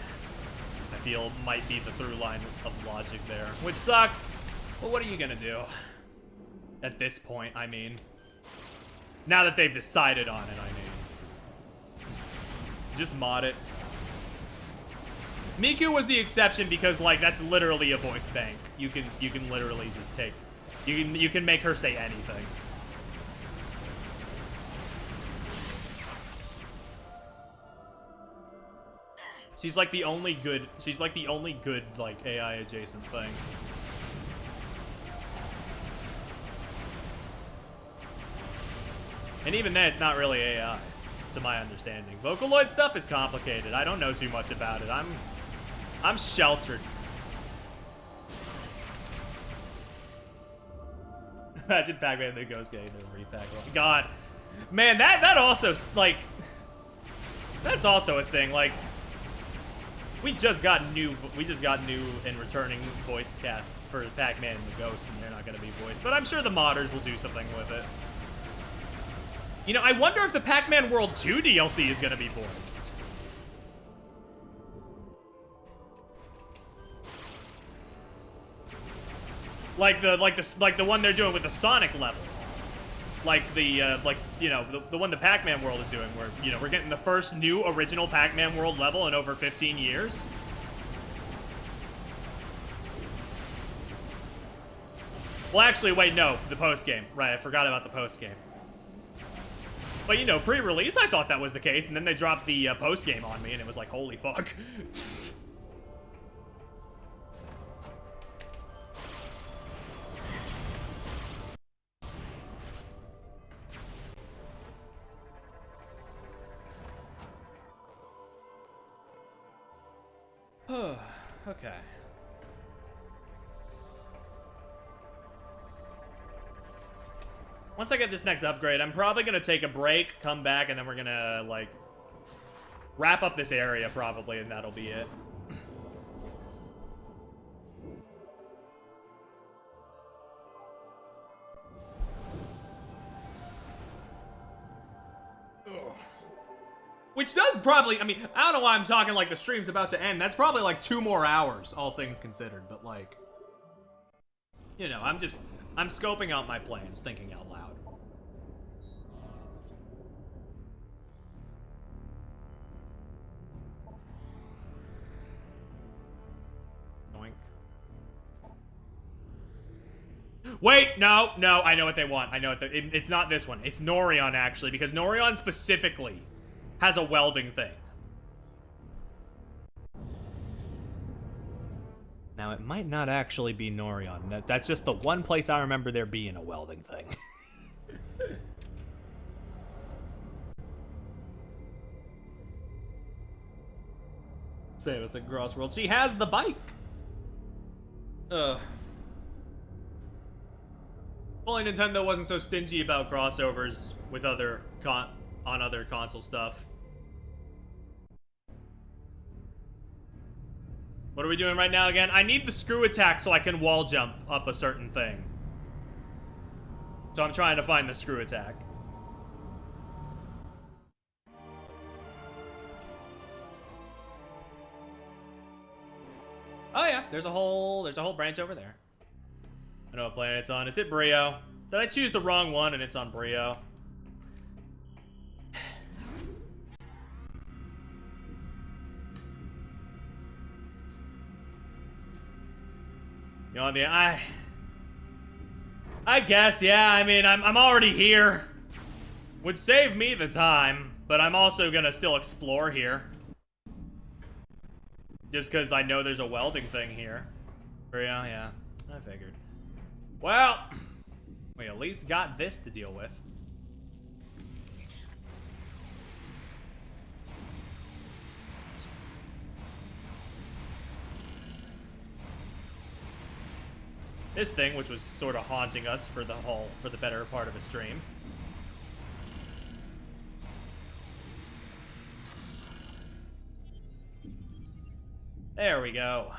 I feel might be the through line of logic there. Which sucks. But what are you gonna do? At this point, I mean. Now that they've decided on it, I mean. Just mod it. Miku was the exception because, like, that's literally a voice bank. You can literally just take, you can make her say anything. She's like the only good like AI adjacent thing. And even then, it's not really AI, to my understanding. Vocaloid stuff is complicated. I don't know too much about it. I'm sheltered. Imagine Pac-Man the Ghost getting the repack. God, man, that also, like, that's also a thing. Like, we just got new and returning voice casts for Pac-Man and the Ghost, and they're not gonna be voiced. But I'm sure the modders will do something with it. You know, I wonder if the Pac-Man World 2 DLC is gonna be voiced. Like the one they're doing with the Sonic level. Like the you know, the one the Pac-Man World is doing, where, you know, we're getting the first new original Pac-Man World level in over 15 years. Well, actually, wait, no, the post-game. Right, I forgot about the post-game. But, you know, pre-release, I thought that was the case, and then they dropped the post-game on me, and it was like, holy fuck. Okay. Once I get this next upgrade, I'm probably gonna take a break, come back, and then we're gonna, like, wrap up this area, probably, and that'll be it. Which does probably, I mean, I don't know why I'm talking like the stream's about to end. That's probably like 2 more hours, all things considered. But, like, you know, I'm scoping out my plans, thinking out loud. Doink. Wait, no, I know what they want. I know what it's not this one. It's Norion, actually, because Norion specifically has a welding thing. Now, it might not actually be Norion. That's just the one place I remember there being a welding thing. Same as a Crossworld. She has the bike! Ugh. Only Nintendo wasn't so stingy about crossovers with other console stuff. What are we doing right now again? I need the screw attack so I can wall jump up a certain thing. So I'm trying to find the screw attack. Oh yeah, there's a whole branch over there. I know what planet it's on. Is it Brio? Did I choose the wrong one and it's on Brio? You know, I guess, yeah. I mean, I'm already here. Would save me the time, but I'm also gonna still explore here. Just because I know there's a welding thing here. Yeah, I figured. Well, we at least got this to deal with. This thing, which was sort of haunting us for the better part of a stream. There we go.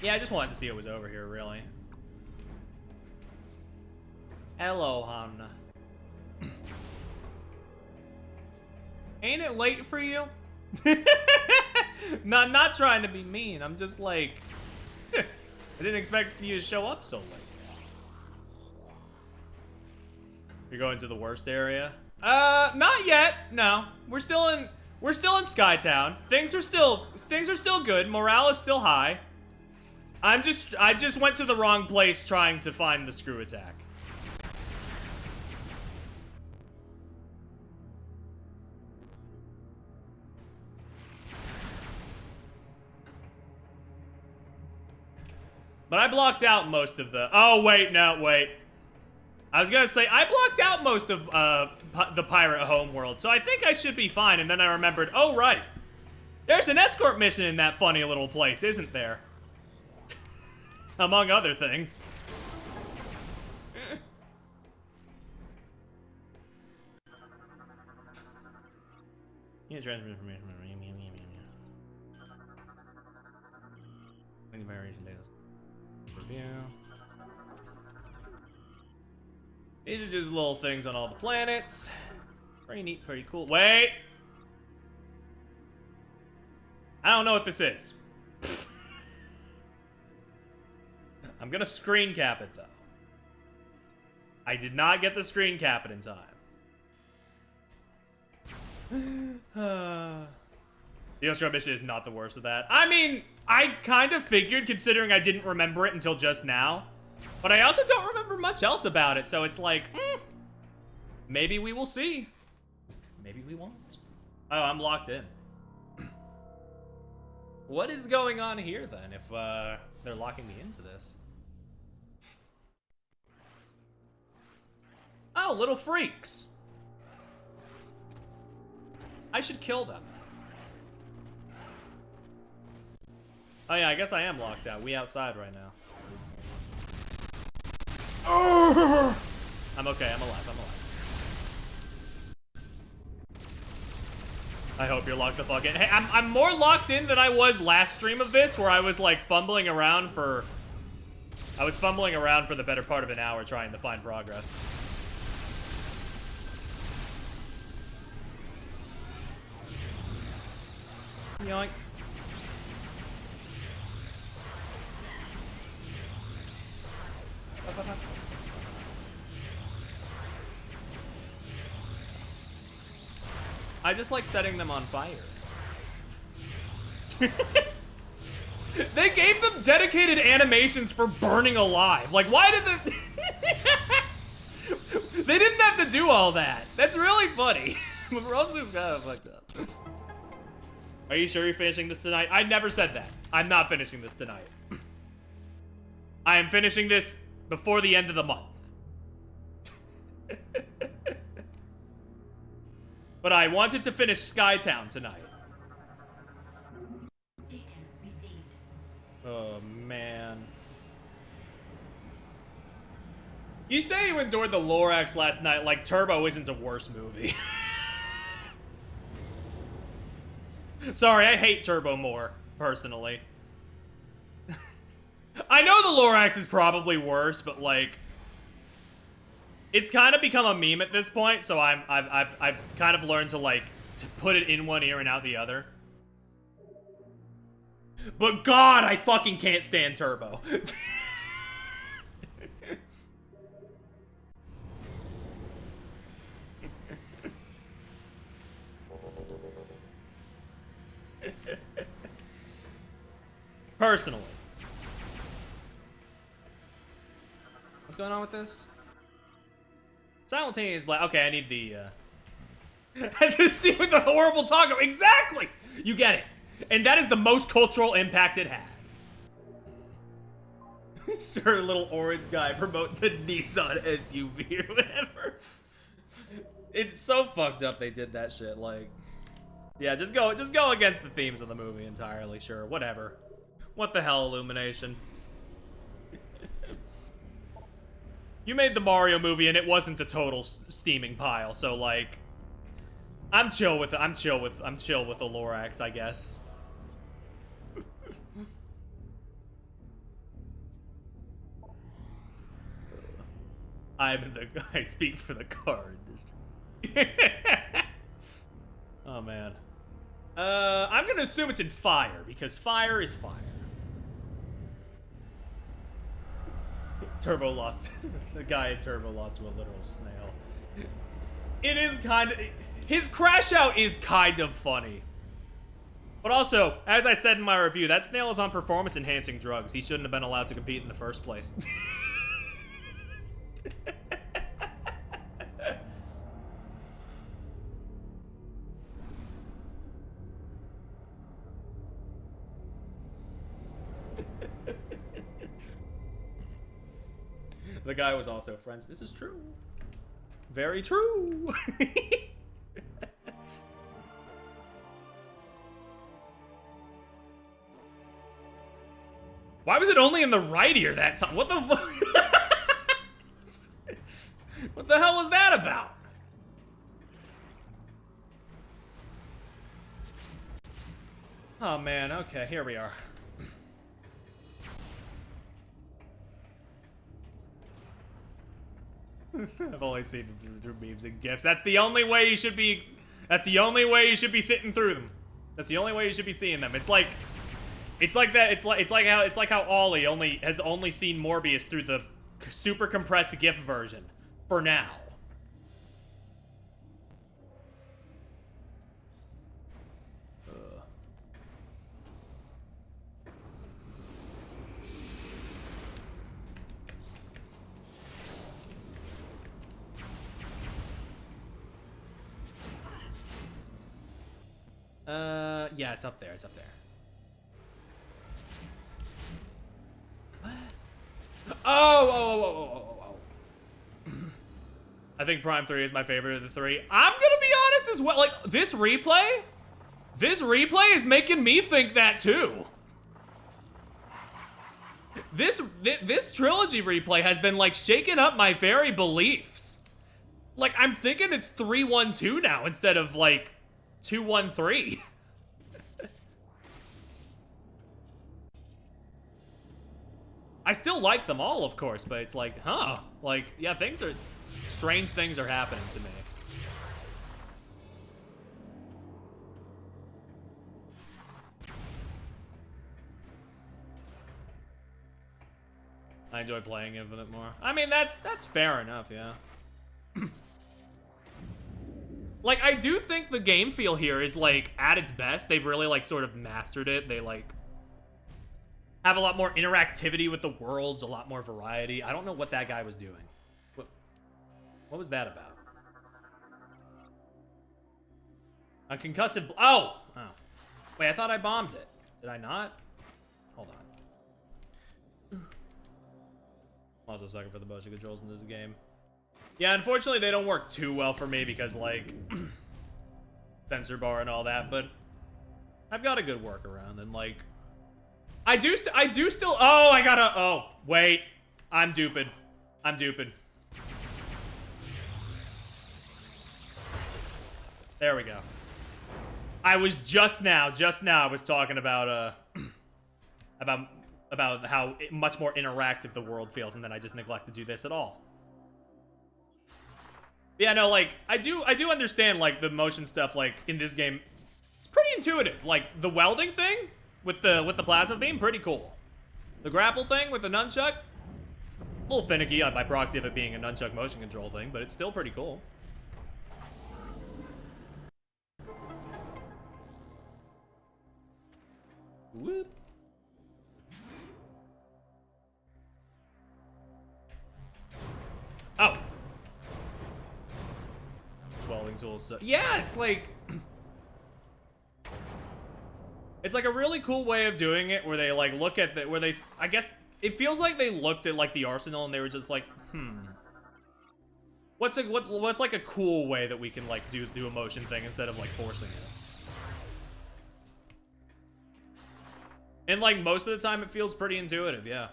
Yeah, I just wanted to see what was over here, really. Hello, hon. Ain't it late for you? Not trying to be mean. I'm just like, I didn't expect you to show up so late. You're going to the worst area? Not yet. No, we're still in Skytown. Things are still good. Morale is still high. I just went to the wrong place trying to find the screw attack. But I blocked out most of the... Oh, wait, no, wait. I was gonna say, I blocked out most of the pirate homeworld, so I think I should be fine. And then I remembered, oh, right. There's an escort mission in that funny little place, isn't there? Among other things. Yeah, transfer information. Variation data. Review. These are just little things on all the planets. Pretty neat, pretty cool. Wait! I don't know what this is. I'm gonna screen cap it, though. I did not get the screen cap it in time. The Ostro mission is not the worst of that. I mean, I kind of figured, considering I didn't remember it until just now. But I also don't remember much else about it, so it's like, maybe we will see. Maybe we won't. Oh, I'm locked in. What is going on here, then, if they're locking me into this? Oh, little freaks. I should kill them. Oh yeah, I guess I am locked out. We outside right now. I'm okay, I'm alive, I hope you're locked the fuck in. Hey, I'm more locked in than I was last stream of this, where I was like fumbling around for... I was fumbling around for the better part of an hour trying to find progress. Yoink. I just like setting them on fire. They gave them dedicated animations for burning alive. Like, why did they... They didn't have to do all that. That's really funny. But we're also kind of fucked up. Are you sure you're finishing this tonight? I never said that. I'm not finishing this tonight. I am finishing this before the end of the month. But I wanted to finish Skytown tonight. Oh, man. You say you endured the Lorax last night like Turbo isn't a worse movie. Sorry, I hate Turbo more, personally. I know the Lorax is probably worse, but like, it's kind of become a meme at this point. So I've kind of learned to like to put it in one ear and out the other. But God, I fucking can't stand Turbo. Personally. What's going on with this? Simultaneous black. Okay, I need the, I just see with the horrible talk. Exactly! You get it. And that is the most cultural impact it had. Sure, little orange guy promote the Nissan SUV or whatever. It's so fucked up they did that shit, like. Yeah, just go against the themes of the movie entirely, sure, whatever. What the hell, Illumination? You made the Mario movie and it wasn't a total steaming pile, so like, I'm chill with the Lorax, I guess. I speak for the car industry. Oh man. I'm gonna assume it's in fire because fire is fire. Turbo lost. The guy in Turbo lost to a literal snail. It is kind of. His crash out is kind of funny. But also, as I said in my review, that snail is on performance enhancing drugs. He shouldn't have been allowed to compete in the first place. The guy was also friends. This is true. Very true. Why was it only in the right ear that time? What the fuck? What the hell was that about? Oh man, okay, here we are. I've only seen them through memes and gifs. That's the only way you should be. That's the only way you should be sitting through them. That's the only way you should be seeing them. It's like that. It's like how Ollie has only seen Morbius through the super compressed GIF version for now. Yeah, it's up there. It's up there. What? Oh. I think Prime 3 is my favorite of the three. I'm gonna be honest as well. Like, this replay is making me think that too. This trilogy replay has been like shaking up my very beliefs. Like, I'm thinking it's 3-1-2 now instead of like 2-1-3. I still like them all, of course, but it's like, huh? Like, yeah, strange things are happening to me. I enjoy playing Infinite more. I mean, that's fair enough, yeah. Like, I do think the game feel here is, like, at its best. They've really, like, sort of mastered it. They, like, have a lot more interactivity with the worlds, a lot more variety. I don't know what that guy was doing. What was that about? A concussive... Oh! Wait, I thought I bombed it. Did I not? Hold on. I'm also sucker for the motion controls in this game. Yeah, unfortunately, they don't work too well for me because, like, sensor bar and all that, but I've got a good workaround, and, like, I do still, oh, I gotta, oh, wait, I'm duped. There we go. I was just now I was talking about about how much more interactive the world feels, and then I just neglect to do this at all. Yeah, no, like I do understand like the motion stuff like in this game. It's pretty intuitive. Like the welding thing with the plasma beam, pretty cool. The grapple thing with the nunchuck, a little finicky by proxy of it being a nunchuck motion control thing, but it's still pretty cool. Whoop. Oh. Welding tools. So yeah, it's like it's like a really cool way of doing it where they like look at the where they I guess it feels like they looked at like the arsenal and they were just like, what's like a cool way that we can like do a motion thing instead of like forcing it. And like most of the time it feels pretty intuitive, yeah.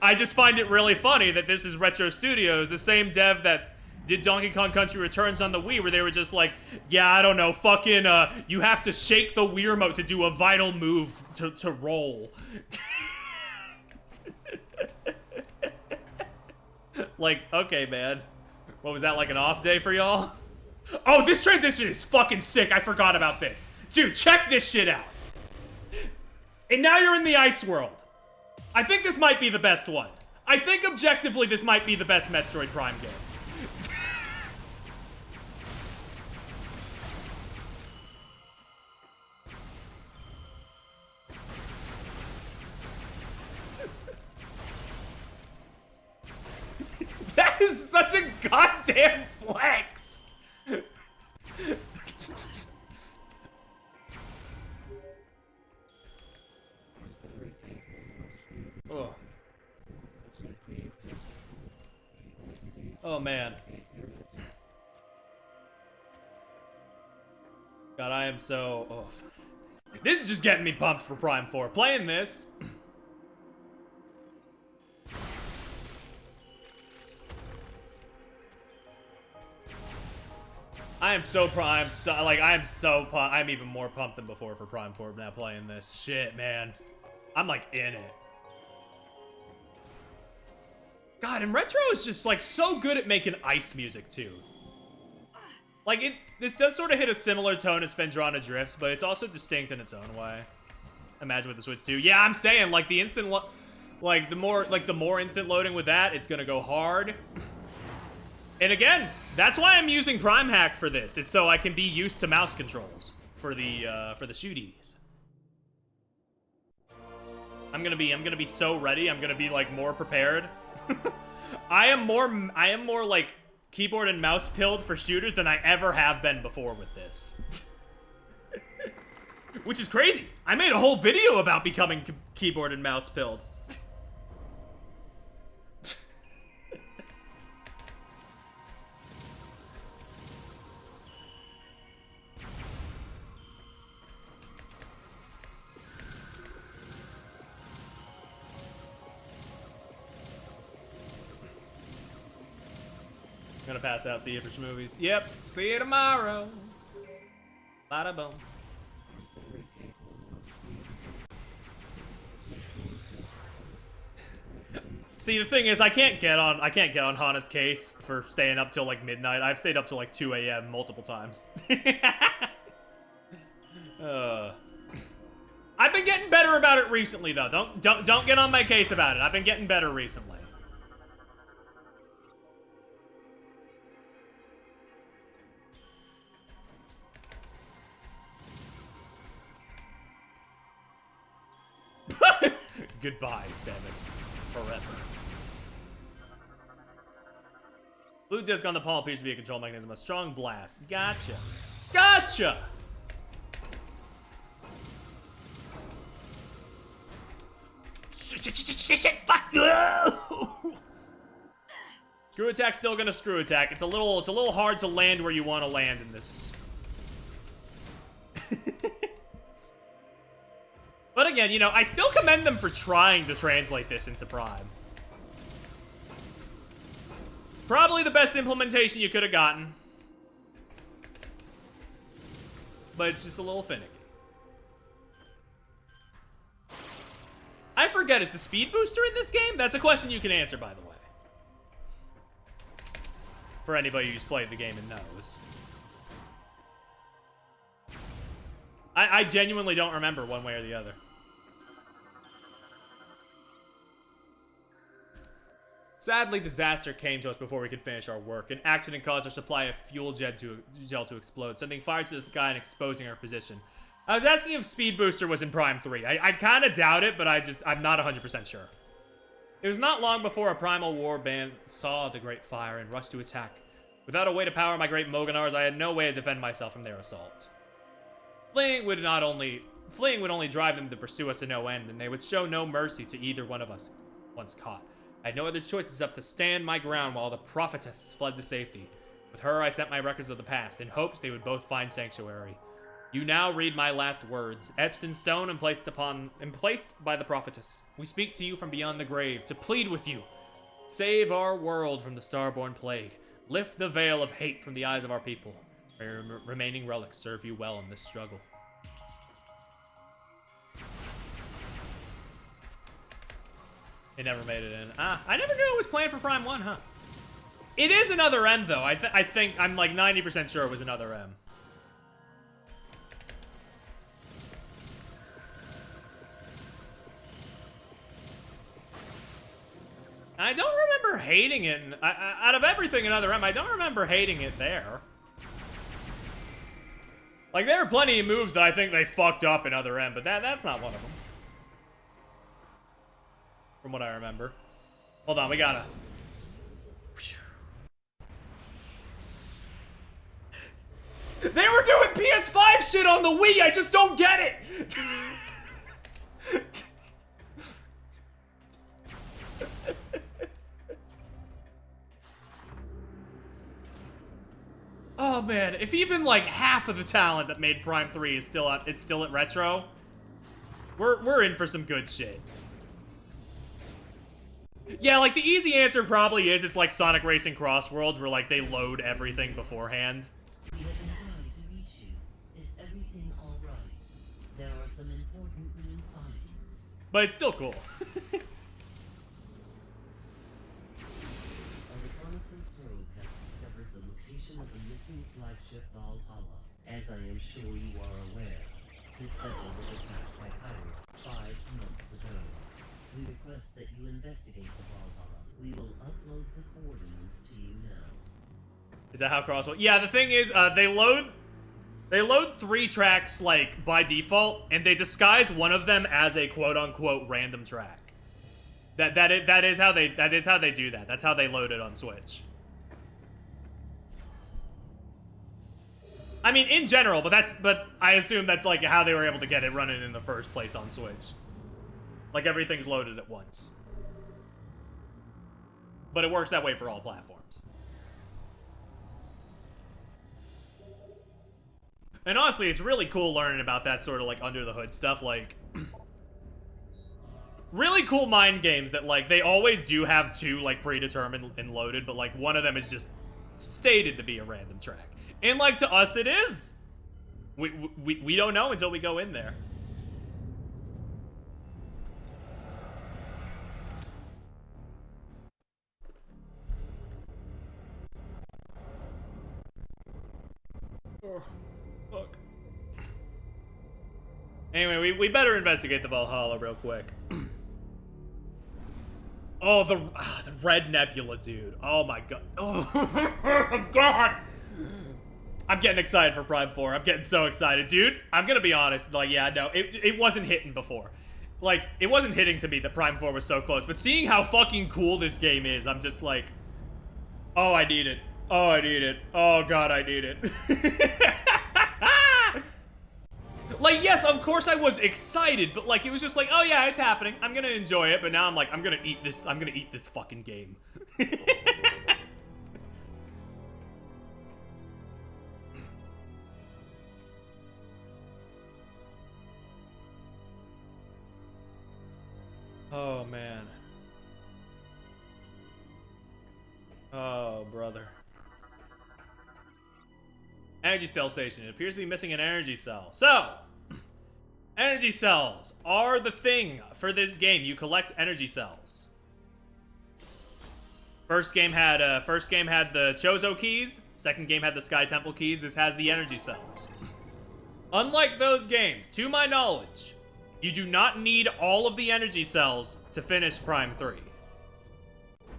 I just find it really funny that this is Retro Studios, the same dev that did Donkey Kong Country Returns on the Wii, where they were just like, yeah, I don't know, fucking, you have to shake the Wii remote to do a vital move to roll. Like, okay, man. What was that, like an off day for y'all? Oh, this transition is fucking sick. I forgot about this. Dude, check this shit out. And now you're in the ice world. I think this might be the best one. I think objectively this might be the best Metroid Prime game. That is such a goddamn flex. Oh. Oh man. God, I am so... Oh. This is just getting me pumped for Prime 4. Playing this... I'm even more pumped than before for Prime 4 now playing this. Shit, man. I'm like in it. God, and Retro is just like so good at making ice music too. Like this does sort of hit a similar tone as Phendrana Drifts, but it's also distinct in its own way. Imagine with the Switch 2. Yeah, I'm saying like the instant the more instant loading with that, it's gonna go hard. And again, that's why I'm using Prime Hack for this. It's so I can be used to mouse controls for the shooties. I'm gonna be so ready. I'm gonna be like more prepared. I am more like keyboard and mouse pilled for shooters than I ever have been before with this. Which is crazy. I made a whole video about becoming keyboard and mouse pilled. Gonna pass out, see you for movies. Yep, see you tomorrow. Bada boom. See, the thing is, I can't get on Hana's case for staying up till like midnight. I've stayed up till like 2 a.m. multiple times. I've been getting better about it recently, though. Don't get on my case about it. I've been getting better recently. Goodbye, Samus. Forever. Blue disc on the palm appears to be a control mechanism. A strong blast. Gotcha. Gotcha! Shit, fuck no! Screw attack's still gonna screw attack. It's a little hard to land where you want to land in this. But again, you know, I still commend them for trying to translate this into Prime. Probably the best implementation you could have gotten. but it's just a little finicky. I forget, is the speed booster in this game? That's a question you can answer, by the way. For anybody who's played the game and knows. I genuinely don't remember one way or the other. Sadly, disaster came to us before we could finish our work. An accident caused our supply of fuel gel to explode, sending fire to the sky and exposing our position. I was asking if Speed Booster was in Prime 3. I kind of doubt it, but I'm not 100% sure. It was not long before a Primal War band saw the Great Fire and rushed to attack. Without a way to power my great Moganars, I had no way to defend myself from their assault. Fleeing would only drive them to pursue us to no end, and they would show no mercy to either one of us once caught. I had no other choice except to stand my ground while the prophetess fled to safety. With her, I sent my records of the past, in hopes they would both find sanctuary. You now read my last words, etched in stone and placed by the prophetess. We speak to you from beyond the grave, to plead with you. Save our world from the starborn plague. Lift the veil of hate from the eyes of our people. May your remaining relics serve you well in this struggle. It never made it in. I never knew it was planned for Prime 1, huh? It is another M, though. I think, I'm like 90% sure it was another M. I don't remember hating it. Out of everything in Other M, I don't remember hating it there. Like, there are plenty of moves that I think they fucked up in Other M, but that's not one of them. From what I remember. Hold on, we gotta... They were doing PS5 shit on the Wii, I just don't get it! Oh man, if even like half of the talent that made Prime 3 is still at Retro, we're in for some good shit. Yeah, like the easy answer probably is it's like Sonic Racing Cross Worlds where like they load everything beforehand. We have been trying to reach you. Is everything all right? There are some important new findings. But it's still cool. A reconnaissance probe has discovered the location of the missing flagship Valhalla. As I am sure you are aware, this vessel was attacked by pirates 5 months ago. We request that you investigate the Valhalla. We will upload the coordinates to you now. Is that how Crosswell? Yeah, the thing is, they load 3 tracks like by default, and they disguise one of them as a quote-unquote random track. That is how they do that. That's how they load it on Switch. I mean, in general, but I assume that's like how they were able to get it running in the first place on Switch. Like everything's loaded at once. But it works that way for all platforms. And honestly, it's really cool learning about that sort of like under the hood stuff, like really cool mind games that like they always do have 2 like predetermined and loaded, but like one of them is just stated to be a random track. And like to us it is. We don't know until we go in there. Oh, fuck. Anyway, we better investigate the Valhalla real quick. Oh, the Red Nebula, dude. Oh my god. Oh god. I'm getting excited for Prime 4. I'm getting so excited. Dude, I'm gonna be honest. Like, yeah, no, it wasn't hitting before. Like, it wasn't hitting to me that Prime 4 was so close. But seeing how fucking cool this game is, I'm just like, oh, I need it. Oh, I need it. Oh, God, I need it. Like, yes, of course I was excited, but, like, it was just like, oh, yeah, it's happening. I'm gonna enjoy it, but now I'm like, I'm gonna eat this fucking game. Oh, man. Oh, brother. Energy cell station. It appears to be missing an energy cell. So, energy cells are the thing for this game. You collect energy cells. First game had the Chozo keys. Second game had the Sky Temple keys. This has the energy cells. Unlike those games, to my knowledge, you do not need all of the energy cells to finish Prime 3.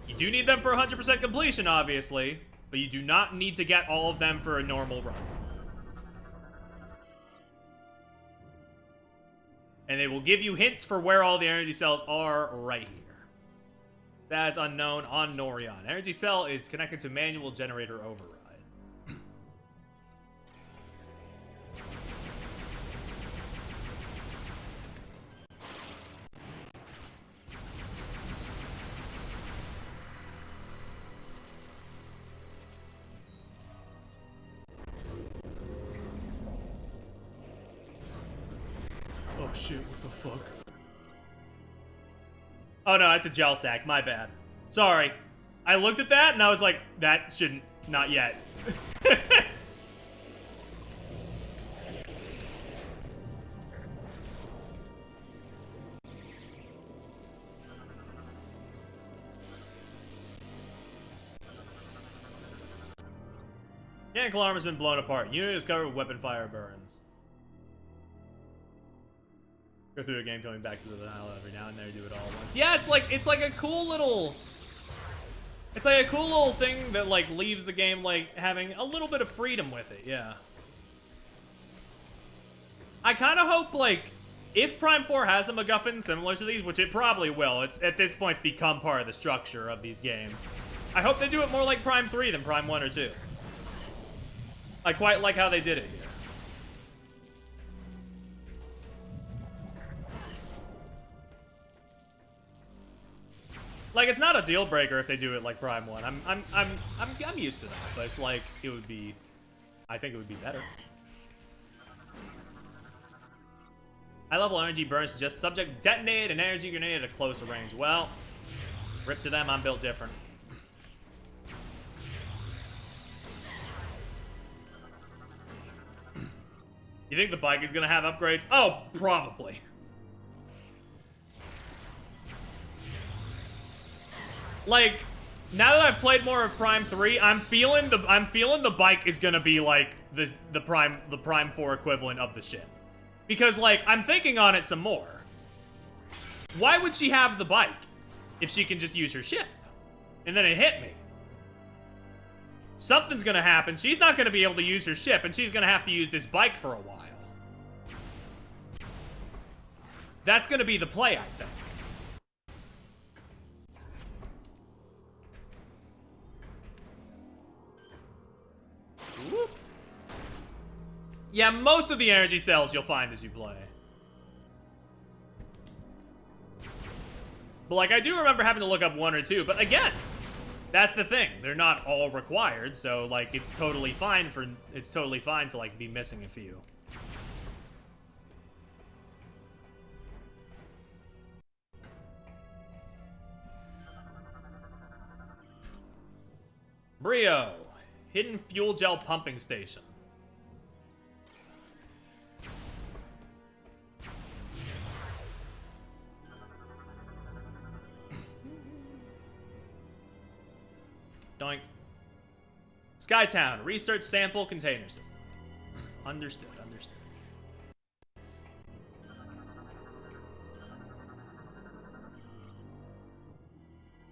You do need them for 100% completion, obviously, but you do not need to get all of them for a normal run. And they will give you hints for where all the energy cells are right here. That's unknown on Norion. Energy cell is connected to manual generator override. Oh shit, what the fuck? Oh no, it's a gel sack, my bad. Sorry. I looked at that and I was like, that shouldn't, not yet. Mechanical armor has been blown apart. Unit discovered with weapon fire burns. Go through a game coming back to the Nile every now and then, do it all at once. Yeah, it's like a cool little... It's like a cool little thing that like leaves the game like having a little bit of freedom with it, yeah. I kind of hope like, if Prime 4 has a MacGuffin similar to these, which it probably will, it's at this point become part of the structure of these games. I hope they do it more like Prime 3 than Prime 1 or 2. I quite like how they did it here. Like, it's not a deal breaker if they do it like Prime 1. I'm used to that, but it's like it would be. I think it would be better. High level energy burns just subject detonate an energy grenade at a closer range. Well, rip to them. I'm built different. You think the bike is gonna have upgrades? Oh, probably. Like, now that I've played more of Prime 3, I'm feeling the bike is gonna be like the Prime 4 equivalent of the ship. Because like, I'm thinking on it some more. Why would she have the bike if she can just use her ship? And then it hit me. Something's gonna happen. She's not gonna be able to use her ship, and she's gonna have to use this bike for a while. That's gonna be the play, I think. Whoop. Yeah, most of the energy cells you'll find as you play. But like, I do remember having to look up 1 or 2, but again, that's the thing. They're not all required, so like it's totally fine to like be missing a few. Brio, hidden fuel gel pumping station. Doink. Skytown, research sample container system. Understood, understood.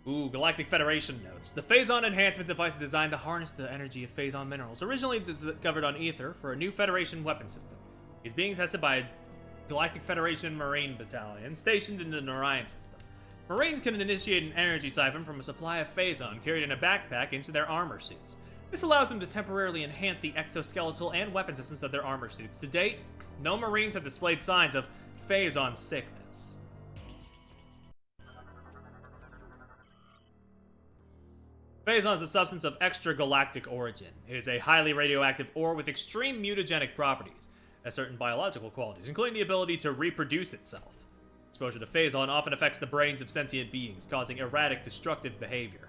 Ooh, Galactic Federation notes. The Phazon enhancement device is designed to harness the energy of Phazon minerals, originally discovered on Ether for a new Federation weapon system. It's being tested by a Galactic Federation Marine Battalion stationed in the Norion system. Marines can initiate an energy siphon from a supply of Phazon carried in a backpack into their armor suits. This allows them to temporarily enhance the exoskeletal and weapon systems of their armor suits. To date, no Marines have displayed signs of Phazon sickness. Phazon is a substance of extragalactic origin. It is a highly radioactive ore with extreme mutagenic properties, has certain biological qualities, including the ability to reproduce itself. Exposure to Phazon often affects the brains of sentient beings, causing erratic, destructive behavior.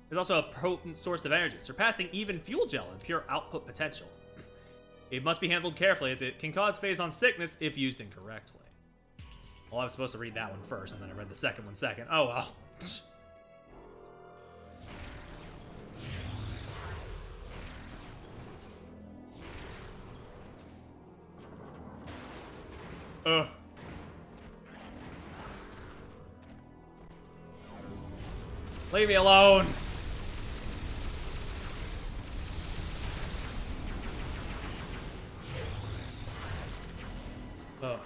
It is also a potent source of energy, surpassing even fuel gel in pure output potential. It must be handled carefully, as it can cause Phazon sickness if used incorrectly. Well, I was supposed to read that one first, and then I read the second one second. Oh, well. Ugh. Leave me alone. Ugh.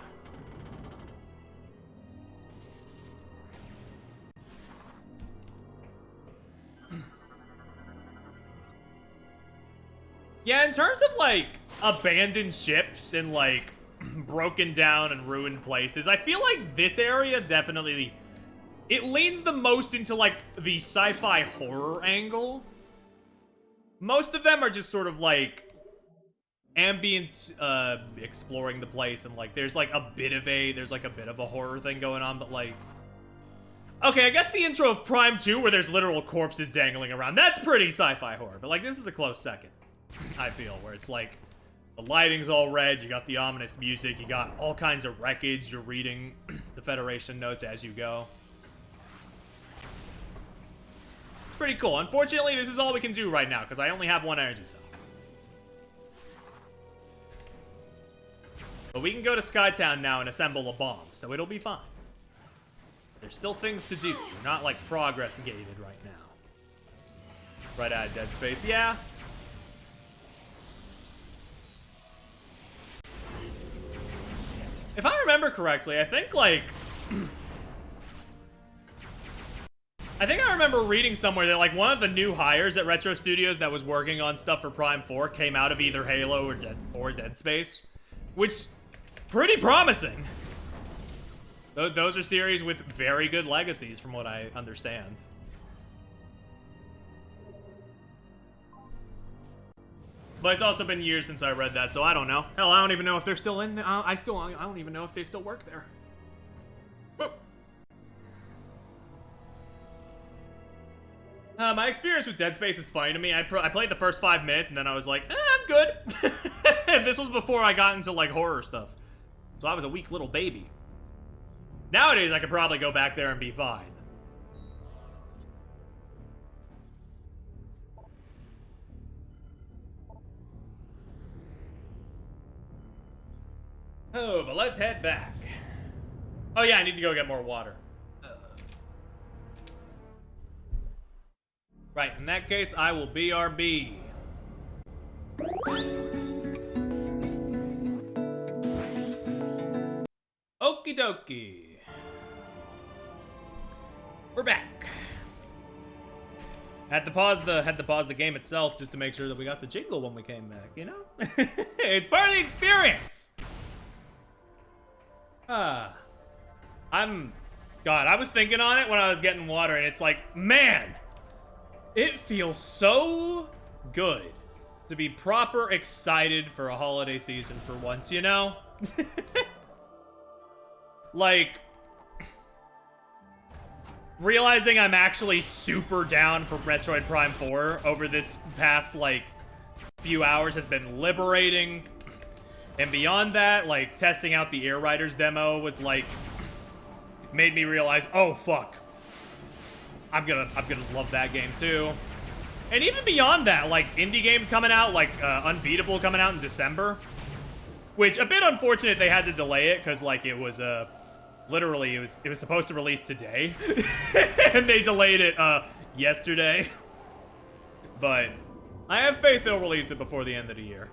Yeah, in terms of, like, abandoned ships and, like, broken down and ruined places, I feel like this area definitely... It leans the most into, like, the sci-fi horror angle. Most of them are just sort of, like, ambient, exploring the place, and, like, there's, like, a bit of a horror thing going on, but, like... Okay, I guess the intro of Prime 2, where there's literal corpses dangling around, that's pretty sci-fi horror, but, like, this is a close second, I feel, where it's, like, the lighting's all red, you got the ominous music, you got all kinds of wreckage, you're reading the Federation notes as you go. Pretty cool. Unfortunately, this is all we can do right now, because I only have one energy cell. But we can go to Skytown now and assemble a bomb, so it'll be fine. There's still things to do. We're not, like, progress gated right now. Right out of Dead Space, yeah. If I remember correctly, I think, like... I remember reading somewhere that, like, one of the new hires at Retro Studios that was working on stuff for Prime 4 came out of either Halo or Dead Space, which, pretty promising. Those are series with very good legacies, from what I understand. But it's also been years since I read that, so I don't know. Hell, I don't even know if they're still in there. I don't even know if they still work there. My experience with Dead Space is funny to me. I played the first 5 minutes and then I was like, I'm good. And this was before I got into, like, horror stuff. So I was a weak little baby. Nowadays, I could probably go back there and be fine. Oh, but let's head back. Oh yeah, I need to go get more water. Right, in that case, I will BRB. Okie dokie. We're back. Had to pause the game itself just to make sure that we got the jingle when we came back, you know? It's part of the experience. God, I was thinking on it when I was getting water, and it's like, man, it feels so good to be proper excited for a holiday season for once, you know? Like, realizing I'm actually super down for Metroid Prime 4 over this past, like, few hours has been liberating. And beyond that, like, testing out the Ear Riders demo was, like, made me realize, oh, fuck. I'm gonna love that game, too. And even beyond that, like, indie games coming out, like, Unbeatable coming out in December. Which, a bit unfortunate they had to delay it, because, like, it was, literally, it was supposed to release today. And they delayed it, yesterday. But I have faith they'll release it before the end of the year.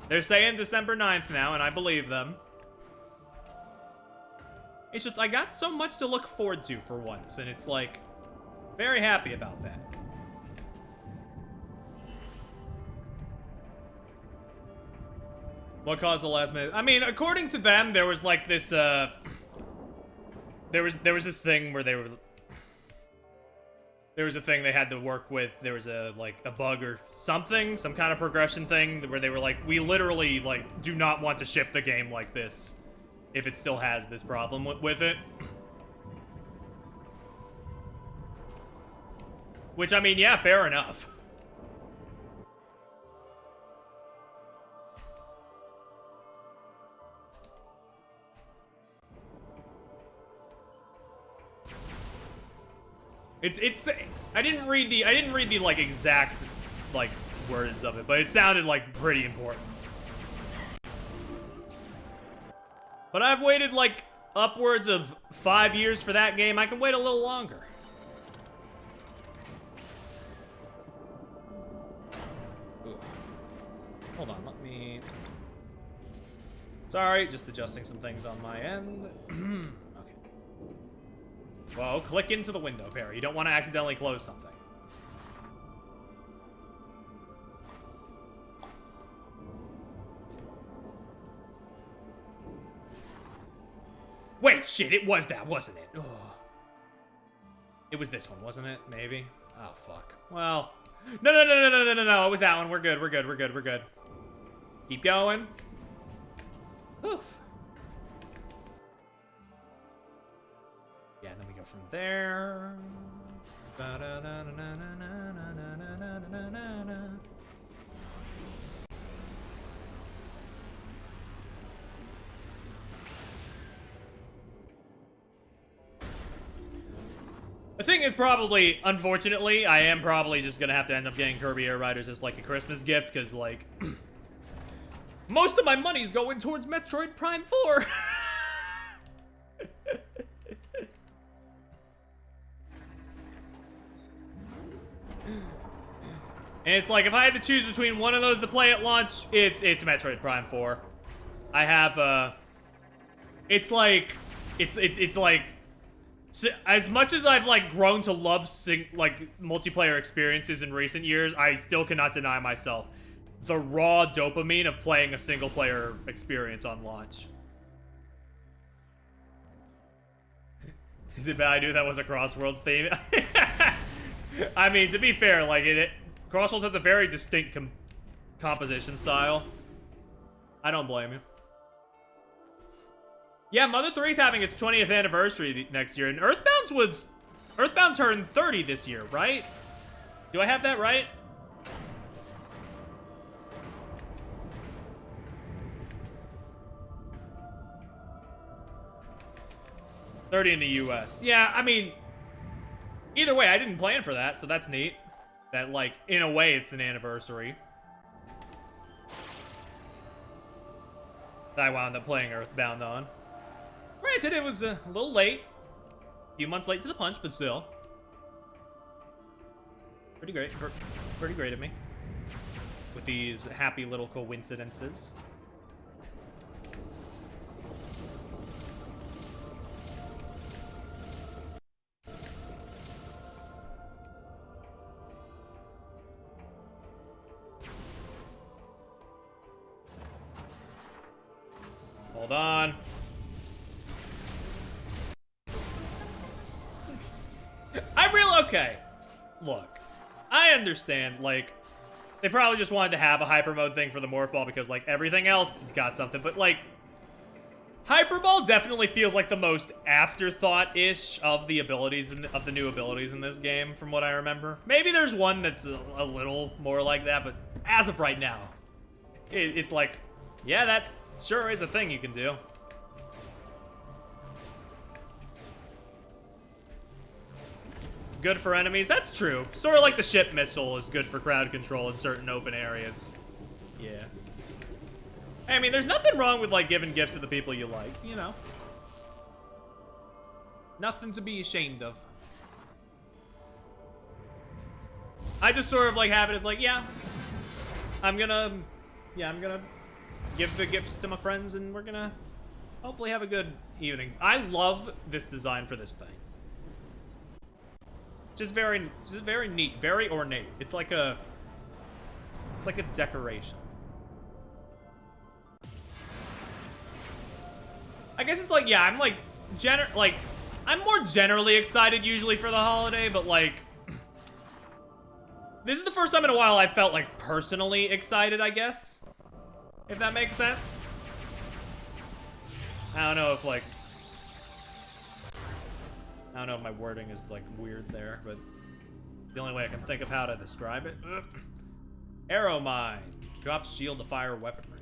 They're saying December 9th now, and I believe them. It's just, I got so much to look forward to for once, and it's like, very happy about that. What caused the last minute? I mean, according to them, there was like this, there was this thing where there was a thing they had to work with. There was a bug or something, some kind of progression thing where they were like, we literally, like, do not want to ship the game like this if it still has this problem with it. Which, I mean, yeah, fair enough. It's I didn't read the like exact like words of it, but it sounded like pretty important. But I've waited like upwards of 5 years for that game. I can wait a little longer. Ooh. Hold on, let me... Sorry, just adjusting some things on my end. Okay. Whoa, click into the window, Perry. You don't want to accidentally close something. Wait, shit, it was that, wasn't it? Ugh. It was this one, wasn't it? Maybe? Oh, fuck. Well, no, it was that one. We're good, we're good. Keep going. Oof. Yeah, and then we go from there. The thing is probably, unfortunately, I am probably just gonna have to end up getting Kirby Air Riders as like a Christmas gift, because like, most of my money's going towards Metroid Prime 4. And it's like, if I had to choose between one of those to play at launch, it's Metroid Prime 4. I have, it's like, so, as much as I've, like, grown to love, multiplayer experiences in recent years, I still cannot deny myself the raw dopamine of playing a single-player experience on launch. Is it bad I knew that was a Crossworlds theme? I mean, to be fair, like, Crossworlds has a very distinct composition style. I don't blame you. Yeah, Mother 3's having its 20th anniversary next year, and Earthbound turned 30 this year, right? Do I have that right? $30 in the US. Yeah, I mean, either way, I didn't plan for that, so that's neat. That, like, in a way, it's an anniversary. That I wound up playing Earthbound on. Granted, it was a little late. A few months late to the punch, but still. Pretty great. Pretty great of me. With these happy little coincidences. Hold on. Okay. Look, I understand, like, they probably just wanted to have a hyper mode thing for the Morph Ball because, like, everything else has got something, but, like, Hyper Ball definitely feels like the most afterthought-ish of the abilities, of the new abilities in this game, from what I remember. Maybe there's one that's a little more like that, but as of right now, it's like, yeah, that sure is a thing you can do. Good for enemies? That's true. Sort of like the ship missile is good for crowd control in certain open areas. Yeah. I mean, there's nothing wrong with, like, giving gifts to the people you like, you know. Nothing to be ashamed of. I just sort of, like, have it as, like, yeah, I'm gonna give the gifts to my friends, and we're gonna hopefully have a good evening. I love this design for this thing. Just very neat, very ornate. It's like a decoration. I guess it's like, yeah, I'm like, I'm more generally excited usually for the holiday, but like, this is the first time in a while I felt like personally excited, I guess. If that makes sense. I don't know if like, I don't know if my wording is, like, weird there, but the only way I can think of how to describe it. Arrow Mine. Drops shield to fire weaponry.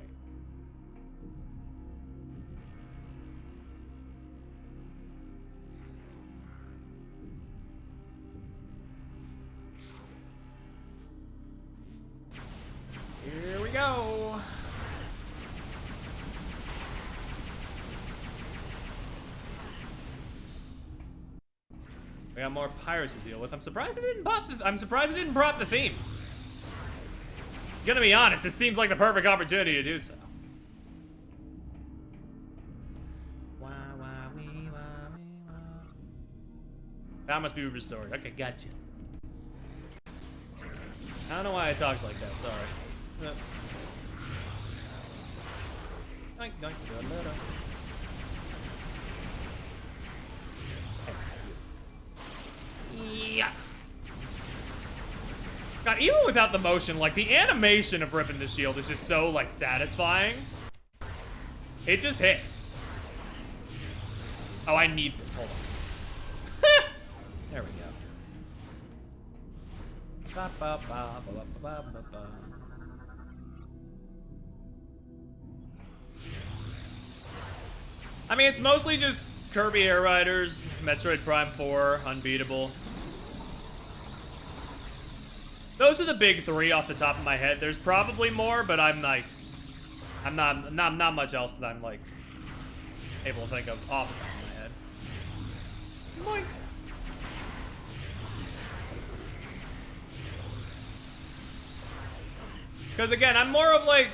We got more pirates to deal with. I'm surprised it didn't pop the theme. Gonna be honest, this seems like the perfect opportunity to do so. That must be restored. Okay, gotcha. I don't know why I talked like that, sorry. Doink, doink, da-da-da. Yeah. God, even without the motion, like, the animation of ripping the shield is just so, like, satisfying. It just hits. Oh, I need this. Hold on. There we go. Ba, ba, ba, ba, ba, ba, ba. I mean, it's mostly just Kirby Air Riders, Metroid Prime 4, Unbeatable. Those are the big three off the top of my head. There's probably more, but I'm like, I'm not much else that I'm like able to think of off the top of my head. Boink. Because again, I'm more of like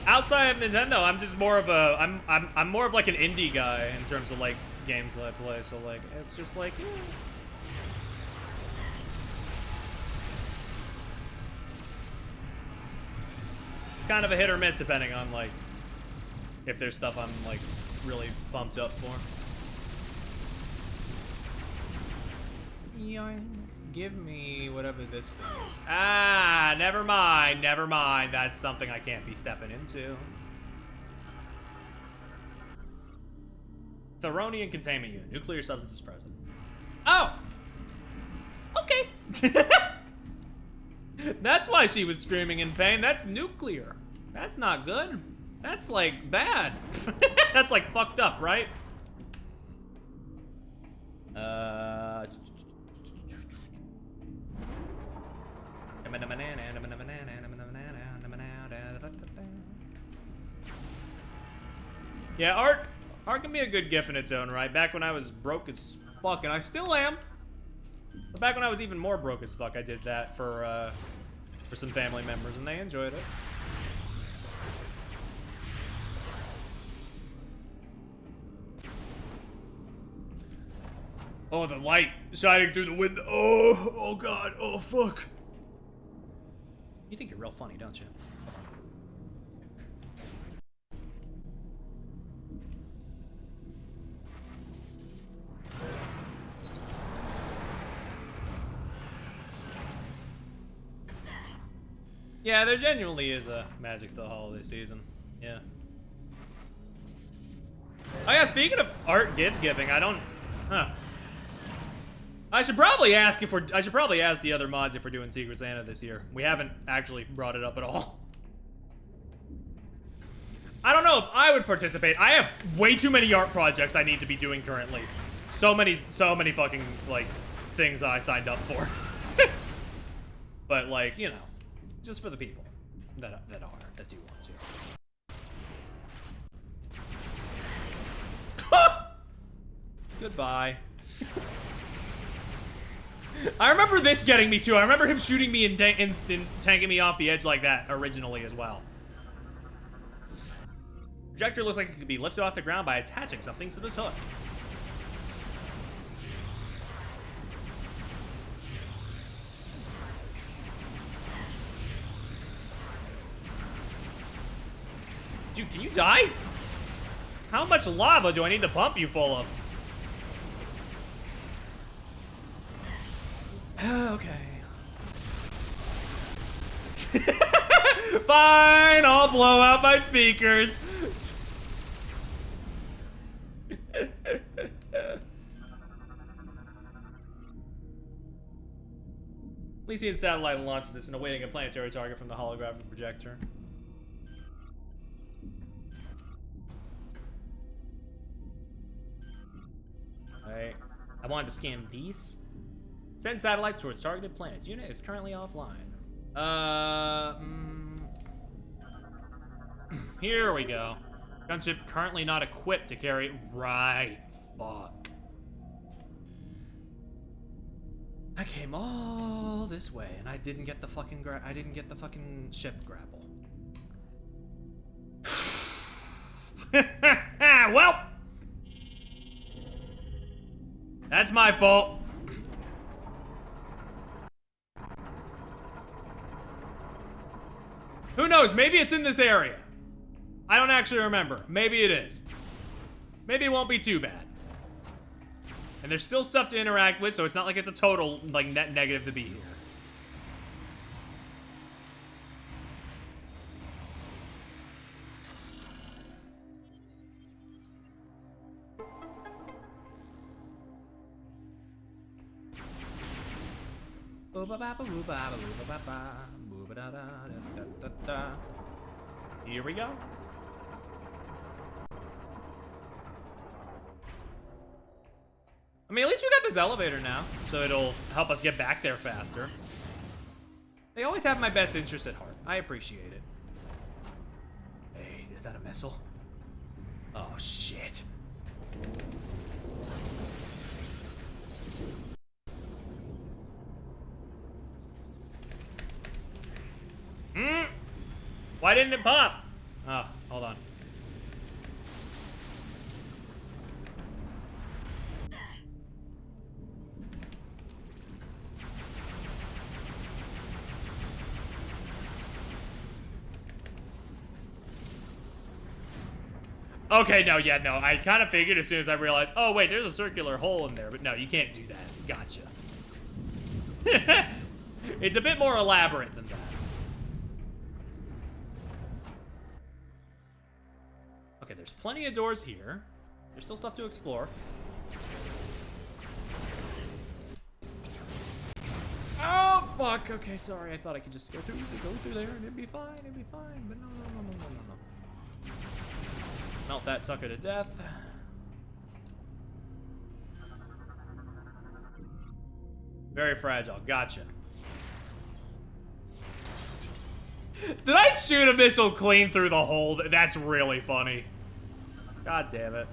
outside of Nintendo, I'm just more of a I'm more of like an indie guy in terms of like games that I play. So like it's just like yeah. Kind of a hit or miss depending on like if there's stuff I'm like really pumped up for. Yoink. Give me whatever this thing is. Ah, never mind, never mind. That's something I can't be stepping into. Theronian containment unit. Nuclear substances present. Oh! Okay. That's why she was screaming in pain. That's nuclear. That's not good. That's like bad. That's like fucked up, right? Yeah, art can be a good gift in its own right. Back when I was broke as fuck, and I still am. But back when I was even more broke as fuck, I did that for some family members, and they enjoyed it. Oh, the light shining through the window. Oh god, oh fuck. You think you're real funny, don't you? Yeah, there genuinely is a magic to the holiday season. Yeah. Oh yeah, speaking of art gift giving, I don't... Huh. I should probably ask the other mods if we're doing Secret Santa this year. We haven't actually brought it up at all. I don't know if I would participate. I have way too many art projects I need to be doing currently. So many fucking, like, things I signed up for. But, like, you know, just for the people that do want to. Goodbye. I remember this getting me too. I remember him shooting me and tanking me off the edge like that originally as well. Projector looks like it could be lifted off the ground by attaching something to this hook. Dude, can you die? How much lava do I need to pump you full of? Okay. Fine, I'll blow out my speakers. Elysian satellite in launch position, awaiting a planetary target from the holographic projector. Alright. I wanted to scan these. Send satellites towards targeted planets. Unit is currently offline. Here we go. Gunship currently not equipped to carry. Right. Fuck. I came all this way and I didn't get the fucking ship grapple. Well, that's my fault. Who knows? Maybe it's in this area. I don't actually remember. Maybe it is. Maybe it won't be too bad. And there's still stuff to interact with, so it's not like it's a total, like, net negative to be here. Here we go. I mean, at least we got this elevator now, so it'll help us get back there faster. They always have my best interest at heart. I appreciate it. Hey, is that a missile? Oh, shit. Why didn't it pop? Oh, hold on. Okay, no, yeah, no. I kind of figured as soon as I realized, oh, wait, there's a circular hole in there. But no, you can't do that. Gotcha. It's a bit more elaborate than that. Okay, there's plenty of doors here. There's still stuff to explore. Oh, fuck. Okay, sorry. I thought I could just go through there and it'd be fine. It'd be fine. But no. Melt that sucker to death. Very fragile. Gotcha. Did I shoot a missile clean through the hole? That's really funny. God damn it.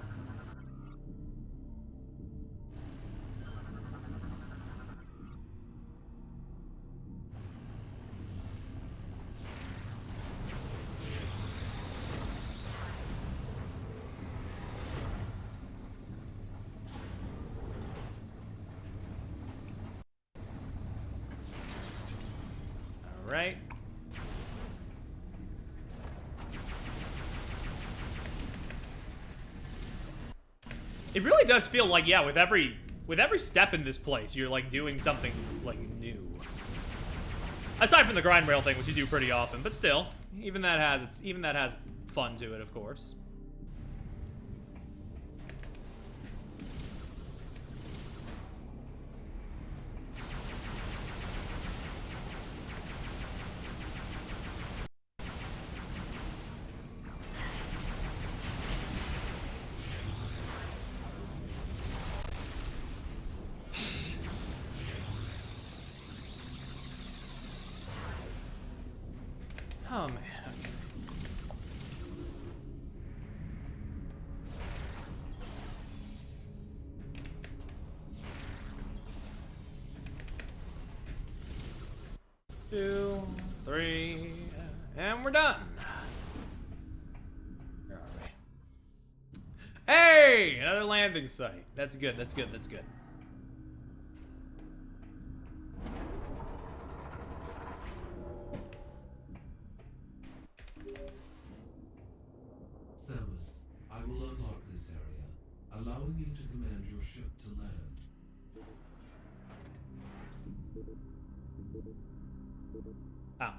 All right. It really does feel like, yeah, with every step in this place, you're like doing something like new. Aside from the grind rail thing, which you do pretty often, but still, even that has fun to it, of course. Oh, man. Okay. Two, three, and we're done. Where are we? Hey! Another landing site. That's good, that's good, that's good. I will unlock this area, allowing you to command your ship to land. Ah.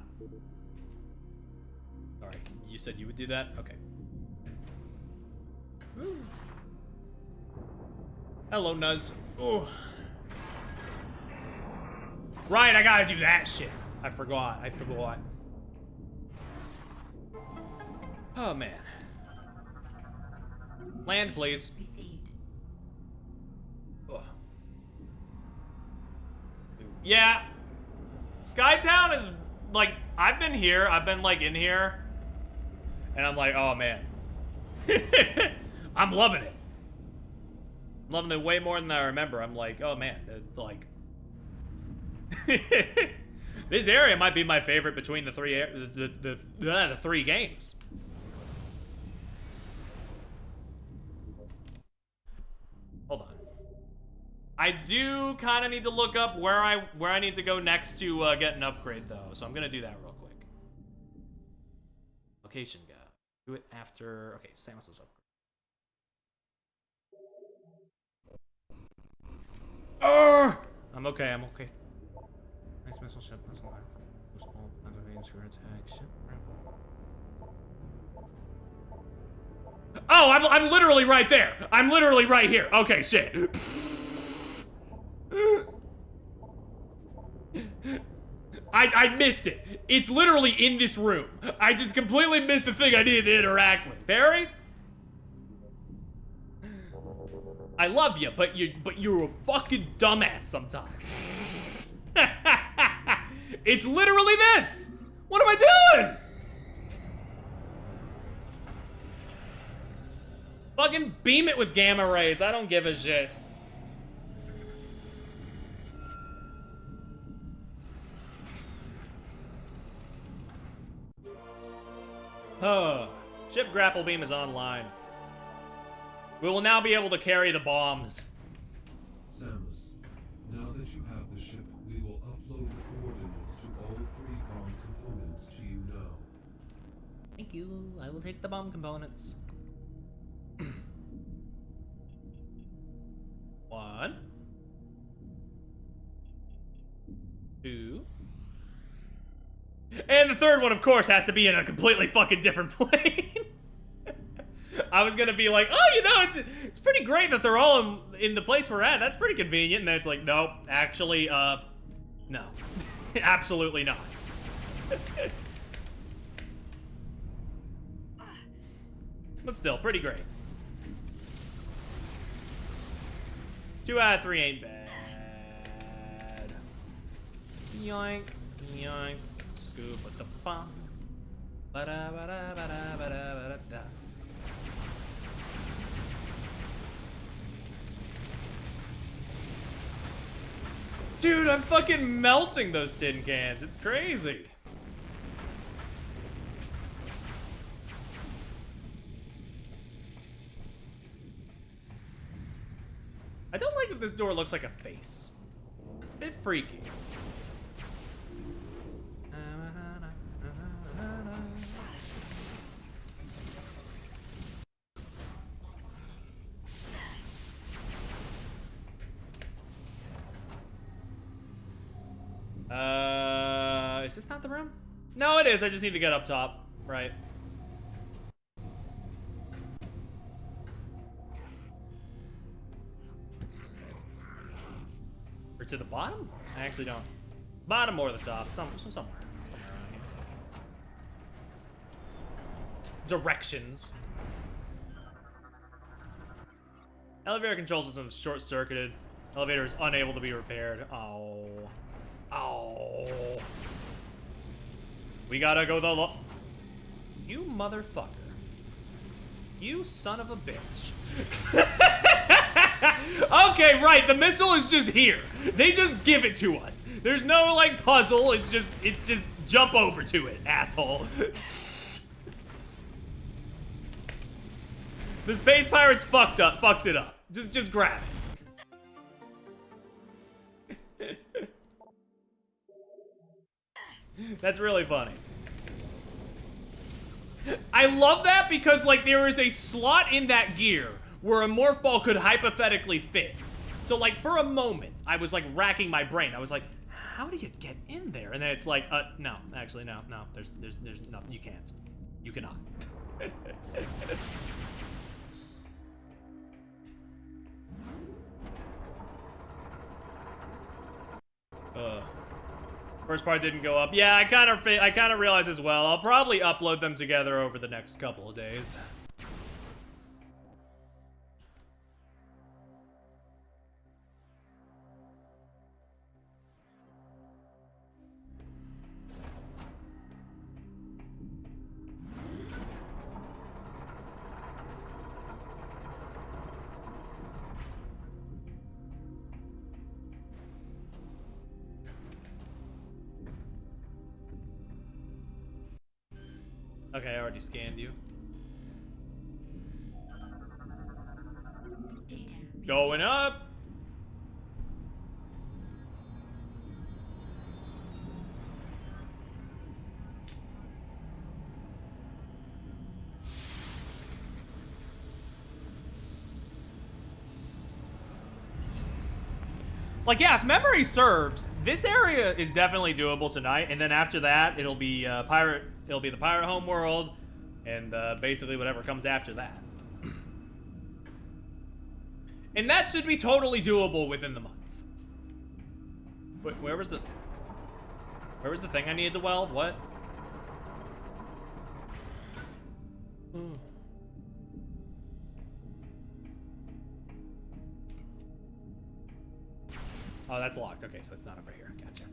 Sorry, you said you would do that? Okay. Ooh. Hello, Nuz. Ooh. Right, I gotta do that shit. I forgot. Oh, man. Land, please. Ugh. Yeah. Skytown is, like, I've been here. I've been, like, in here. And I'm like, oh, man. I'm loving it. I'm loving it way more than I remember. I'm like, oh, man. Like, This area might be my favorite between the the three games. Hold on. I do kind of need to look up where I need to go next to get an upgrade though, so I'm gonna do that real quick. Location guide. Do it after. Okay, Samus's upgrade. I'm okay. I'm okay. Nice missile ship. Missile line. Boost ball. Range for attack. Ship. Oh, I'm literally right there. I'm literally right here. Okay, shit. I missed it. It's literally in this room. I just completely missed the thing I needed to interact with. Barry? I love you, but you're a fucking dumbass sometimes. It's literally this. What am I doing? Fucking beam it with gamma rays. I don't give a shit. Ship grapple beam is online. We will now be able to carry the bombs. Samus, now that you have the ship, we will upload the coordinates to all 3 bomb components to you now. Thank you. I will take the bomb components. 1, 2. And the third one, of course, has to be in a completely fucking different plane. I was gonna be like, oh, you know, it's pretty great that they're all in the place we're at. That's pretty convenient. And then it's like, nope, actually, no. Absolutely not. But still, pretty great. 2 out of 3 ain't bad. Yoink, yoink, scoop with the bomb. Ba-da, ba-da, ba-da, ba-da, ba-da, da. Dude, I'm fucking melting those tin cans. It's crazy. I don't like that this door looks like a face. A bit freaky. Is this not the room? No, it is. I just need to get up top. Right. Or to the bottom? I actually don't. Bottom or the top. Somewhere around here. Directions. Elevator control system is short-circuited. Elevator is unable to be repaired. Oh. Oh. We gotta go the You motherfucker. You son of a bitch. Okay, right, the missile is just here. They just give it to us. There's no, like, puzzle. It's just jump over to it, asshole. The space pirates fucked it up. Just grab it. That's really funny. I love that because, like, there is a slot in that gear where a morph ball could hypothetically fit. So, like, for a moment, I was, like, racking my brain. I was like, how do you get in there? And then it's like, no, actually, no. There's nothing. You can't. You cannot. First part didn't go up. Yeah, I kind of realized as well. I'll probably upload them together over the next couple of days. Okay, I already scanned you. Going up. Like, yeah, if memory serves, this area is definitely doable tonight, and then after that, it'll be the pirate home world, and basically whatever comes after that. And that should be totally doable within the month. Wait, where was the thing I needed to weld? What? Oh, that's locked. Okay, so it's not over here. Gotcha.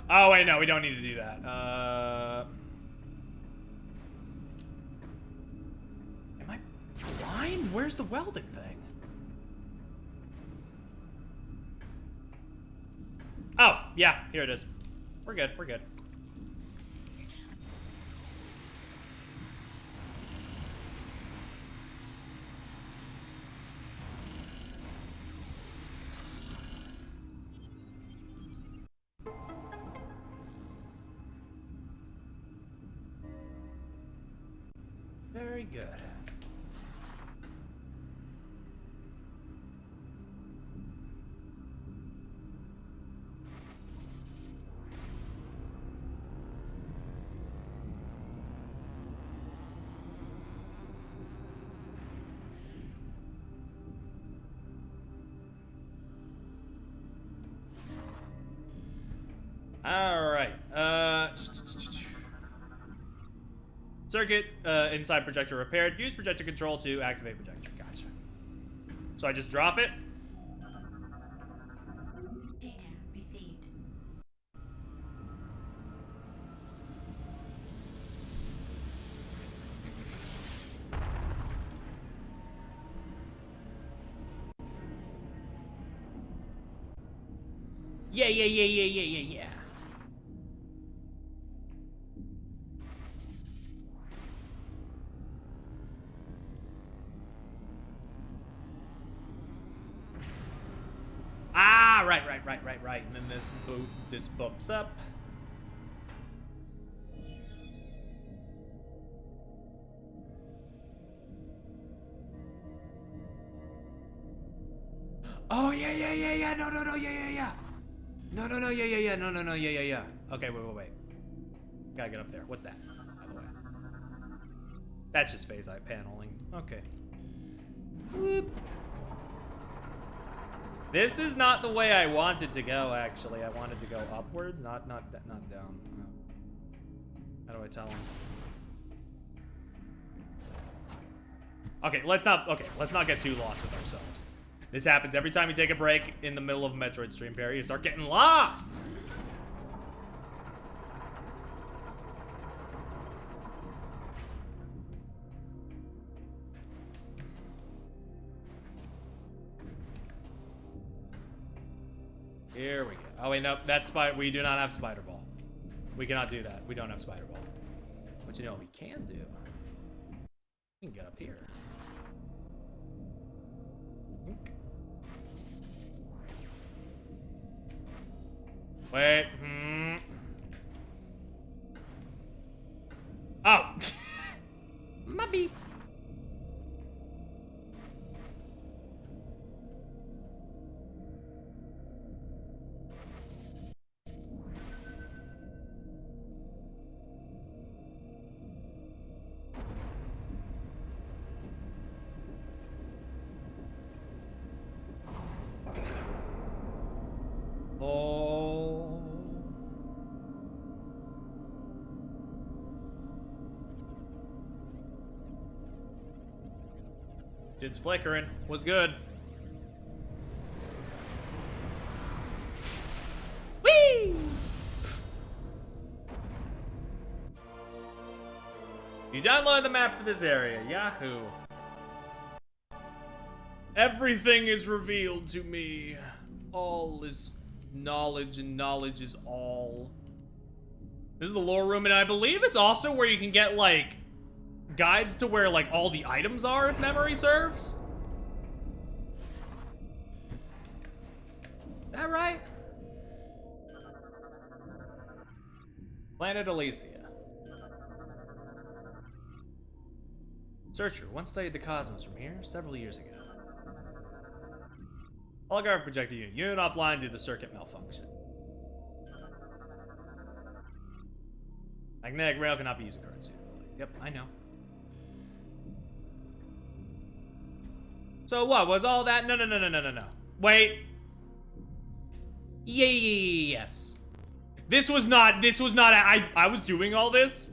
Oh, wait, no, we don't need to do that. Am I blind? Where's the welding thing? Oh, yeah, here it is. We're good, we're good. Very good. All right. Circuit inside projector repaired. Use projector control to activate projector. Gotcha. So I just drop it. Data received. Yeah. Ah, right. And then this bumps up. Oh, yeah. No, yeah. No, yeah. Okay, wait. Gotta get up there. What's that, by the way? That's just phase eye paneling. Okay. Whoop. This is not the way I wanted to go, actually. I wanted to go upwards, not down. How do I tell him? Okay, let's not get too lost with ourselves. This happens every time you take a break in the middle of a Metroid stream, Perry. You start getting lost. Here we go. Oh wait, nope. We do not have Spider Ball. We cannot do that. We don't have Spider Ball. But you know what we can do? We can get up here. Wait. Oh. My beep. Oh. It's flickering. Was good. Whee! You download the map for this area. Yahoo. Everything is revealed to me. All is knowledge, and knowledge is all. This is the lore room, and I believe it's also where you can get, like, guides to where, like, all the items are, if memory serves. Is that right? Planet Elysia. Searcher once studied the cosmos from here several years ago. Holographic projector unit. Unit offline due to the circuit malfunction. Magnetic rail cannot be used in current suitability. Yep, I know. So what, was all that? No. Wait. Yes. This was not, I was doing all this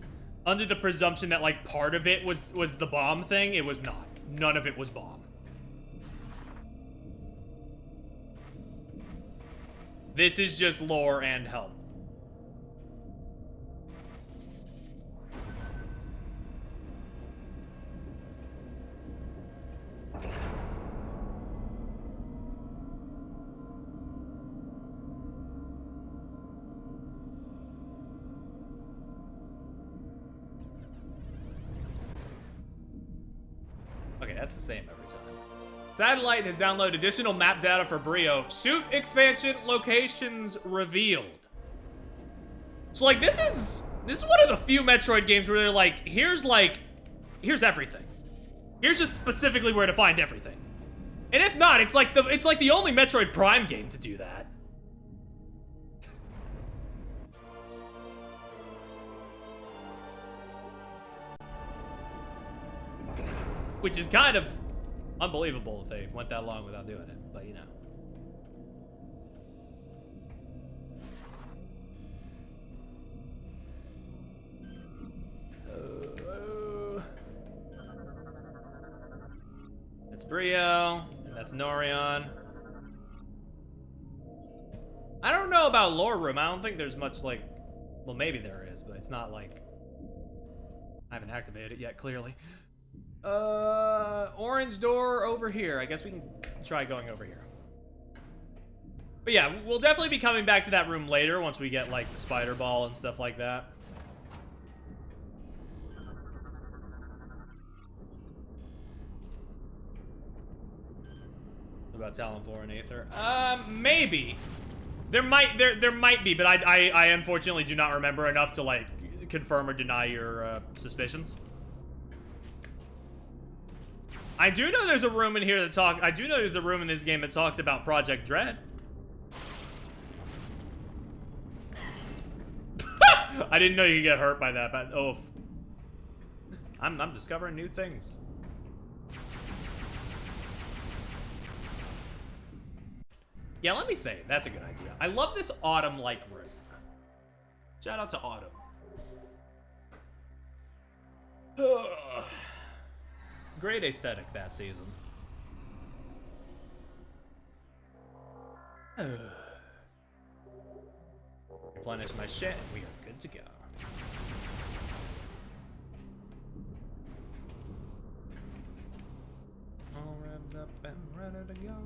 under the presumption that, like, part of it was the bomb thing. It was not. None of it was bomb. This is just lore and help. Okay, that's the same every time. Satellite has downloaded additional map data for Brio. Suit expansion locations revealed. So, like, this is one of the few Metroid games where they're like, here's everything. Here's just specifically where to find everything. And if not, it's like the only Metroid Prime game to do that. Which is kind of unbelievable if they went that long without doing it, but you know. That's Brio, and that's Norion. I don't know about lore room. I don't think there's much, like, well, maybe there is, but it's not like, I haven't activated it yet, clearly. Orange door over here. I guess we can try going over here. But yeah, we'll definitely be coming back to that room later once we get, like, the spider ball and stuff like that. What about Talon 4 and Aether? Maybe. There might be, but I unfortunately do not remember enough to, like, confirm or deny your suspicions. I do know there's a room in here that I do know there's a room in this game that talks about Project Dread. I didn't know you could get hurt by that, but oh, I'm discovering new things. Yeah, let me say, that's a good idea. I love this autumn-like room. Shout out to Autumn. Great aesthetic that season. Replenish my shit, and we are good to go. All revved up and ready to go.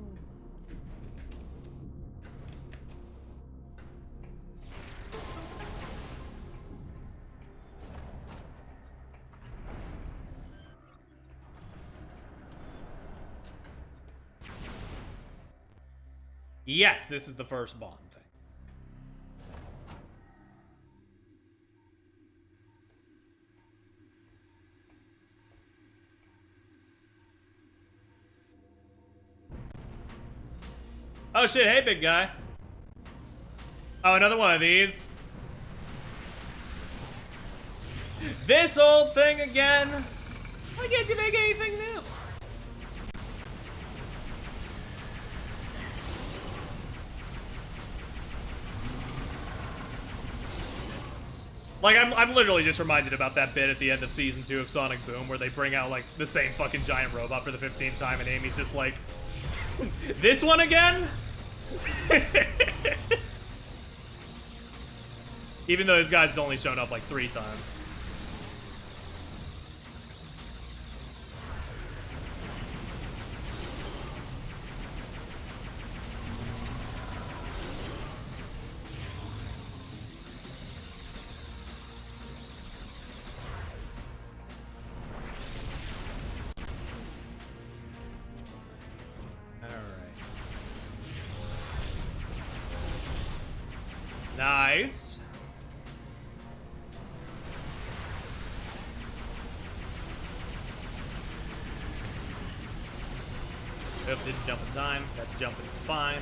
Yes, this is the first Bond thing. Oh shit, hey big guy. Oh, another one of these. This old thing again? Why can't you make anything new? Like, I'm literally just reminded about that bit at the end of Season 2 of Sonic Boom where they bring out, like, the same fucking giant robot for the 15th time and Amy's just like, this one again? Even though this guy's only shown up, like, 3 times. Nice. Oop, didn't jump in time. That's jumping to fine.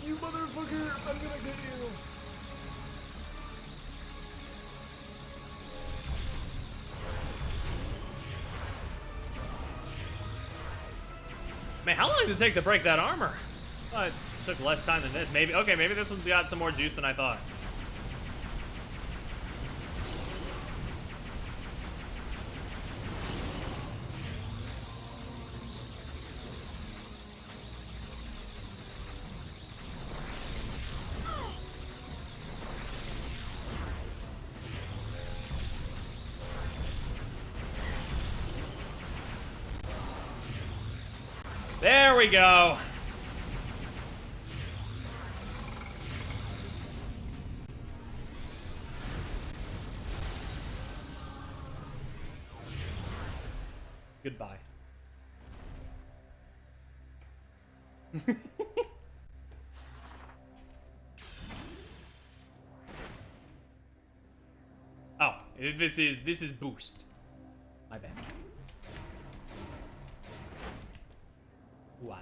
You motherfucker! I'm gonna get you! Man, how long does it take to break that armor? It took less time than this. Maybe, okay, maybe this one's got some more juice than I thought. There we go. Goodbye. Oh, this is boost. My bad. 1.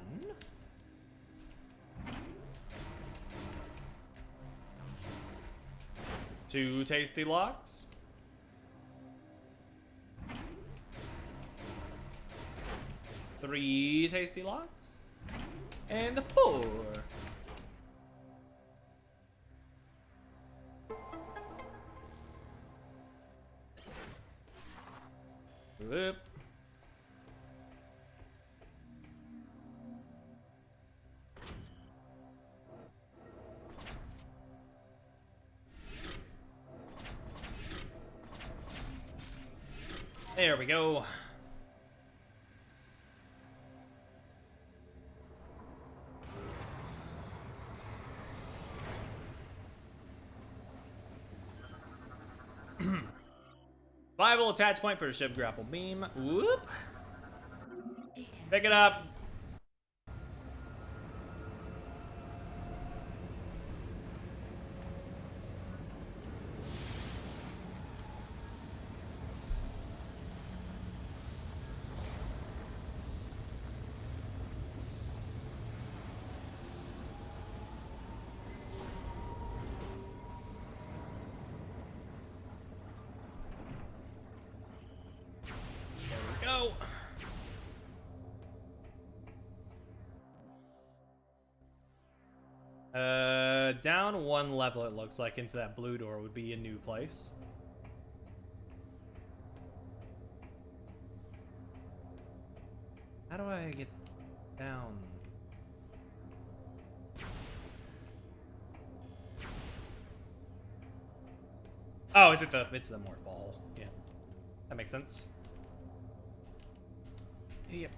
2 tasty locks. 3 tasty locks. And the 4. Whoop. There we go. Viable attach point for the ship grapple beam. Whoop. Pick it up. Go. Down 1 level it looks like into that blue door would be a new place. How do I get down? Oh, it's the morph ball. Yeah. That makes sense. Yep.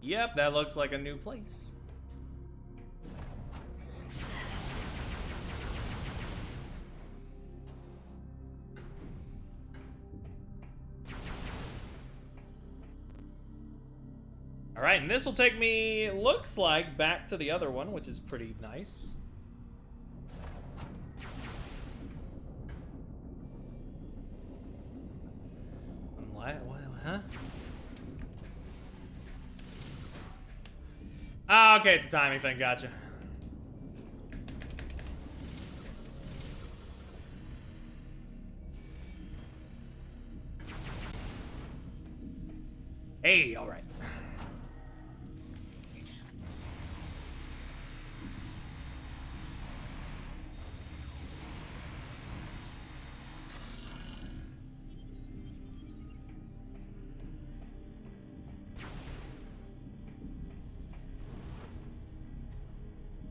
Yep, that looks like a new place. All right, and this will take me, looks like, back to the other one, which is pretty nice. Huh? Ah, okay, it's a timing thing, gotcha. Hey, all right.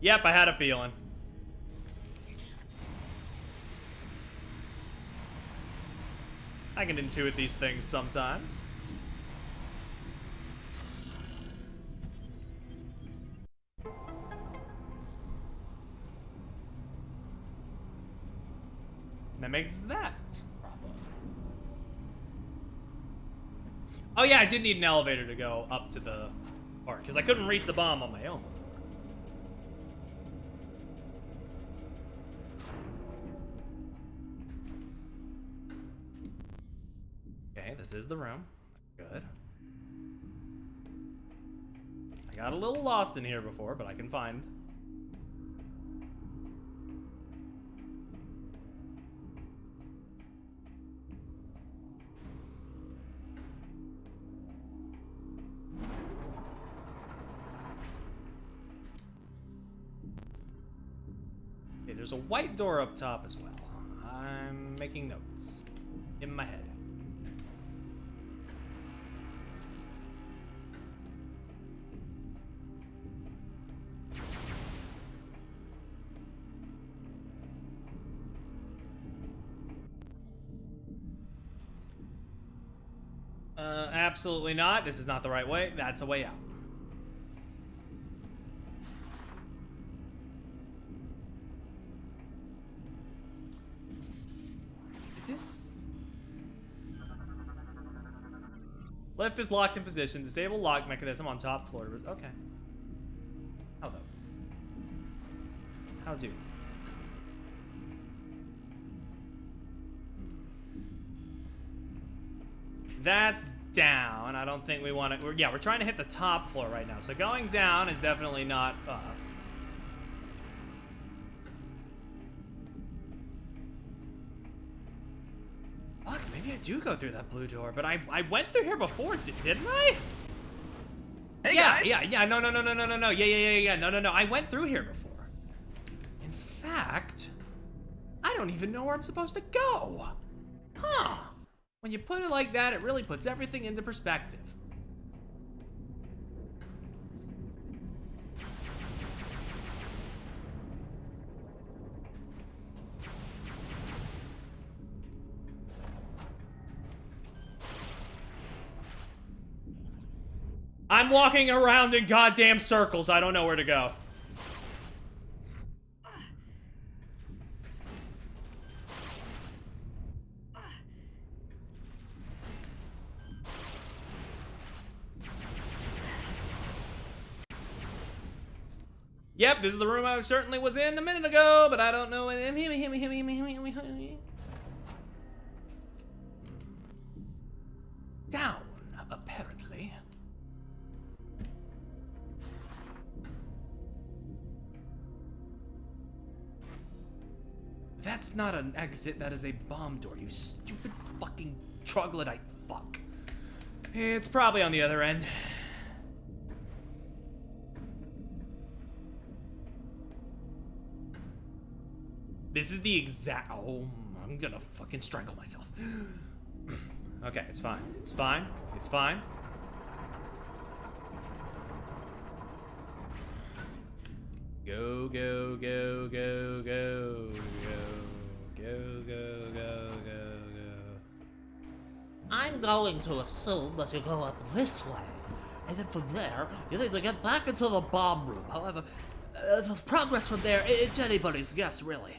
Yep, I had a feeling. I can intuit these things sometimes. That makes that problem. Oh yeah, I did need an elevator to go up to the park, because I couldn't reach the bomb on my own before. Okay, this is the room. Good. I got a little lost in here before, but I can find. Okay, there's a white door up top as well. I'm making notes in my head. Absolutely not. This is not the right way. That's a way out. Is this... Lift is locked in position. Disable lock mechanism on top floor. Okay. How though? How do? That's down. I don't think we want to... Yeah, we're trying to hit the top floor right now. So going down is definitely not up. Fuck, maybe I do go through that blue door, but I went through here before, didn't I? Hey yeah, guys! Yeah, no, yeah, no, I went through here before. In fact, I don't even know where I'm supposed to go. Huh. When you put it like that, it really puts everything into perspective. I'm walking around in goddamn circles. I don't know where to go. Yep, this is the room I certainly was in a minute ago, but I don't know. Down, apparently. That's not an exit, that is a bomb door, you stupid fucking troglodyte fuck. It's probably on the other end. This is the exact... Oh, I'm gonna fucking strangle myself. Okay, it's fine. It's fine. It's fine. Go, go, go, go, go, go, go, go, go, go, go. I'm going to assume that you go up this way, and then from there, you need to get back into the bomb room. However, the progress from there, it's anybody's guess, really.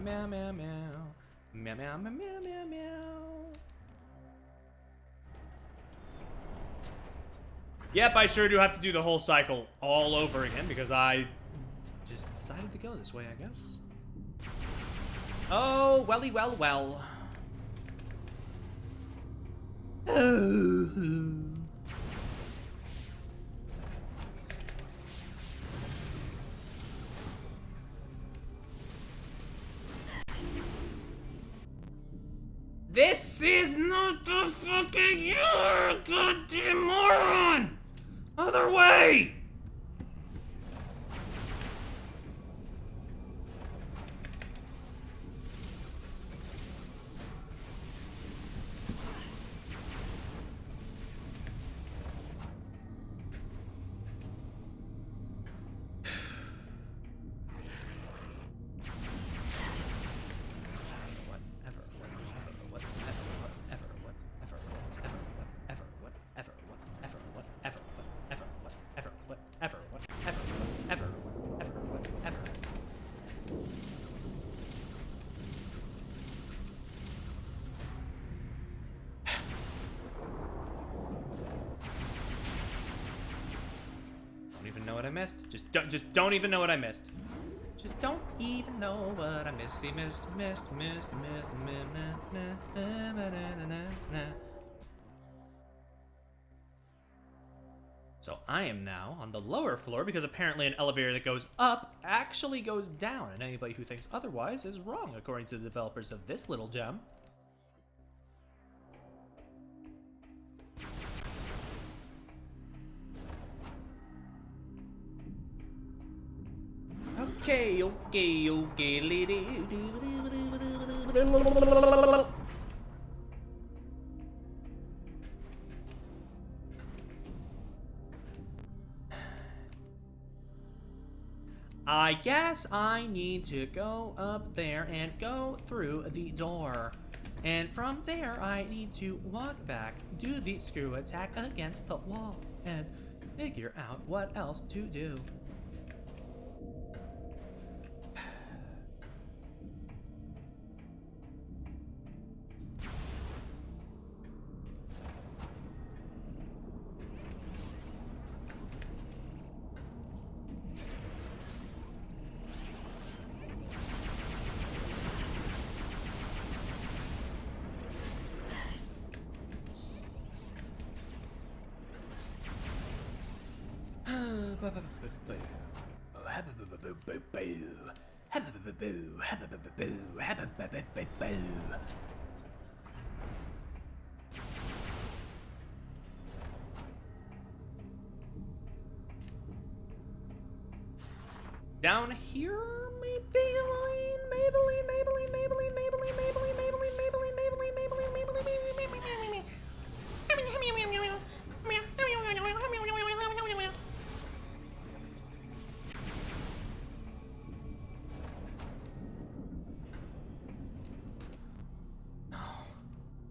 Meow, meow, meow. Meow, meow, meow, meow, meow, meow. Yep, I sure do have to do the whole cycle all over again because I just decided to go this way, I guess. Oh, welly, well, well. This is not the fucking year, goddamn moron! Other way! missed? Just don't even know what I missed. Just don't even know what I missed. See, missed. So I am now on the lower floor because apparently an elevator that goes up actually goes down, and anybody who thinks otherwise is wrong, according to the developers of this little gem. Okay. I guess I need to go up there and go through the door. And from there, I need to walk back, do the screw attack against the wall, and figure out what else to do. Down here,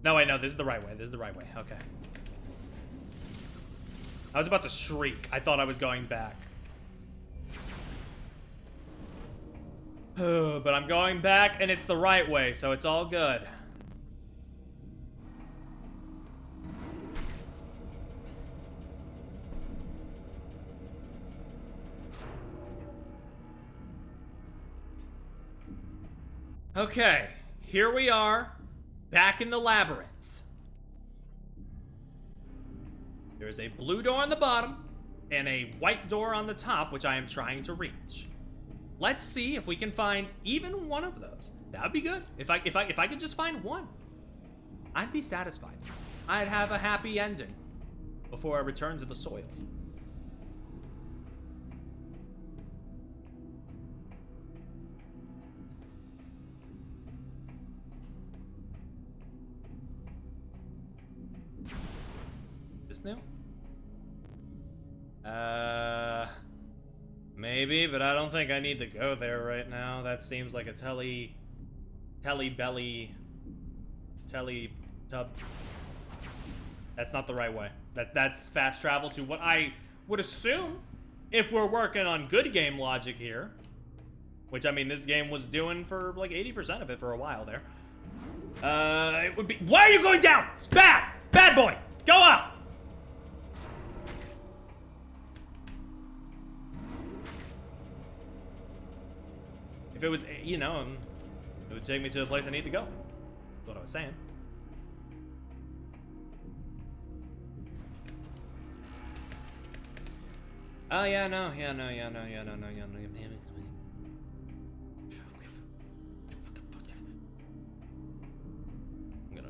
No, wait, no, this is the right way. This is the right way. Okay. I was about to shriek. I thought I was going back. But I'm going back, and it's the right way, so it's all good. Okay, here we are, back in the labyrinth. There's a blue door on the bottom, and a white door on the top, which I am trying to reach. Let's see if we can find even one of those. That'd be good. If I could just find one, I'd be satisfied. I'd have a happy ending before I return to the soil. This new? Maybe, but I don't think I need to go there right now. That seems like a telly tub. That's not the right way. That's fast travel to what I would assume, if we're working on good game logic here, which I mean this game was doing for like 80% of it for a while there. It would be. Why are you going down? It's bad! Bad boy! Go up! If it was, you know, it would take me to the place I need to go. That's what I was saying. Oh, yeah, no. I'm gonna...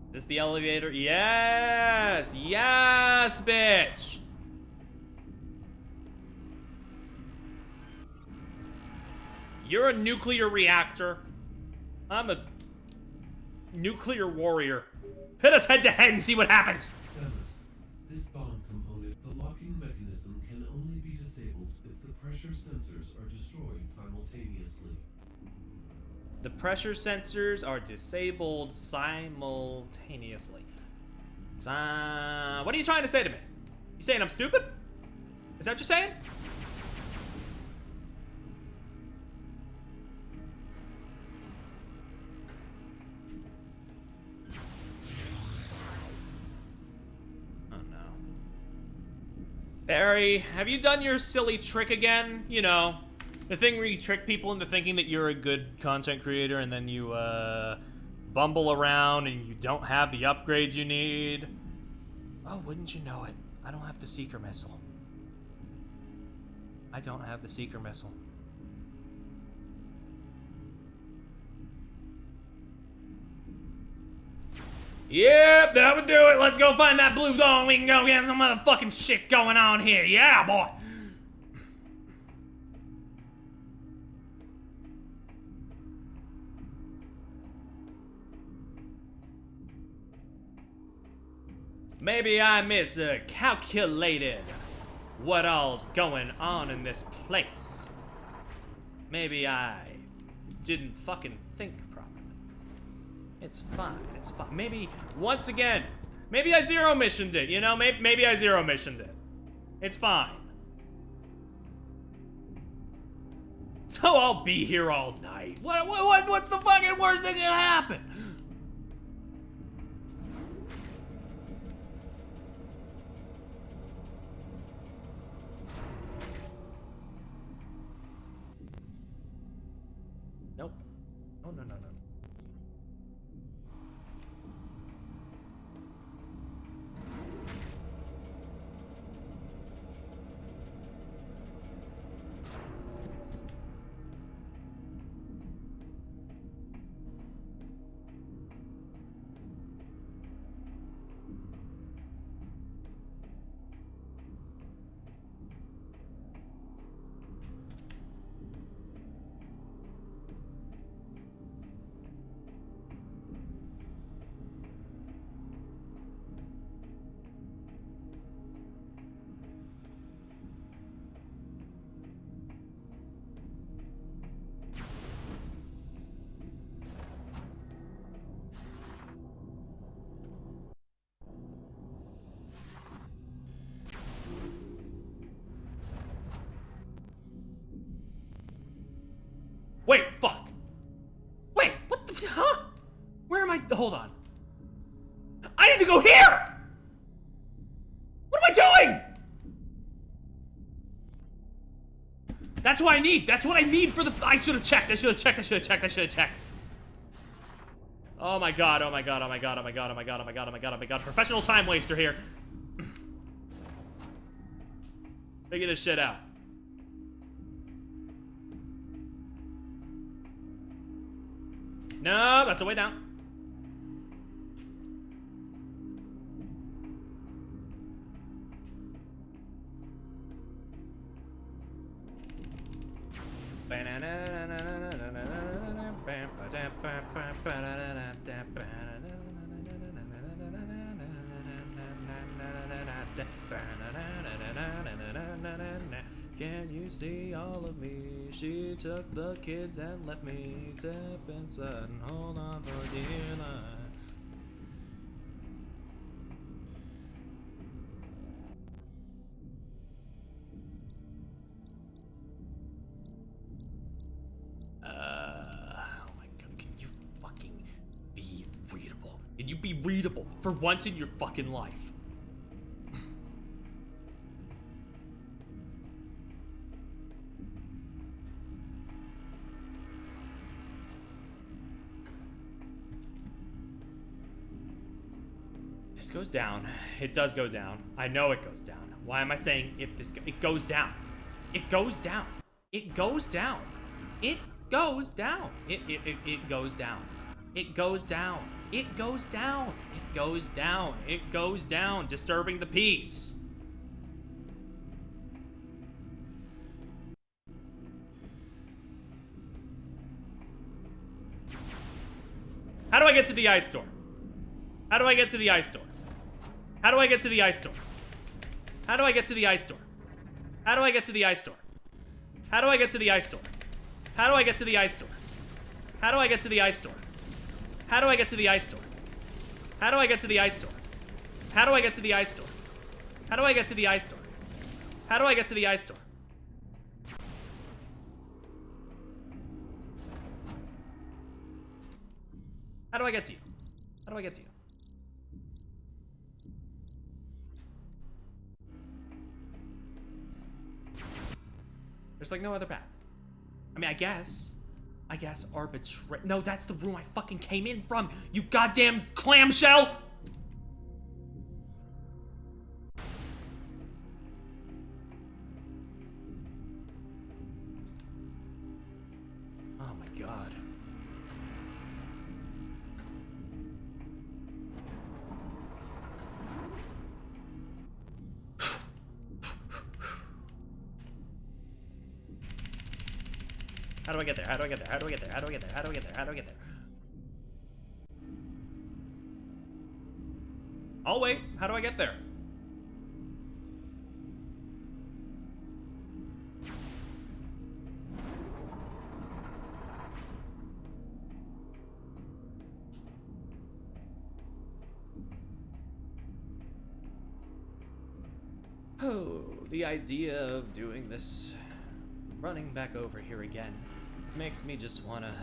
Is this the elevator? Yes! Yes, bitch! You're a nuclear reactor. I'm a nuclear warrior. Pit us head to head and see what happens. Samus, this bomb component, the locking mechanism can only be disabled if the pressure sensors are destroyed simultaneously. The pressure sensors are disabled simultaneously. What are you trying to say to me? You saying I'm stupid? Is that what you're saying? Barry, have you done your silly trick again? You know, the thing where you trick people into thinking that you're a good content creator and then you, bumble around and you don't have the upgrades you need. Oh, wouldn't you know it? I don't have the Seeker Missile. I don't have the Seeker Missile. Yep, that would do it. Let's go find that blue dome. We can go get some motherfucking shit going on here. Yeah, boy. Maybe I miscalculated what all's going on in this place. Maybe I didn't fucking think properly. It's fine, it's fine. Maybe, once again, maybe I zero missioned it, you know? Maybe I zero missioned it. It's fine. So I'll be here all night. What's the fucking worst thing that can happen? Nope. Oh, no, no, no. Wait, fuck. Wait, what the, huh? Where am I, hold on. I need to go here! What am I doing? That's what I need. That's what I need for the, I should have checked. I should have checked. I should have checked. I should have checked. Oh my god, oh my god, oh my god, oh my god, oh my god, oh my god, oh my god, oh my god. Professional time waster here. Figure this shit out. No, that's a way down. Can you see all of me? She took the kids and left me. Tip inside and hold on for dear life. Oh my god, can you fucking be readable? Can you be readable for once in your fucking life? This goes down. It does go down. I know it goes down. Why am I saying if this it goes down? It goes down. It goes down. It goes down. It goes down. It goes down. It goes down. It goes down. It goes down. Disturbing the peace. How do I get to the ice store? How do I get to the ice store? How do I get to the ice store? How do I get to the ice store? How do I get to the ice store? How do I get to the ice store? How do I get to the ice store? How do I get to the ice store? How do I get to the ice store? How do I get to the ice store? How do I get to the ice store? How do I get to the ice store? How do I get to the ice store? How do I get to you? How do I get to you? There's like no other path. I mean, I guess arbitrary. No, that's the room I fucking came in from. You goddamn clamshell! Oh my god. How do I get there? How do I get there? How do I get there? How do I get there? How do I get there? How do I get there? I'll wait. How do I get there? Oh, the idea of doing this, running back over here again, makes me just wanna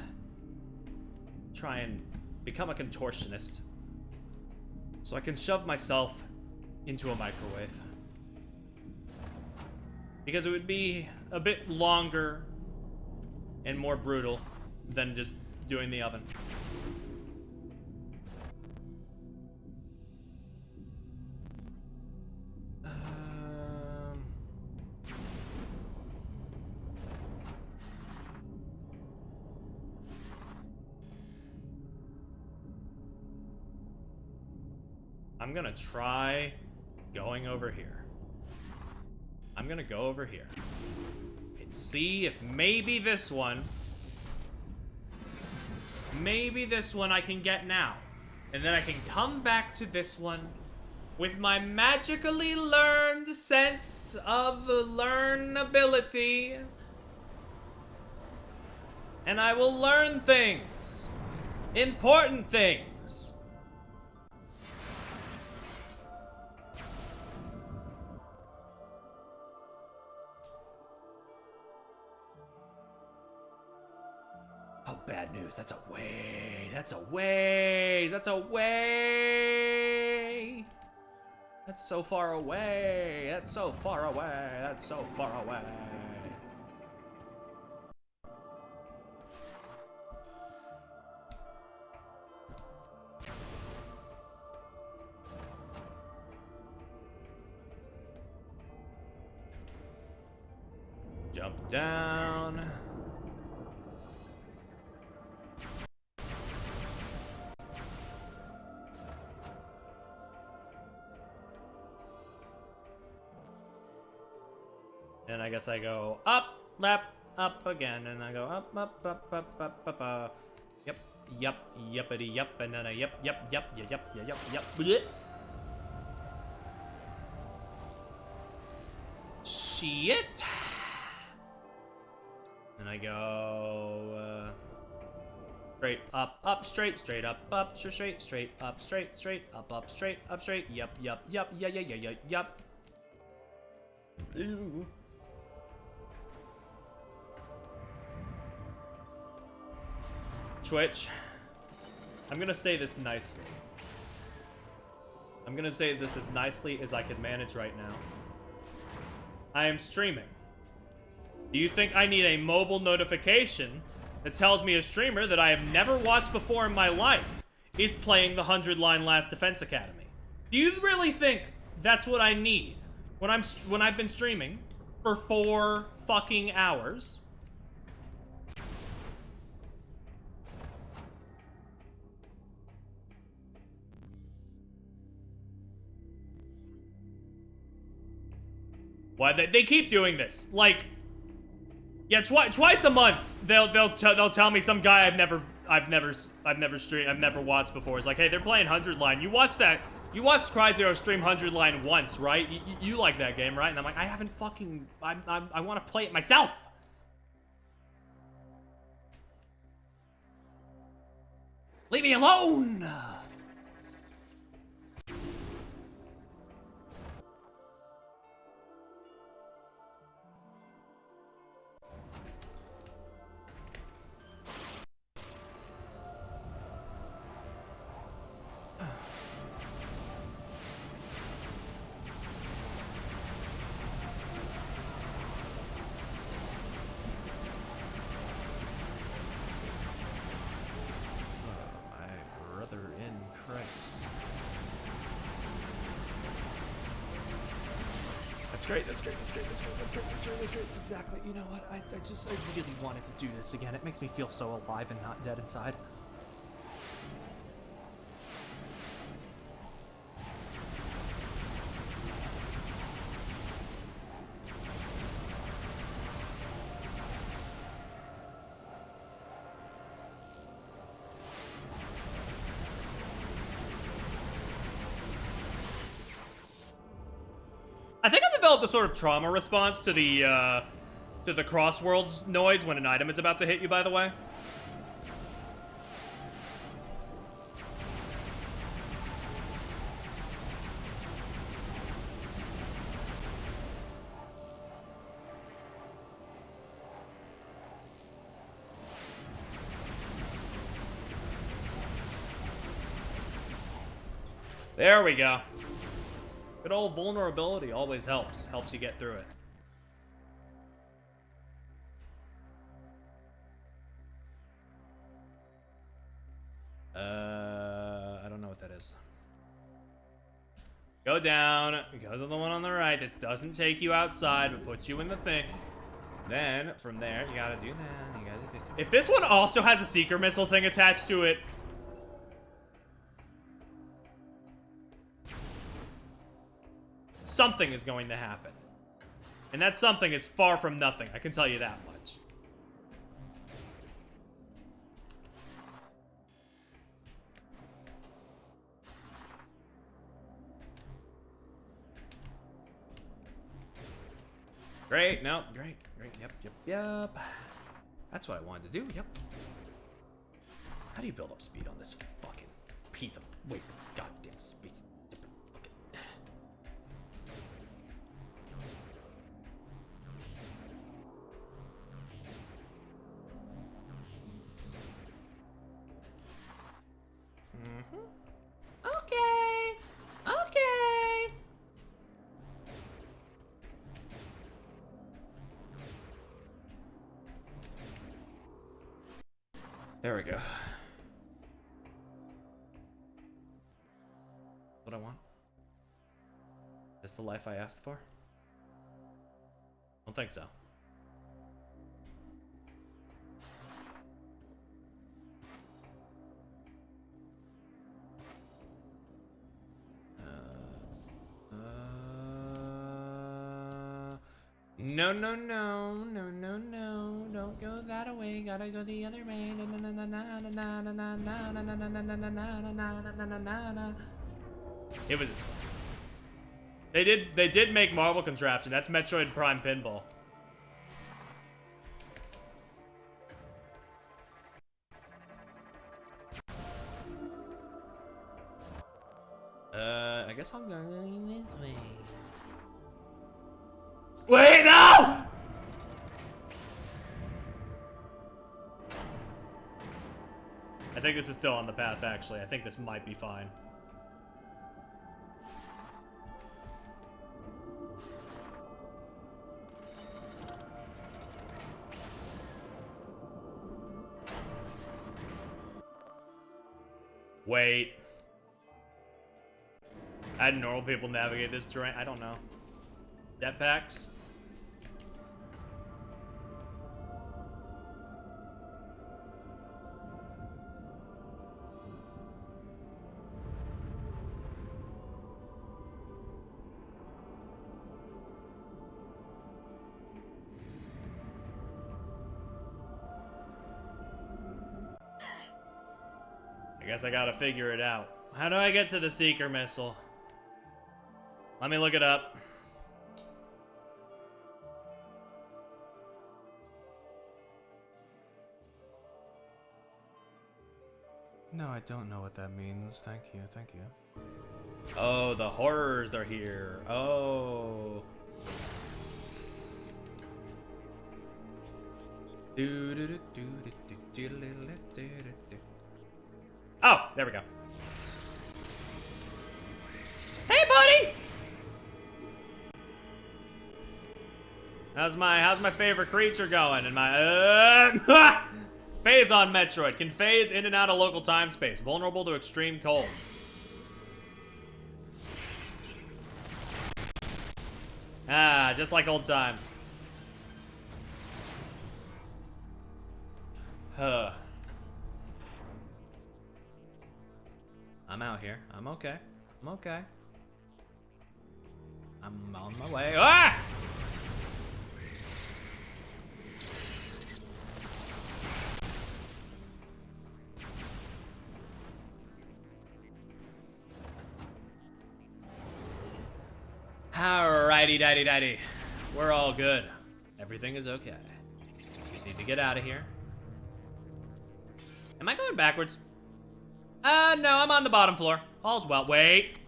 try and become a contortionist so I can shove myself into a microwave. Because it would be a bit longer and more brutal than just doing the oven. I'm gonna try going over here. I'm gonna go over here and see if maybe this one I can get now. And then I can come back to this one with my magically learned sense of learnability. And I will learn things. Important things. Oh, bad news. That's a way. That's a way. That's a way. That's so far away. That's so far away. That's so far away. Jump down. And I guess I go up, left, up again, and I go up, up, up, up, up, up, up. Yep, yep, yuppity, yup, and then I yep, yep, yep, yep, yep, yep, yep. Blech. Shit. And I go straight up, up, straight, straight up, straight, straight up, straight, straight up, straight, yep, yep, yep, yeah, yeah, yeah, yeah, yep. Ew. Twitch, I'm gonna say this nicely. I'm gonna say this as nicely as I can manage right now. I am streaming. Do you think I need a mobile notification that tells me a streamer that I have never watched before in my life is playing the 100-line Last Defense Academy? Do you really think that's what I need when I've been streaming for 4 fucking hours? Why they keep doing this? Like, yeah, twice a month they'll tell me some guy I've never watched before. It's like, hey, they're playing 100 line. You watched Cryzero stream 100 line once, right? You like that game, right? And I'm like, I haven't fucking. I want to play it myself. Leave me alone. That's great. That's great. That's great. That's great. That's great. That's great. That's great. It's exactly. You know what? I really wanted to do this again. It makes me feel so alive and not dead inside. I think I developed a sort of trauma response to the crossworlds noise when an item is about to hit you, by the way. There we go. Good old vulnerability always helps. Helps you get through it. I don't know what that is. Go down. Go to the one on the right that doesn't take you outside but puts you in the thing. Then, from there, you gotta do that. You gotta do this. If this one also has a seeker missile thing attached to it, something is going to happen. And that something is far from nothing, I can tell you that much. Great, no, great, yep. That's what I wanted to do, yep. How do you build up speed on this fucking piece of waste of goddamn space? Okay. There we go. What I want? Is this the life I asked for? Don't think so. No, don't go that way, gotta go the other way. It was. They did make Marble Contraption. That's Metroid Prime Pinball. I guess I'll go this way. Wait, no! I think this is still on the path, actually. I think this might be fine. Wait. How do normal people navigate this terrain? I don't know. Jetpacks? I guess I gotta figure it out. How do I get to the Seeker Missile? Let me look it up. No, I don't know what that means. Thank you, thank you. Oh, the horrors are here. Oh. Oh, there we go. Hey, buddy! How's my favorite creature going? And my phase on Metroid can phase in and out of local time space, vulnerable to extreme cold. Ah, just like old times. Huh. I'm out here. I'm okay. I'm okay. I'm on my way. Ah! Alrighty, dighty. We're all good. Everything is okay. Just need to get out of here. Am I going backwards? No, I'm on the bottom floor. All's well. Wait.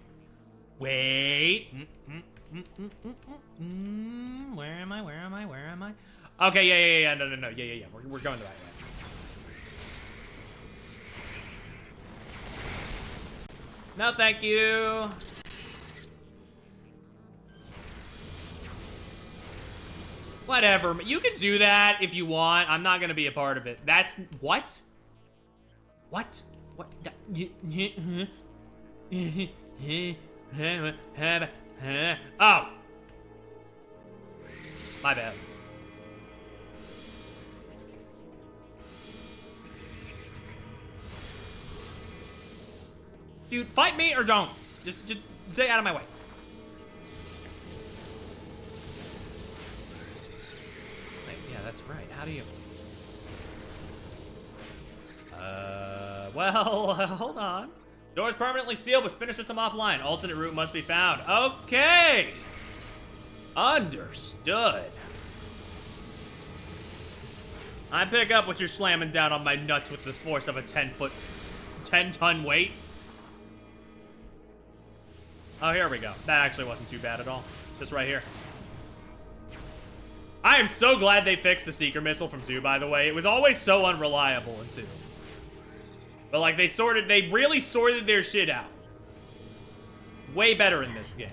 Wait. Where am I? Okay, yeah. No. Yeah. We're going the right way. No, thank you. Whatever. You can do that if you want. I'm not gonna be a part of it. That's... What? What? What? Oh! My bad. Dude, fight me or don't. Just stay out of my way. Wait, yeah, that's right. How do you... Well, hold on. Door's permanently sealed with spinner system offline. Alternate route must be found. Okay! Understood. I pick up what you're slamming down on my nuts with the force of a 10-ton weight. Oh, here we go. That actually wasn't too bad at all. Just right here. I am so glad they fixed the Seeker missile from 2, by the way. It was always so unreliable in 2. But, like, they really sorted their shit out. Way better in this game.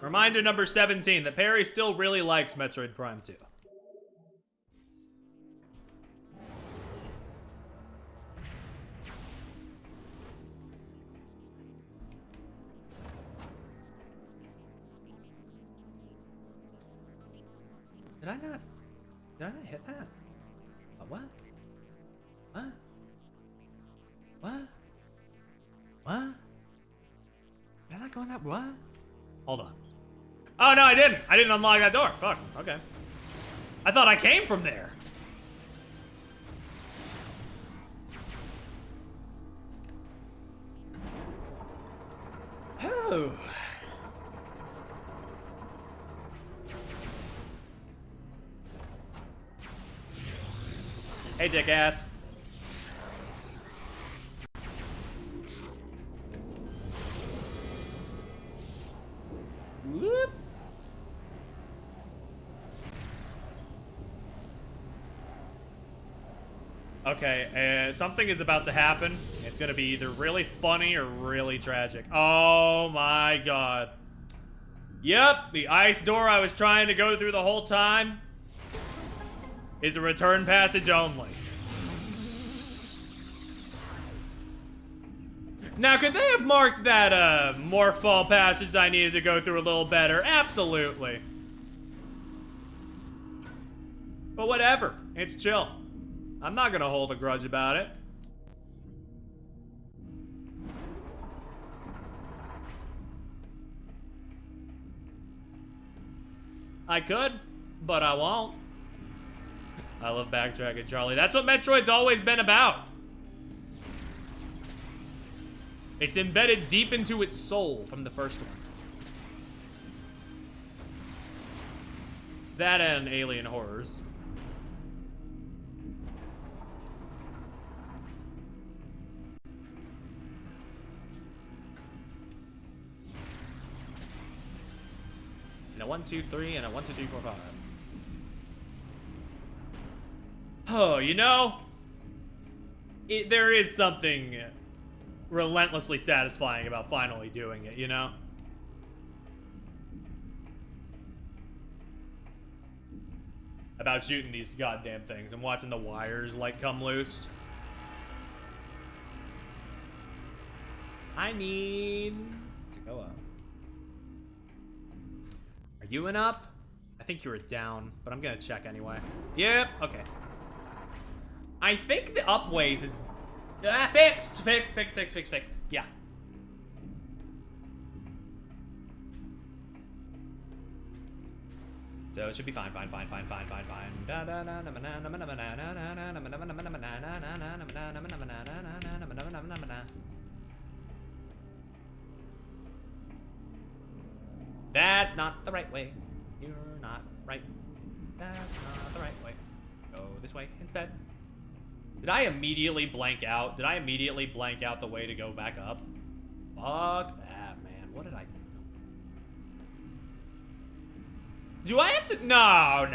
Reminder number 17, that Perry still really likes Metroid Prime 2. Did I not hit that? What? Did I not go in that? What? Hold on. Oh, no, I didn't. I didn't unlock that door. Fuck. Okay. I thought I came from there. Oh. Hey, dick ass. Whoop. Okay, something is about to happen. It's gonna be either really funny or really tragic. Oh my god. Yep, the ice door I was trying to go through the whole time is a return passage only. Now, could they have marked that morph ball passage I needed to go through a little better? Absolutely. But whatever, it's chill. I'm not gonna hold a grudge about it. I could, but I won't. I love backtracking, Charlie. That's what Metroid's always been about. It's embedded deep into its soul from the first one. That and alien horrors. And a 1, 2, 3, and a 1, 2, 3, 4, 5. Oh, you know, there is something relentlessly satisfying about finally doing it, you know? About shooting these goddamn things and watching the wires, like, come loose. I need to go up. Are you an up? I think you were down, but I'm gonna check anyway. Yep, okay. I think the up ways is fixed. Yeah. So it should be fine. That's not the right way. You're not right. That's not the right way. Go this way instead. Did I immediately blank out? Did I immediately blank out the way to go back up? Fuck that, man. What did I do? Do I have to? No.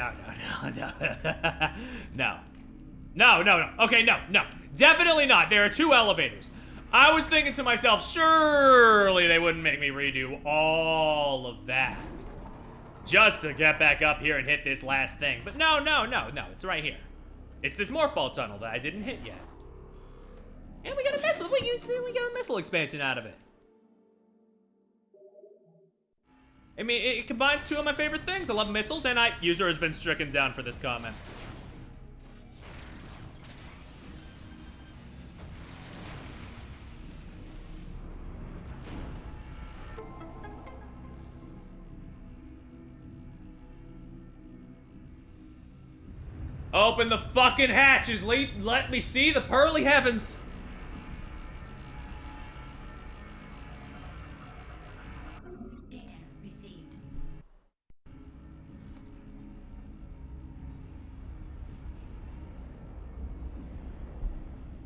No. Okay, no. Definitely not. There are 2 elevators. I was thinking to myself, surely they wouldn't make me redo all of that just to get back up here and hit this last thing. But no. It's right here. It's this morph ball tunnel that I didn't hit yet. And we got a missile. We got a missile expansion out of it. I mean, it combines 2 of my favorite things. I love missiles, and user has been stricken down for this comment. Open the fucking hatches. Let me see the pearly heavens. Data received.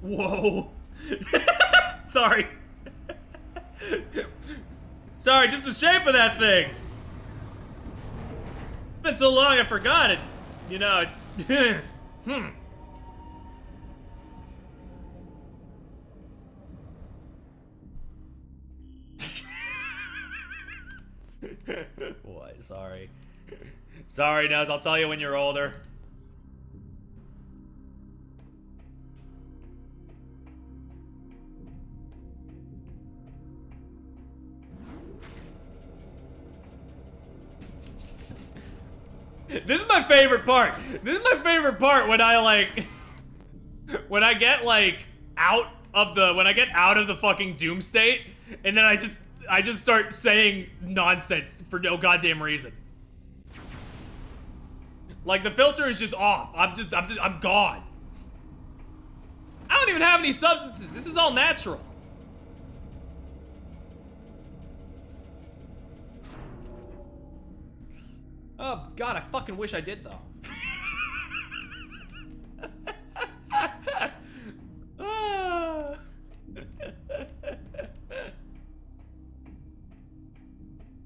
Whoa. Sorry. Sorry, just the shape of that thing. It's been so long I forgot it. You know, What? Sorry. Sorry, Nez. I'll tell you when you're older. This is my favorite part. This is my favorite part when I when I get out of the fucking doom state, and then I just start saying nonsense for no goddamn reason. Like the filter is just off. I'm gone. I don't even have any substances. This is all natural. Oh, God, I fucking wish I did, though.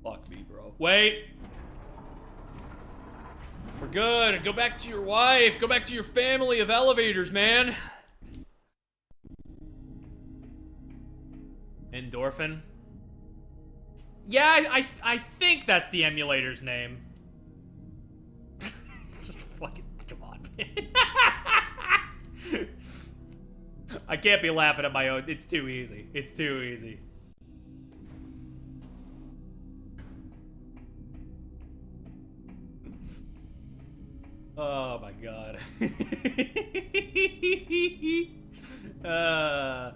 Fuck me, bro. Wait. We're good. Go back to your wife. Go back to your family of elevators, man. Endorphin? Yeah, I think that's the emulator's name. Just fucking, come on, man. I can't be laughing at my own. It's too easy. It's too easy. Oh my God. Where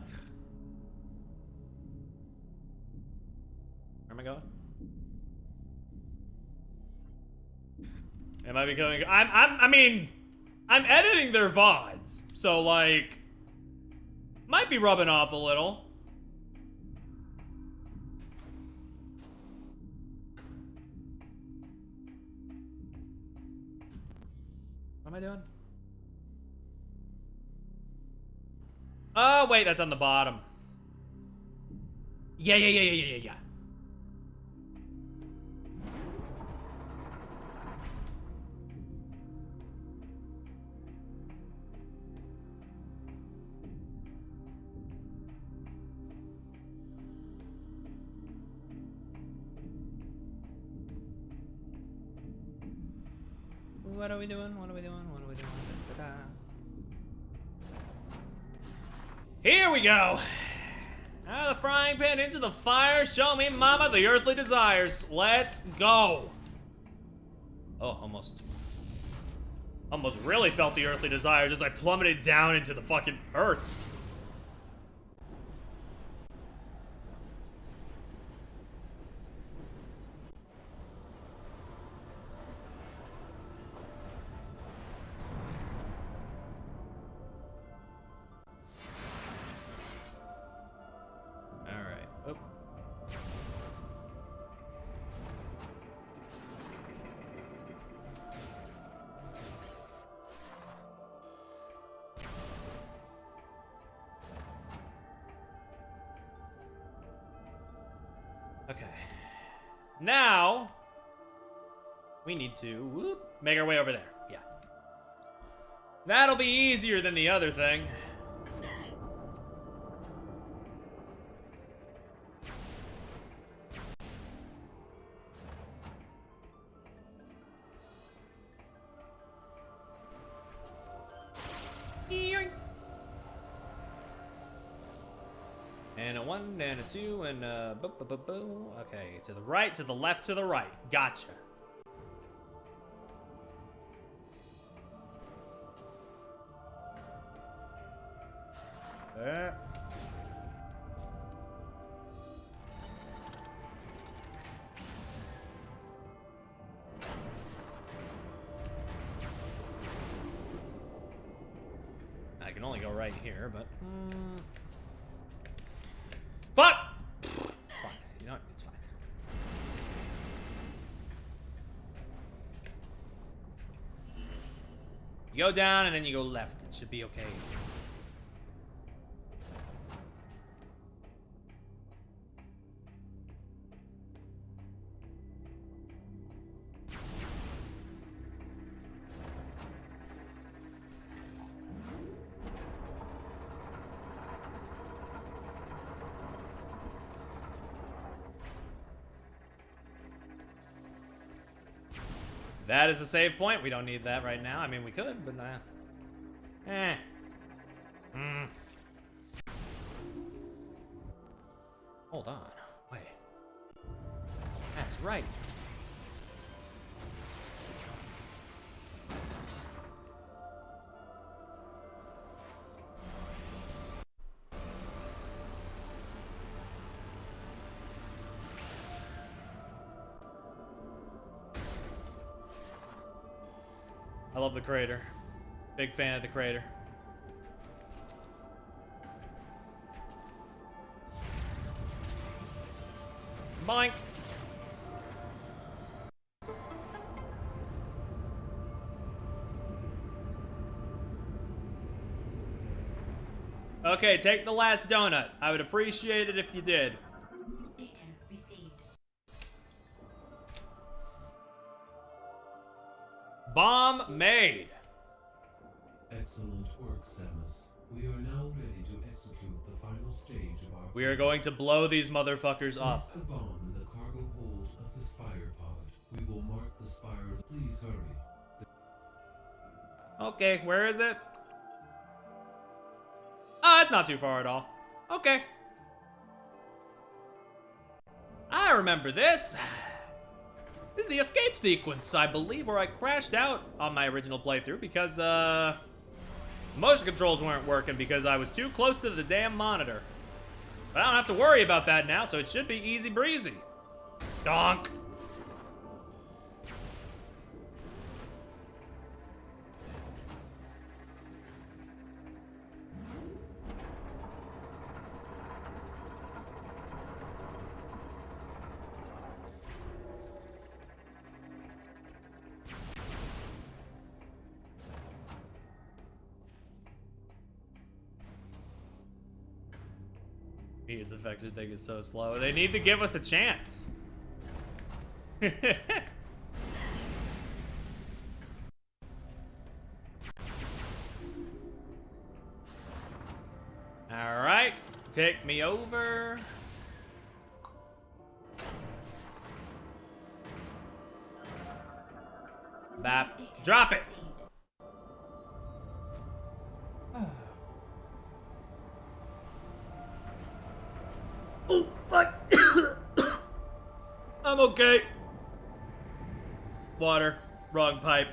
am I going? Am I becoming? I mean, I'm editing their VODs, so like, might be rubbing off a little. What am I doing? Oh wait, that's on the bottom. Yeah. What are we doing? What are we doing? What are we doing? Da-da. Here we go. Out of the frying pan into the fire. Show me, mama, the earthly desires. Let's go. Oh, almost really felt the earthly desires as I plummeted down into the fucking earth. All right. Oop. Okay. Now, we need to make our way over there. Yeah. That'll be easier than the other thing. Yoink. And a 1, and a 2, and a boo. Okay, to the right, to the left, to the right. Gotcha. I can only go right here, but... Fuck! It's fine. You know what? It's fine. You go down and then you go left. It should be okay. That is a save point. We don't need that right now. I mean, we could, but Hold on. Wait. That's right. I love the crater. Big fan of the crater. Boink. Okay, take the last donut. I would appreciate it if you did. Data received. Bomb made. Excellent work, Samus. We are now ready to execute the final stage of our... We are going to blow these motherfuckers Place up. the bomb in the cargo hold of the Spire pod. We will mark the Spire. Please hurry. Okay, where is it? Oh, it's not too far at all. Okay. I remember this. This is the escape sequence, I believe, where I crashed out on my original playthrough because, motion controls weren't working because I was too close to the damn monitor. But I don't have to worry about that now, so it should be easy breezy. Donk. His affected thing is so slow. They need to give us a chance. Alright, take me over. Bap. Drop it! Oh, fuck. I'm okay. Water. Wrong pipe.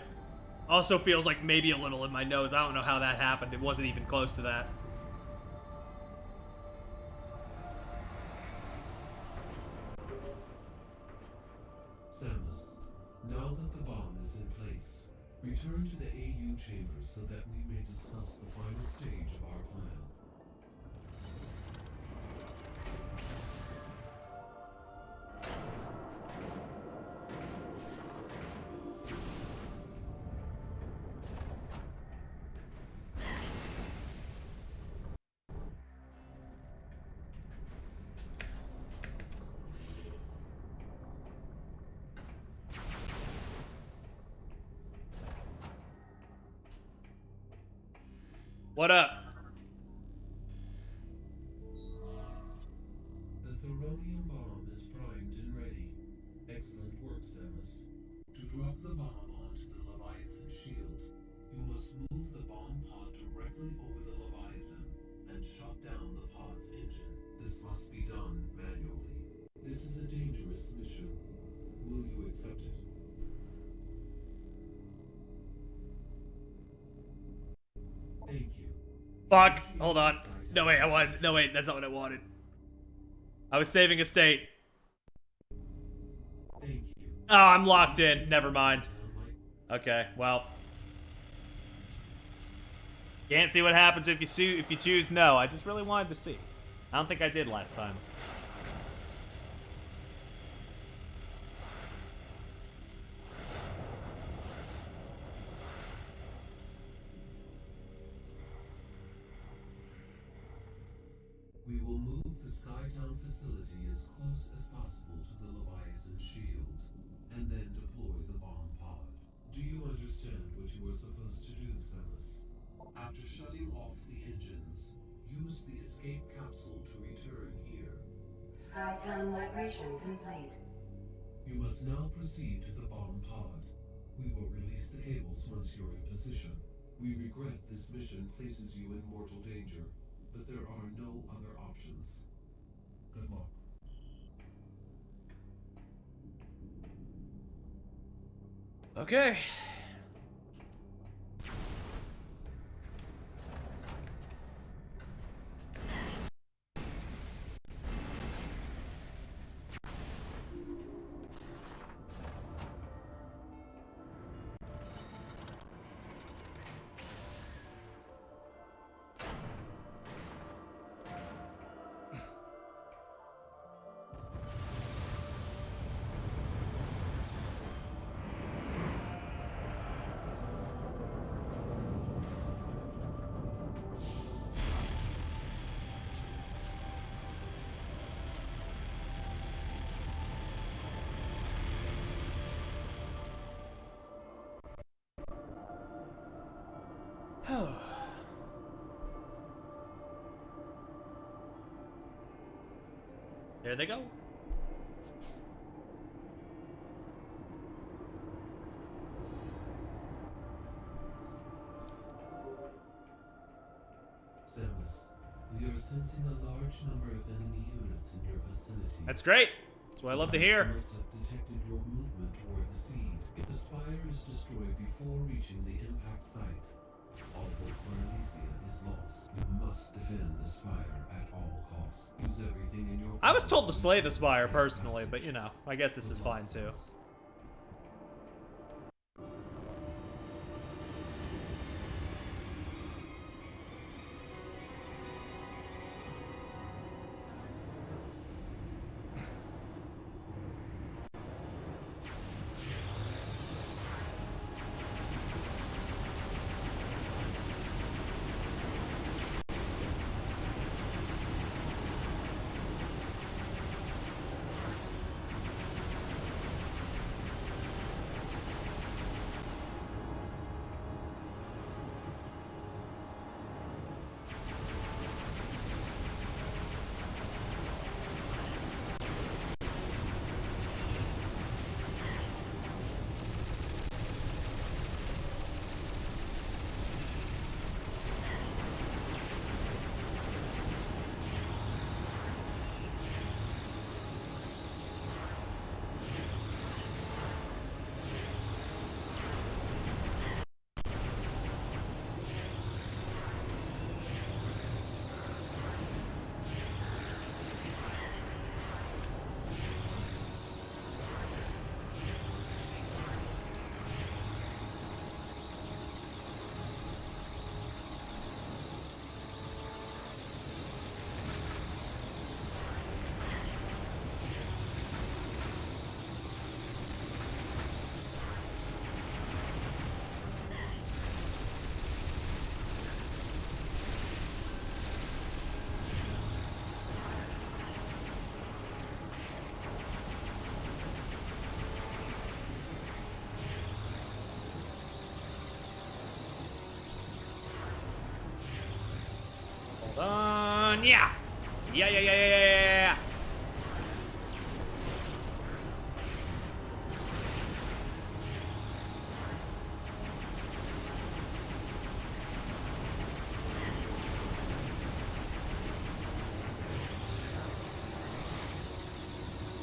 Also feels like maybe a little in my nose. I don't know how that happened. It wasn't even close to that. Samus, now that the bomb is in place, return to the AU chambers so that we may discuss the final stage of our plan. What up? The Thoronium bomb is primed and ready. Excellent work, Samus. To drop the bomb onto the Leviathan shield, you must move the bomb pod directly over the Leviathan and shut down the pod's engine. This must be done manually. This is a dangerous mission. Will you accept it? Thank you. Fuck. Hold on. No, wait, no, wait, that's not what I wanted. I was saving a state. Thank you. Oh, I'm locked in. Never mind. Okay, well. Can't see what happens if you choose no. I just really wanted to see. I don't think I did last time. We will move the Skytown facility as close as possible to the Leviathan shield, and then deploy the bomb pod. Do you understand what you are supposed to do, Samus? After shutting off the engines, use the escape capsule to return here. Skytown migration complete. You must now proceed to the bomb pod. We will release the cables once you're in position. We regret this mission places you in mortal danger, but there are no other options. Good luck. Okay. There they go. Samus, we are sensing a large number of enemy units in your vicinity. That's great. That's what I love to hear. You must have detected your movement toward the seed. If the spire is destroyed before reaching the impact site, all hope for Elysia is lost. You must defend the spire at all costs. Use everything in your I was told to slay the spire personally, but you know, I guess this is fine too. Yeah. Yeah, yeah, yeah, yeah, yeah, yeah.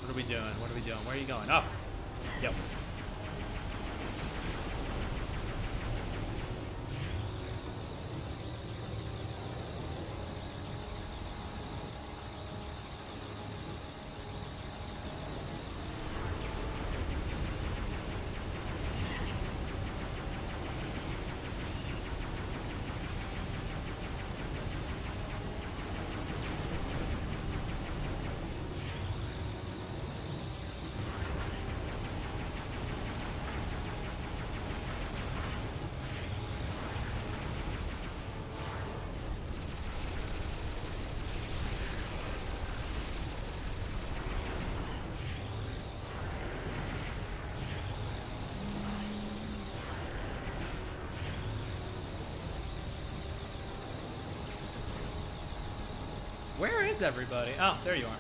What are we doing? What are we doing? Where are you going? Oh. Yep. Where is everybody? Oh, there you are.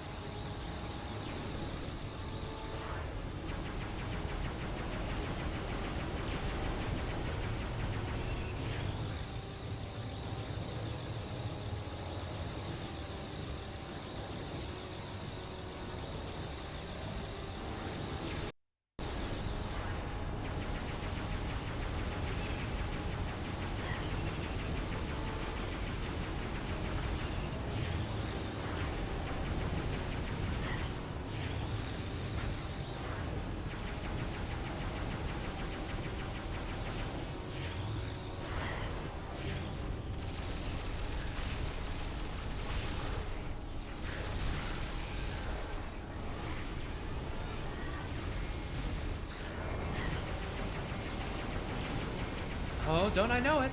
Oh, don't I know it?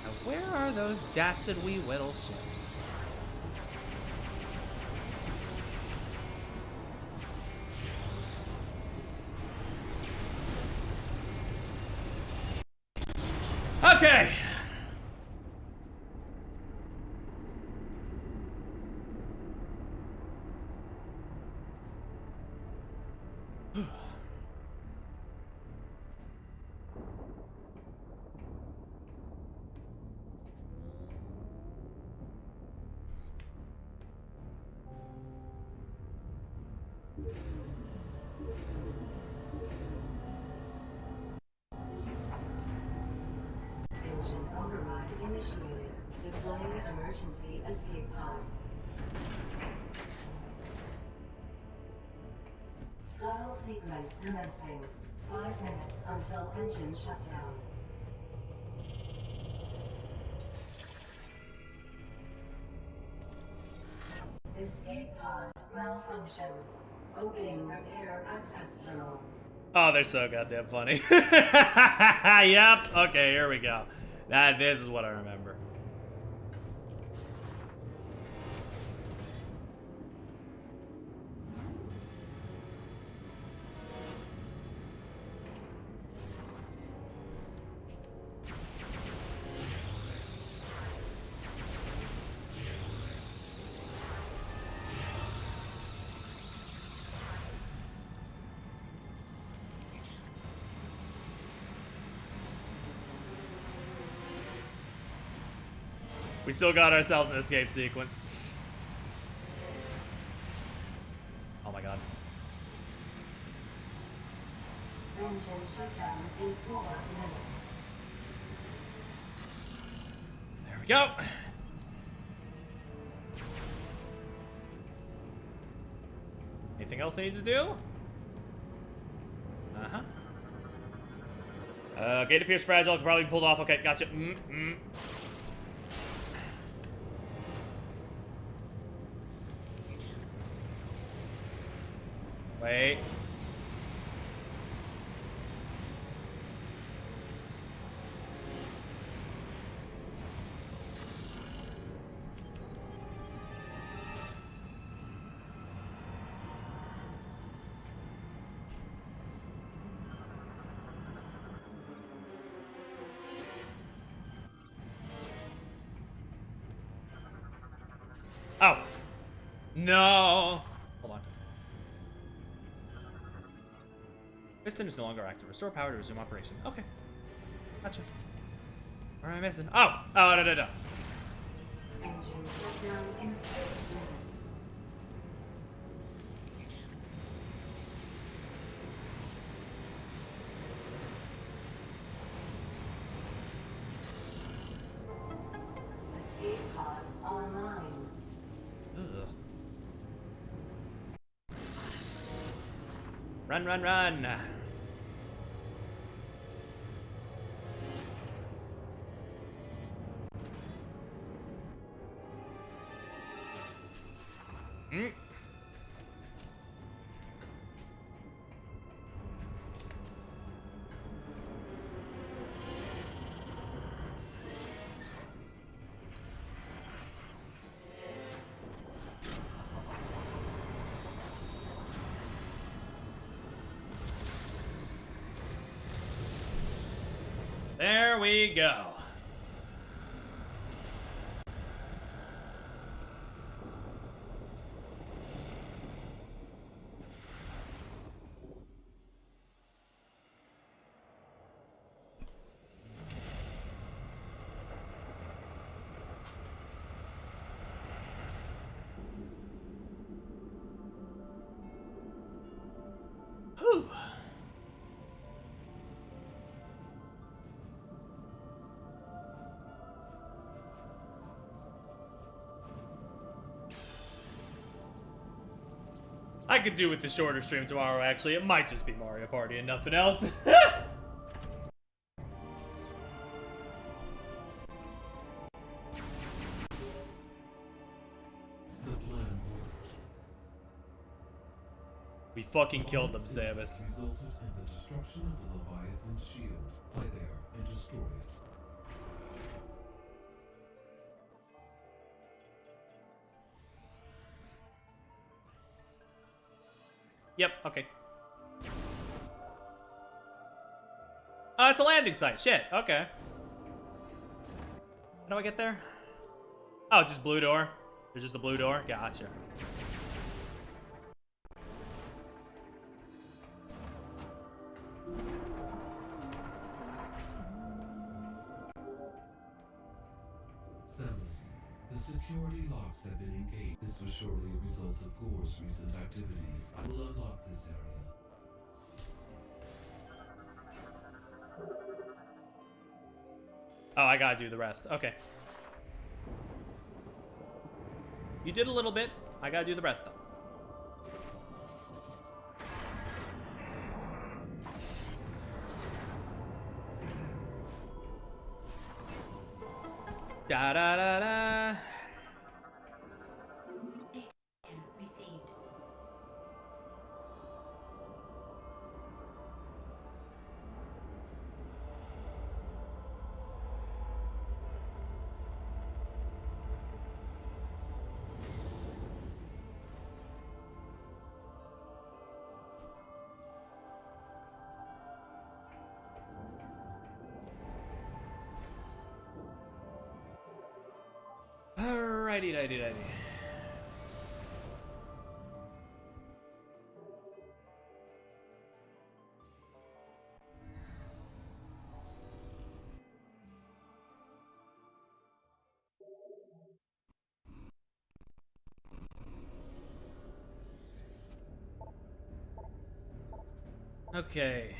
Now, where are those dastardly little ships? Okay. Engine override initiated. Deploying emergency escape pod. Scuttle sequence commencing. 5 minutes until engine shutdown. Escape pod malfunction. Opening repair access tunnel. Oh, they're so goddamn funny. Yep. Okay, here we go. This is what I remember. We still got ourselves an escape sequence. Oh my god. Engine shutdown in 4 minutes. There we go. Anything else I need to do? Gate appears fragile, can probably be pulled off. Okay, gotcha. Wait. Oh. No. Hold on. Piston is no longer active. Restore power to resume operation. Okay. Gotcha. Where am I missing? Oh. Oh, no, no, no. Engine shut down in 30 minutes. Escape pod online. Ugh. Run, run, run. Mm. There we go. Whew. I could do with the shorter stream tomorrow, actually. It might just be Mario Party and nothing else. The plan worked. We fucking killed them, Samus. Resulted in the destruction of the Leviathan's shield. Fly there and destroy it. Yep, okay. Oh, it's a landing site. Shit, okay. How do I get there? Oh, just blue door. There's just the blue door? Gotcha. Samus, the security locks have been engaged. This was surely a result of Gore's recent activities. I will unlock this area. Oh, I gotta do the rest. Okay. You did a little bit. I gotta do the rest, though. Da da da da. Received. Alrighty. Okay.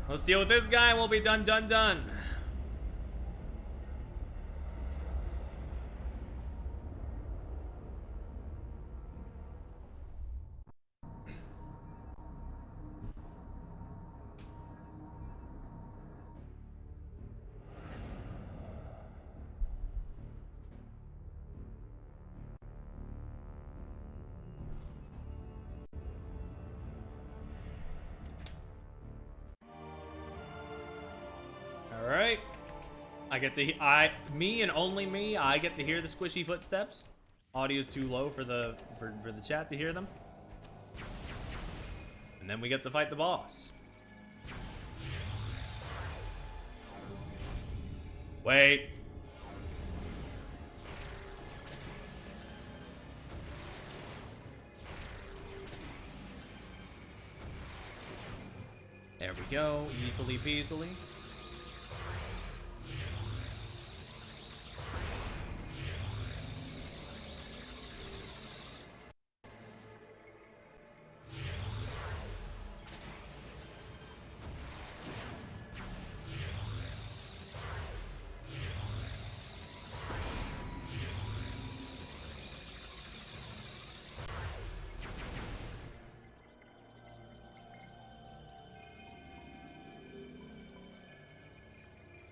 Let's deal with this guy and we'll be done. Alright. I get to me and only me, I get to hear the squishy footsteps. Audio's too low for the chat to hear them. And then we get to fight the boss. Wait. There we go. Easily peasily.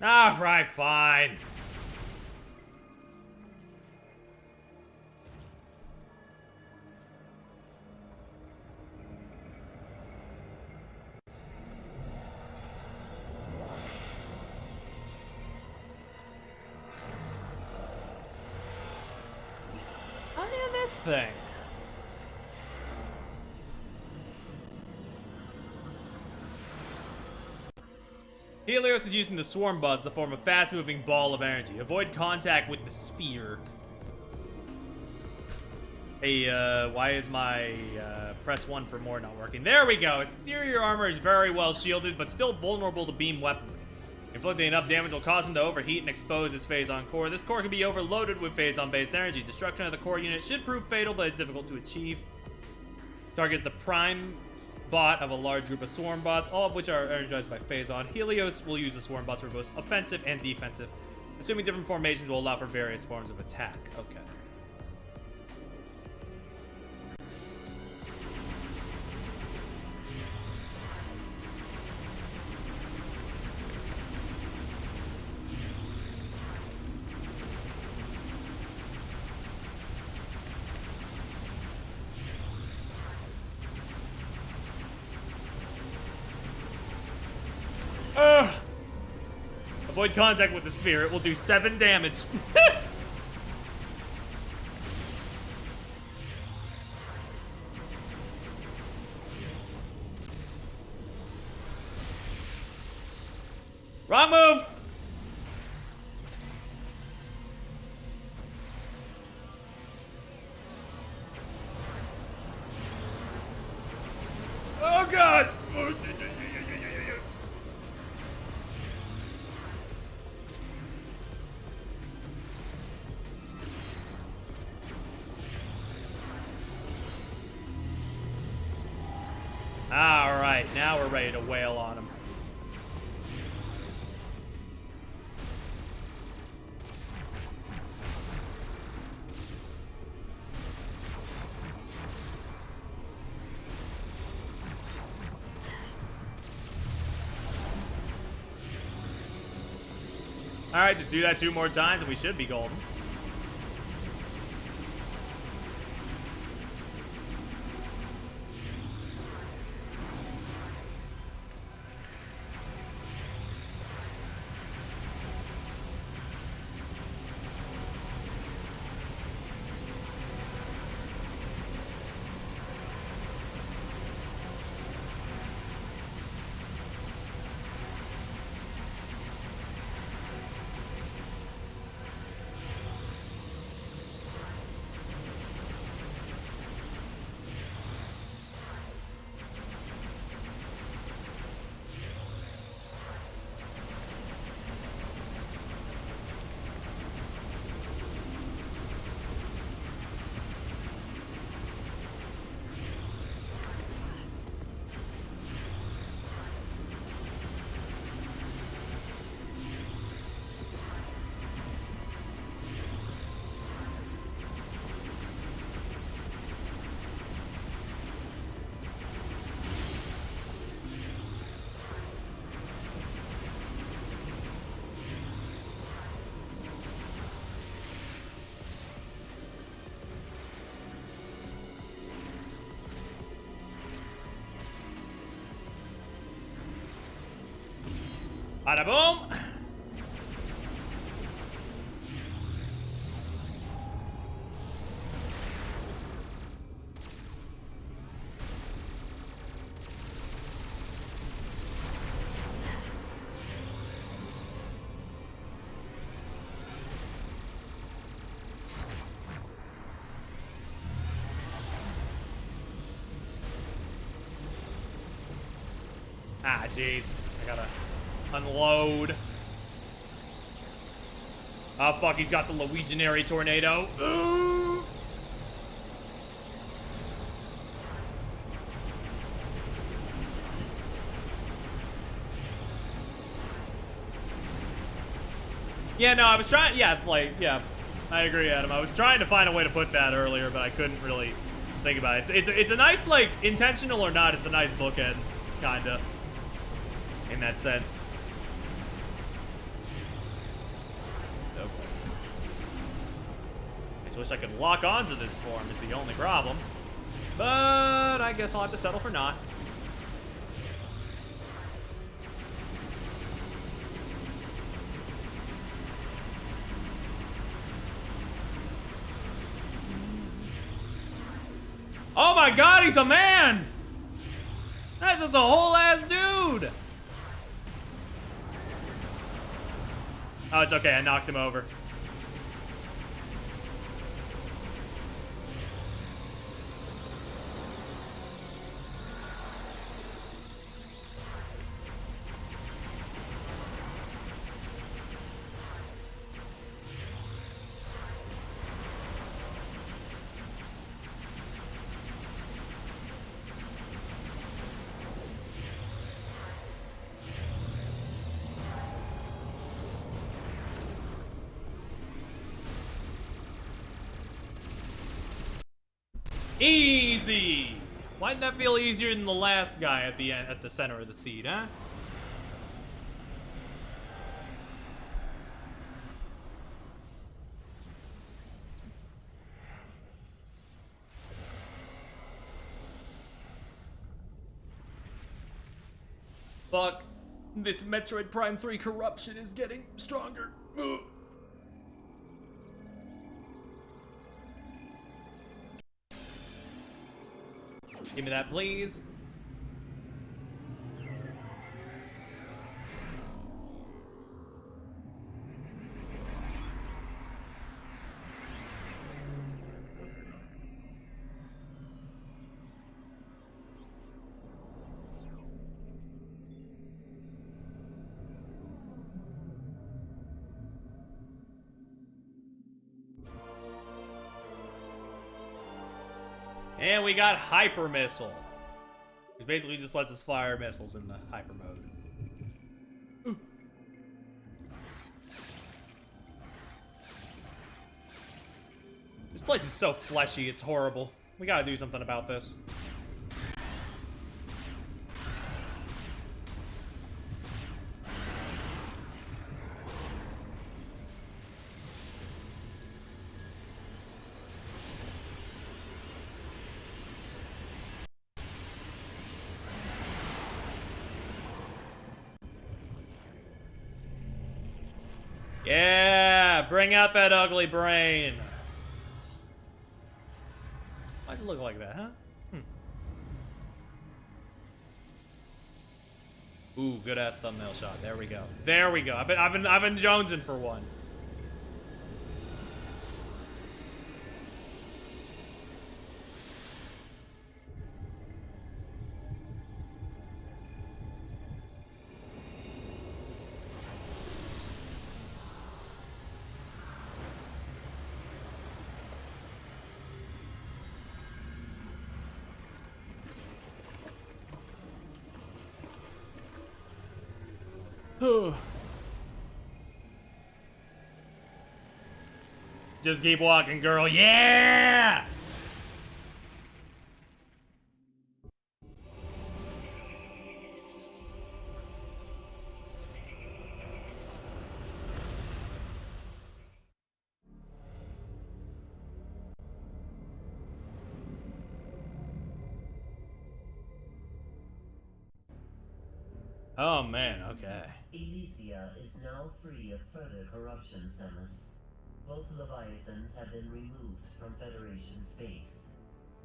Alright, fine. Oh yeah, this thing. Helios is using the Swarm Buzz to form a fast-moving ball of energy. Avoid contact with the sphere. Hey, why is my press 1 for more not working? There we go. Its exterior armor is very well shielded, but still vulnerable to beam weaponry. Inflicting enough damage will cause him to overheat and expose his Phazon core. This core can be overloaded with Phazon-based energy. Destruction of the core unit should prove fatal, but is difficult to achieve. Targets the prime bot of a large group of swarm bots, all of which are energized by Phazon. Helios will use the swarm bots for both offensive and defensive, assuming different formations will allow for various forms of attack. Okay. Avoid contact with the sphere. It will do 7 damage. Wrong move! Oh god! Alright, now we're ready to wail on him. Alright, just do that 2 more times and we should be golden. Bada boom! Ah, jeez. I gotta unload. Oh, fuck, he's got the Luiginary tornado. Ooh! Yeah, no, I was trying, yeah, I agree, Adam. I was trying to find a way to put that earlier, but I couldn't really think about it. It's a nice, like, intentional or not, it's a nice bookend, kinda, in that sense. Okay. I just wish I could lock onto this form is the only problem. But I guess I'll have to settle for not. Oh my god, he's a man! That's just a whole ass dude! Oh, it's okay, I knocked him over. Easy! Why did that feel easier than the last guy at the end, at the center of the seat, huh? Fuck. This Metroid Prime 3 corruption is getting stronger. Ugh. Give me that, please. And we got Hyper Missile. Which basically just lets us fire missiles in the hyper mode. Ooh. This place is so fleshy, it's horrible. We gotta do something about this. Yeah, bring out that ugly brain. Why does it look like that, huh? Ooh, good ass thumbnail shot. There we go. There we go. I've been jonesing for one. Just keep walking, girl. Yeah! Oh man, okay. Elysia is now free of further corruption, Samus. Both Leviathans have been removed from Federation space.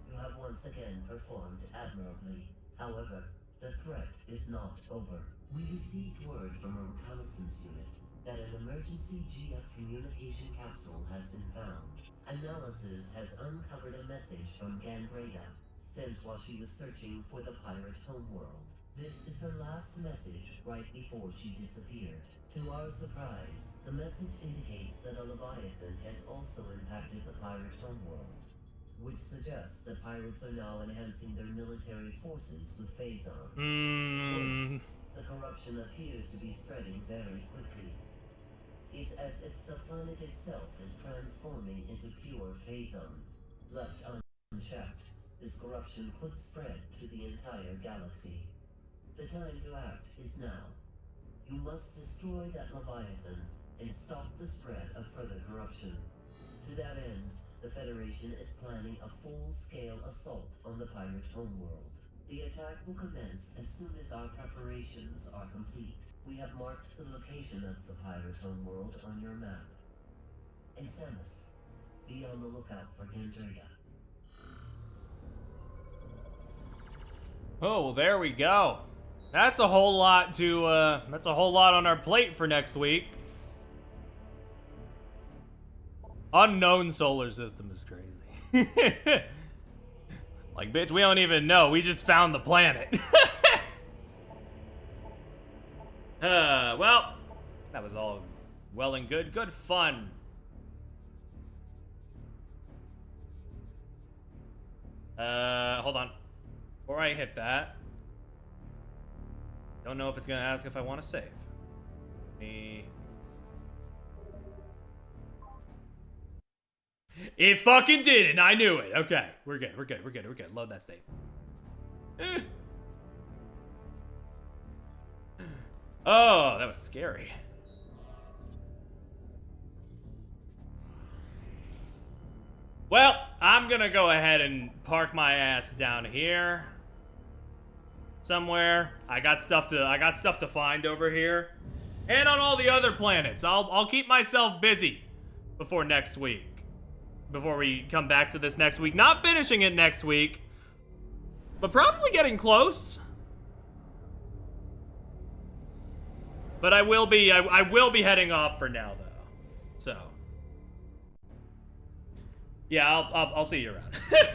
You have once again performed admirably. However, the threat is not over. We received word from a reconnaissance unit that an emergency GF communication capsule has been found. Analysis has uncovered a message from Gandreda, sent while she was searching for the pirate homeworld. This is her last message right before she disappeared. To our surprise, the message indicates that a Leviathan has also impacted the pirate homeworld, which suggests that pirates are now enhancing their military forces with Phazon. Worse, the corruption appears to be spreading very quickly. It's as if the planet itself is transforming into pure Phazon. Left unchecked, this corruption could spread to the entire galaxy. The time to act is now. You must destroy that Leviathan and stop the spread of further corruption. To that end, the Federation is planning a full-scale assault on the pirate homeworld. The attack will commence as soon as our preparations are complete. We have marked the location of the pirate homeworld on your map. And Samus, be on the lookout for Gandrea. Oh, well, there we go. That's a whole lot to, that's a whole lot on our plate for next week. Unknown solar system is crazy. Like, bitch, we don't even know. We just found the planet. Well, that was all well and good. Good fun. Hold on. Before I hit that, don't know if it's gonna ask if I want to save. It fucking didn't. I knew it. Okay, we're good. We're good. We're good. We're good. Load that state. Oh, that was scary. Well, I'm gonna go ahead and park my ass down here somewhere. I got stuff to find over here, and on all the other planets. I'll keep myself busy before next week. Before we come back to this next week, not finishing it next week, but probably getting close. But I will be heading off for now though. So yeah, I'll see you around.